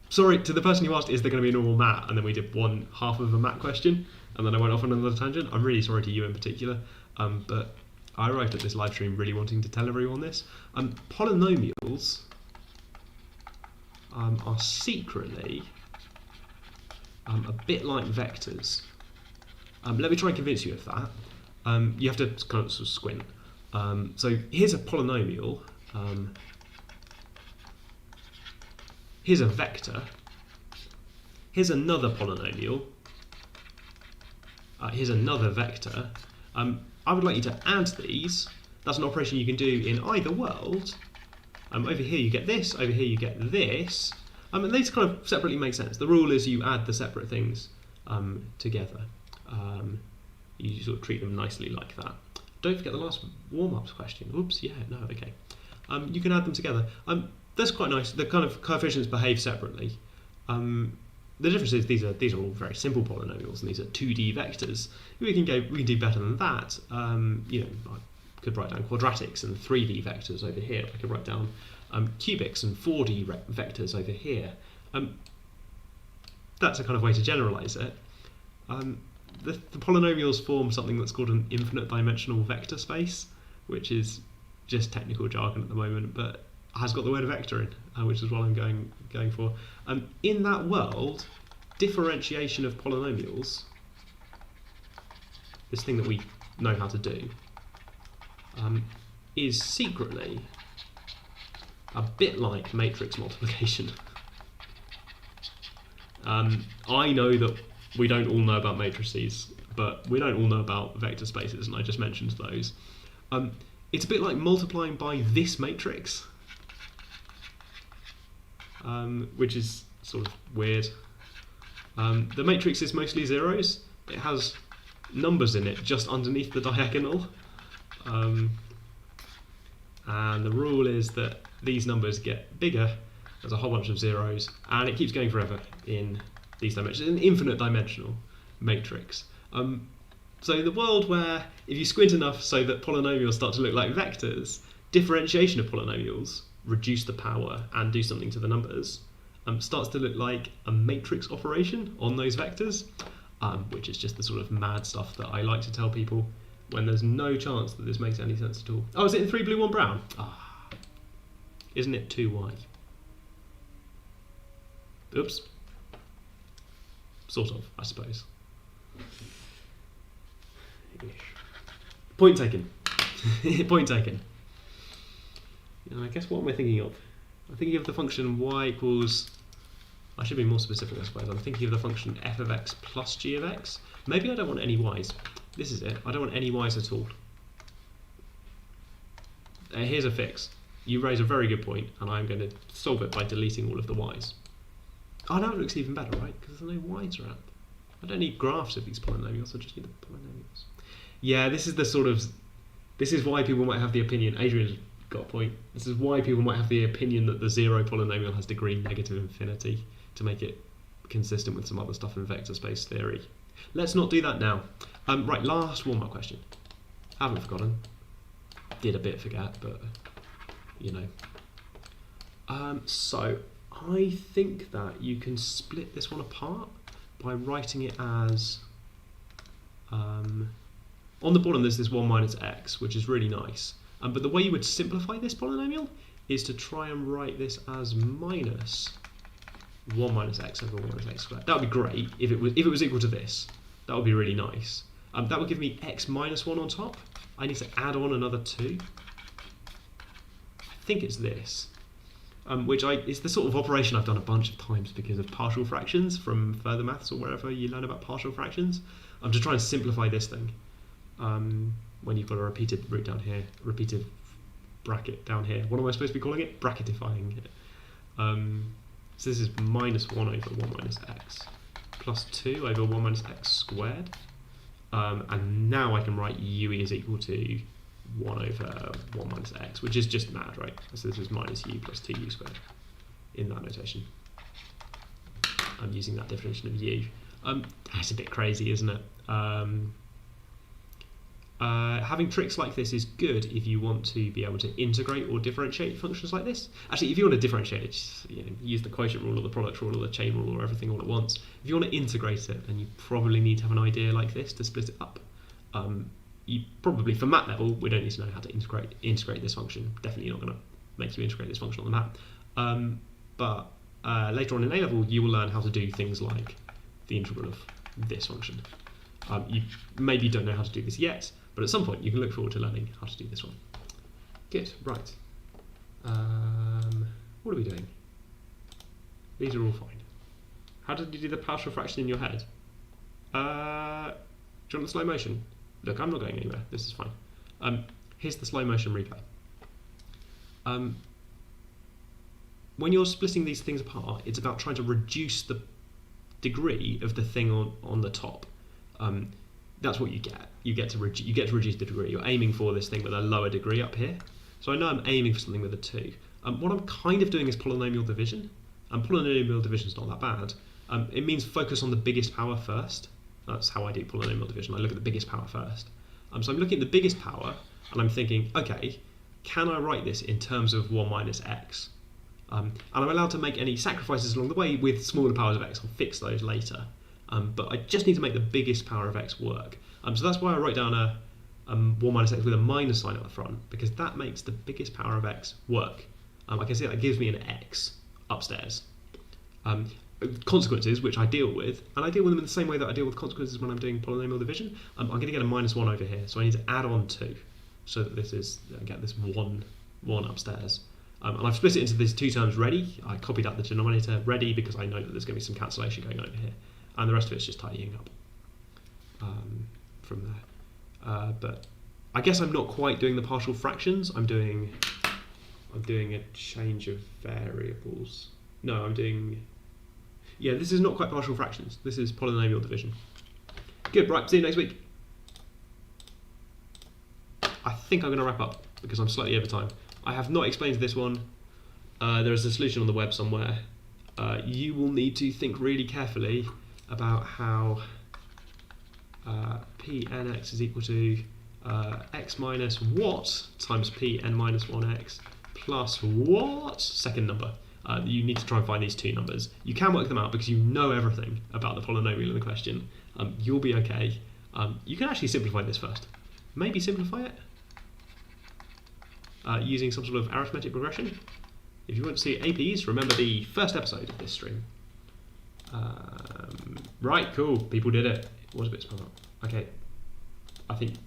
Sorry to the person who asked, is there going to be a normal mat? And then we did one half of a mat question, and then I went off on another tangent. I'm really sorry to you in particular, but I arrived at this live stream really wanting to tell everyone this. Polynomials are secretly a bit like vectors. Let me try and convince you of that. You have to kind of sort of squint. So here's a polynomial. Here's a vector. Here's another polynomial. Here's another vector. I would like you to add these. That's an operation you can do in either world. Over here you get this, over here you get this. And these kind of separately make sense. The rule is you add the separate things together. You sort of treat them nicely like that. Don't forget the last warm-ups question. Oops, yeah, no, okay. You can add them together. That's quite nice. The kind of coefficients behave separately. The difference is these are all very simple polynomials, and these are 2D vectors. We can do better than that. I could write down quadratics and 3D vectors over here. I could write down cubics and 4D vectors over here. That's a kind of way to generalize it. The polynomials form something that's called an infinite dimensional vector space. which is just technical jargon at the moment, but has got the word vector in, which is what I'm going for. In that world, differentiation of polynomials, this thing that we know how to do, is secretly a bit like matrix multiplication. I know that we don't all know about matrices, but we don't all know about vector spaces, and I just mentioned those. It's a bit like multiplying by this matrix, which is sort of weird. The matrix is mostly zeros. It has numbers in it just underneath the diagonal. And the rule is that these numbers get bigger. There's a whole bunch of zeros, and it keeps going forever in these dimensions. It's an infinite dimensional matrix. So the world where if you squint enough so that polynomials start to look like vectors, differentiation of polynomials, reduce the power and do something to the numbers, starts to look like a matrix operation on those vectors, which is just the sort of mad stuff that I like to tell people when there's no chance that this makes any sense at all. Oh, is it in 3 blue 1 brown? Isn't it 2y? Oops. Sort of, I suppose. Point taken. Point taken. I guess what am I thinking of? I'm thinking of the function y equals... I should be more specific, I suppose. I'm thinking of the function f of x plus g of x. Maybe I don't want any y's. This is it. I don't want any y's at all. Here's a fix. You raise a very good point, and I'm going to solve it by deleting all of the y's. Oh, now it looks even better, right? Because there's no y's around. I don't need graphs of these polynomials, I just need the polynomials. Yeah, this is the sort of... This is why people might have the opinion... Adrian's got a point. This is why people might have the opinion that the zero polynomial has degree negative infinity to make it consistent with some other stuff in vector space theory. Let's not do that now. Right, last warm-up question. Haven't forgotten. Did a bit forget, but you know. So I think that you can split this one apart by writing it as on the bottom there's this 1 minus x, which is really nice. But the way you would simplify this polynomial is to try and write this as minus 1 minus x over 1 minus x squared. That would be great if it was equal to this. That would be really nice. That would give me x minus 1 on top. I need to add on another 2. I think it's this, it's the sort of operation I've done a bunch of times because of partial fractions from further maths or wherever you learn about partial fractions. I'm just trying to simplify this thing. When you've got a repeated root down here, repeated bracket down here. What am I supposed to be calling it? Bracketifying it. So this is minus 1 over 1 minus x plus 2 over 1 minus x squared. And now I can write UE is equal to 1 over 1 minus x, which is just mad, right? So this is minus u plus 2u squared in that notation. I'm using that definition of u. That's a bit crazy, isn't it? Having tricks like this is good if you want to be able to integrate or differentiate functions like this. Actually, if you want to differentiate it, just, use the quotient rule or the product rule or the chain rule or everything all at once. If you want to integrate it, then you probably need to have an idea like this to split it up. You probably, for MAT level, we don't need to know how to integrate this function. Definitely not going to make you integrate this function on the MAT. But later on in A level, you will learn how to do things like the integral of this function. You maybe don't know how to do this yet, but at some point you can look forward to learning how to do this one. Good, right. What are we doing? These are all fine. How did you do the partial fraction in your head? Do you want the slow motion? Look, I'm not going anywhere. This is fine. Here's the slow motion replay. When you're splitting these things apart, it's about trying to reduce the degree of the thing on the top. That's what you get. You get to reduce the degree. You're aiming for this thing with a lower degree up here. So I know I'm aiming for something with a 2. What I'm kind of doing is polynomial division. Polynomial division is not that bad. It means focus on the biggest power first. That's how I do polynomial division. I look at the biggest power first. So I'm looking at the biggest power, and I'm thinking, okay, can I write this in terms of 1 minus x? And I'm allowed to make any sacrifices along the way with smaller powers of x. I'll fix those later. But I just need to make the biggest power of x work. So that's why I write down 1 minus x with a minus sign at the front, because that makes the biggest power of x work. I can see that gives me an x upstairs. Consequences, which I deal with, and I deal with them in the same way that I deal with consequences when I'm doing polynomial division. I'm going to get a minus 1 over here, so I need to add on 2, so that this is, I get this 1 upstairs. And I've split it into these two terms ready. I copied out the denominator ready because I know that there's going to be some cancellation going over here, and the rest of it's just tidying up from there. But I guess I'm not quite doing the partial fractions. I'm doing a change of variables. No, I'm doing... Yeah, this is not quite partial fractions. This is polynomial division. Good, right, see you next week. I think I'm going to wrap up because I'm slightly over time. I have not explained this one. There is a solution on the web somewhere. You will need to think really carefully about how Pnx is equal to x minus what times Pn minus 1x plus what second number. You need to try and find these two numbers. You can work them out because you know everything about the polynomial in the question. You'll be okay. You can actually simplify this first. Maybe simplify it using some sort of arithmetic progression. If you want to see APs, remember the first episode of this stream. Right, cool. People did it. It was a bit spun up. Okay. I think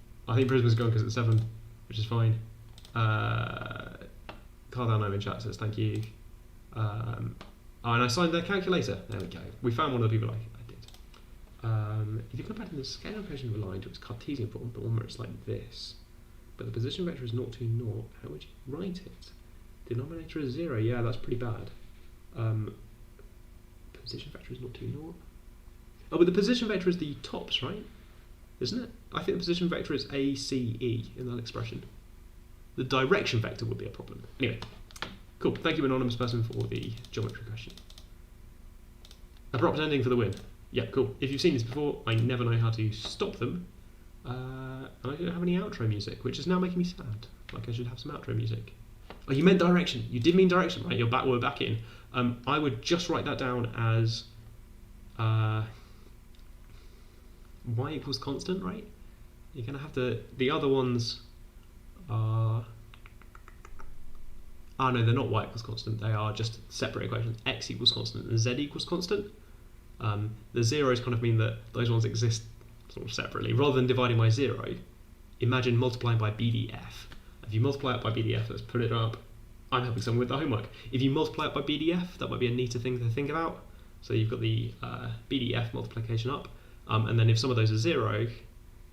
Prisma's gone because it's 7, which is fine. Carl Down in chat says thank you. And I signed the calculator. There we go. We found one of the people I did. If you compare the scalar equation of a line to its Cartesian form, the one where it's like this, but the position vector is 0, 2, 0, how would you write it? Denominator is 0. Yeah, that's pretty bad. Position vector is 0, 2, 0. Oh, but the position vector is the tops, right? Isn't it? I think the position vector is A, C, E in that expression. The direction vector would be a problem. Anyway. Cool, thank you anonymous person for the geometry question. Abrupt ending for the win. Yeah, cool. If you've seen this before, I never know how to stop them. And I don't have any outro music, which is now making me sad. Like I should have some outro music. Oh, you meant direction. You did mean direction, right? We're back in. I would just write that down as y equals constant, right? You're going to have the other ones are... Oh no, they're not y equals constant, they are just separate equations. X equals constant and z equals constant. The zeros kind of mean that those ones exist sort of separately. Rather than dividing by 0, imagine multiplying by BDF. If you multiply it by BDF, let's put it up. I'm helping someone with the homework. If you multiply it by BDF, that might be a neater thing to think about. So you've got the BDF multiplication up, and then if some of those are 0,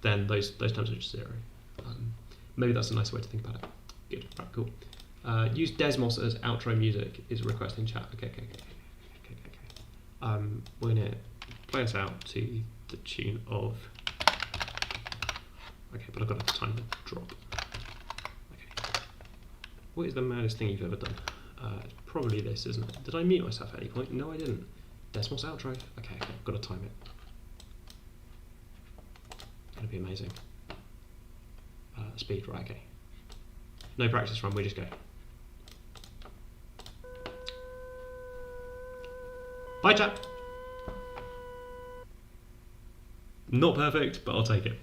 then those terms are just 0. Maybe that's a nice way to think about it. Good, right, cool. Use Desmos as outro music is a request in chat. Okay. We're going to play us out to the tune of... Okay, but I've got to time the drop. Okay. What is the maddest thing you've ever done? It's probably this, isn't it? Did I mute myself at any point? No, I didn't. Desmos outro. Okay, I've got to time it. It's going to be amazing. Speed, right, okay. No practice run, we just go. Bye, chat. Not perfect, but I'll take it.